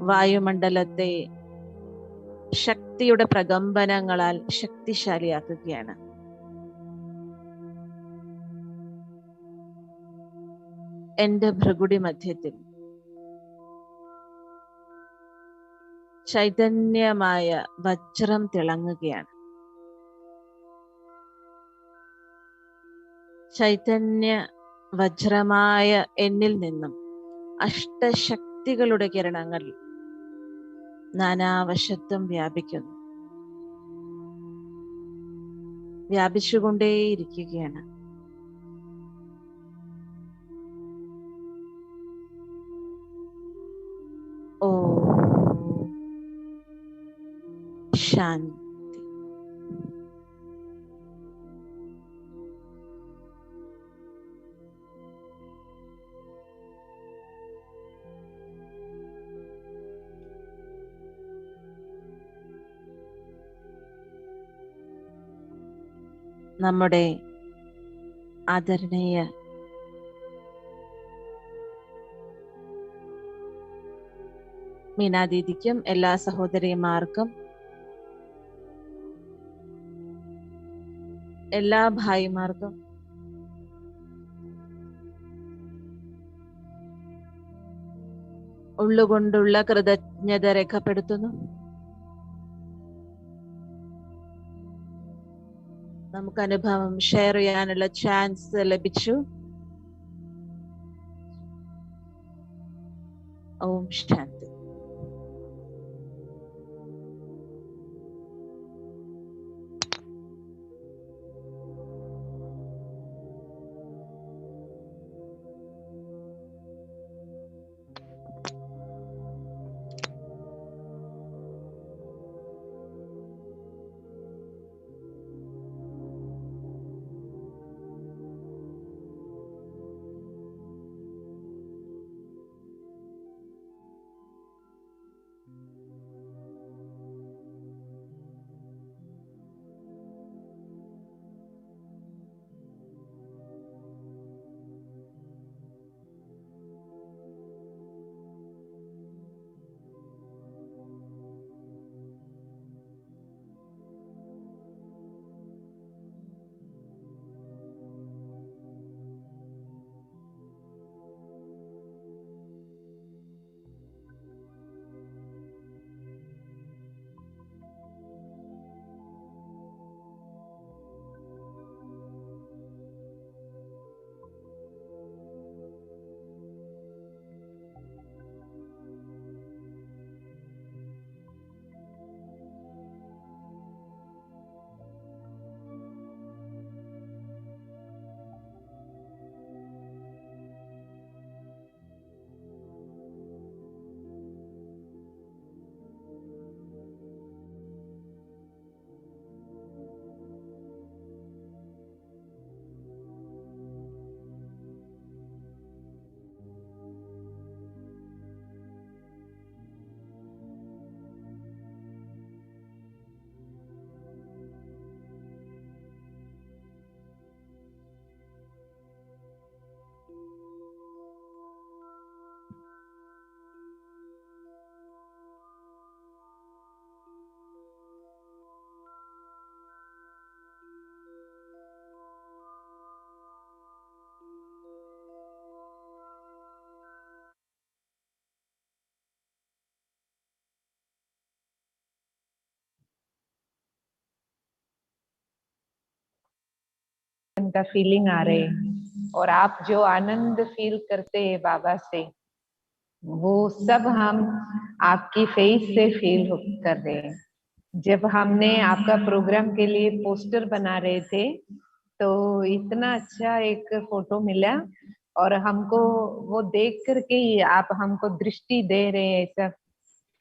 വായുമണ്ഡലത്തെ ശക്തിയുടെ പ്രകമ്പനങ്ങളാൽ ശക്തിശാലിയാക്കുകയാണ്. എന്റെ ഭൃഗുടി മധ്യത്തിൽ ചൈതന്യമായ വജ്രം തിളങ്ങുകയാണ്. ചൈതന്യ വജ്രമായ എന്നിൽ നിന്നും അഷ്ടശക്തികളുടെ കിരണങ്ങൾ നാനാവശത്തും വ്യാപിക്കുന്നു, വ്യാപിച്ചുകൊണ്ടേയിരിക്കുകയാണ്. ഓ ശാന്തി. നമ്മുടെ ആദരണീയ മീനാദീദിക്കും എല്ലാ സഹോദരിമാർക്കും എല്ലാ ഭായിമാർക്കും ഉള്ളുകൊണ്ടുള്ള കൃതജ്ഞത രേഖപ്പെടുത്തുന്നു. നമുക്ക് അനുഭവം ഷെയർ ചെയ്യാനുള്ള ചാൻസ് ലഭിച്ചു. ഓം ശാന്തി. का फीलिंग आ रहे हैं और आप जो आनंद फील करते हैं बाबा से, वो सब हम आपकी फेस से फील कर रहे हैं। जब हमने आपका प्रोग्राम के लिए पोस्टर बना रहे थे तो इतना अच्छा एक फोटो मिला और हमको वो देख करके ही आप हमको दृष्टि दे रहे हैं, ऐसा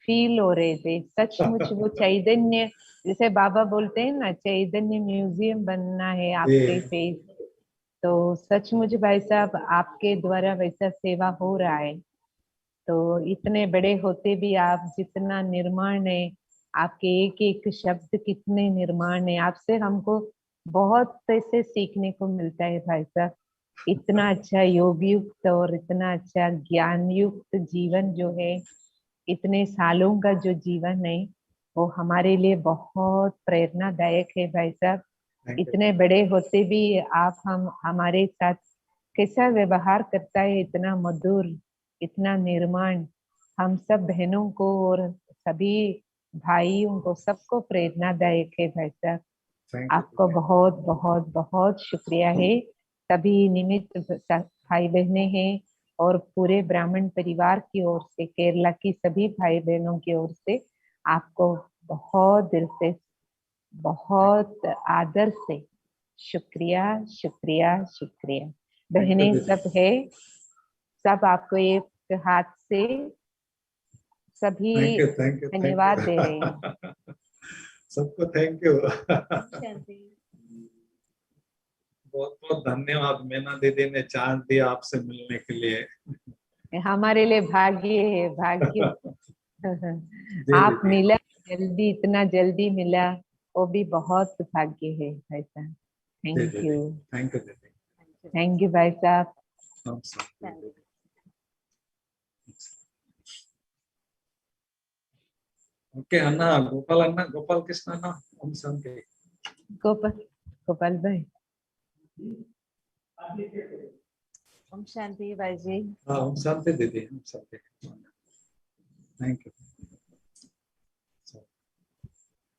फील हो रहे थे सचमुच। वो चैतन्य, जैसे बाबा बोलते हैं ना, चैतन्य म्यूजियम बनना है आपके फेस। तो सचमुच भाई साहब आपके द्वारा वैसा सेवा हो रहा है। तो इतने बड़े होते भी आप जितना निर्माण है, आपके एक एक शब्द कितने निर्माण है, आपसे हमको बहुत ऐसे सीखने को मिलता है भाई साहब। इतना अच्छा योग युक्त और इतना अच्छा ज्ञान युक्त जीवन जो है, इतने सालों का जो जीवन है, वो हमारे लिए बहुत प्रेरणादायक है भाई साहब। इतने बड़े होते भी आप हम हमारे साथ कैसा व्यवहार करता है, इतना मधुर, इतना निर्माण, हम सब बहनों को और सभी भाइयों को सबको प्रेरणादायक है भाई साहब। आपको बहुत बहुत बहुत शुक्रिया है। सभी निमित्त भाई बहने हैं और पूरे ब्राह्मण परिवार की ओर से, केरला की सभी भाई बहनों की ओर से आपको बहुत दिल से, बहुत आदर से शुक्रिया शुक्रिया शुक्रिया। बहनें सब है, सब आपको एक हाथ से सभी धन्यवाद दे रहे हैं। सबको थैंक यू। बहुत बहुत धन्यवाद। मीना दीदी ने चांस दिया आपसे मिलने के लिए। हमारे लिए भाग्य है, भाग्य। आप मिला जल्दी, इतना जल्दी मिला, वो भी बहुत भाग्य है भाई साहब। थैंक यू, थैंक यू दीदी, थैंक यू भाई साहब। ओके अन्ना, गोपाल अन्ना, गोपाल कृष्ण अन्ना, ओम शांति। गोपाल, गोपाल भाई, ओम शांति भाई जी। हाँ ओम शांति दीदी, ओम शांति। Thank you.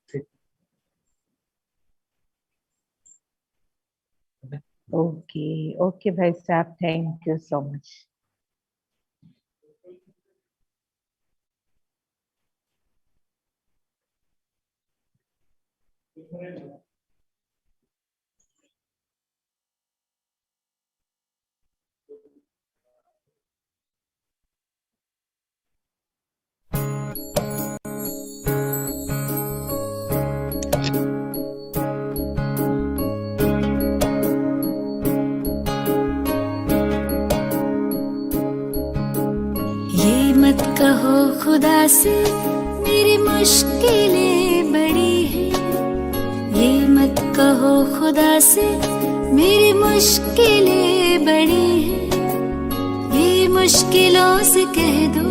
ठीक। ओके ओके भाई साहब, थैंक यू सो मच। ये मत कहो खुदा से मेरी मुश्किलें बड़ी हैं, ये मत कहो खुदा से मेरी मुश्किलें बड़ी हैं, ये मुश्किलों से कह दो